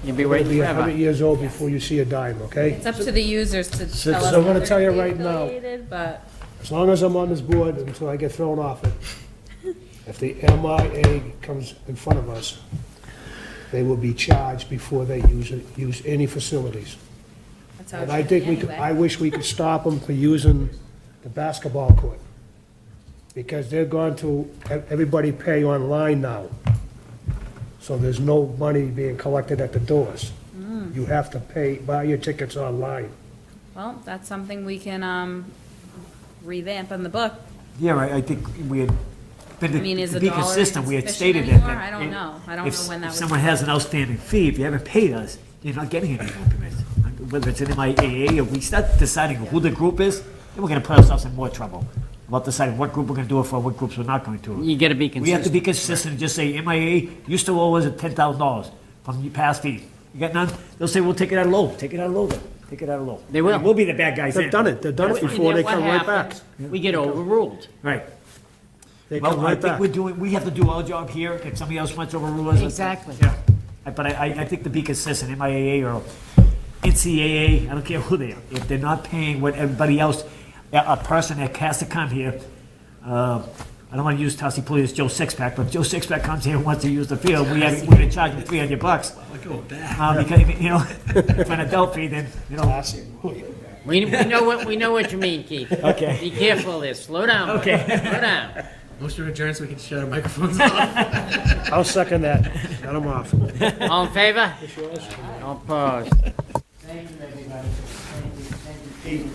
You'll be you're gonna waiting be forever. 100 years old before you see a dime, okay? It's up to the users to So- tell us. so I'm gonna whether tell you to be right now. affiliated, But As long as I'm on this board until I get thrown off it, if the MIA comes in front of us, they will be charged before they use any facilities. that's how it And I should think be we could, anyway. I wish we could stop them for using the basketball court. Because they're going to, everybody pay online now. So there's no money being collected at the doors. You have to pay, buy your tickets online. Well, that's something we can revamp in the book. Yeah, I think we had, but I mean, is to a be dollar consistent, we had sufficient stated that. anymore? I don't know. I don't know when that If was. someone has an outstanding fee, if you haven't paid us, you're not getting any more permits. Whether it's an MIAA, or we start deciding who the group is, then we're gonna put ourselves in more trouble about deciding what group we're gonna do it for, what groups we're not going to. You gotta be We have to be consistent. consistent, just say MIA used to owe us $10,000 from the past fee. You got none? They'll say, we'll take it out of low, take it out of low then, take it out of low. They will. We'll be the bad guys then. They've done it, they've done it And before, then they what come right back. happens? We get overruled. Right. They Well, come I right think back. we're doing, we have to do our job here, if somebody else wants to overrule us. Exactly. Yeah, but I think to be consistent, MIAA or NCAA, I don't care who they are, if they're not paying what everybody else, a person that has to come here, I don't want to use Tossie Pulley as Joe Sixpack, but if Joe Sixpack comes here and wants to use the field, we're gonna charge him $300. Because, you know, for an adult fee, then, you know. We know what you mean, Keith. Okay. Be careful there, slow down. Okay. Slow down. Motion to adjourn so we can shut our microphones off. I'll second that, shut them off. All in favor? All opposed? Thank you, everybody. Thank you.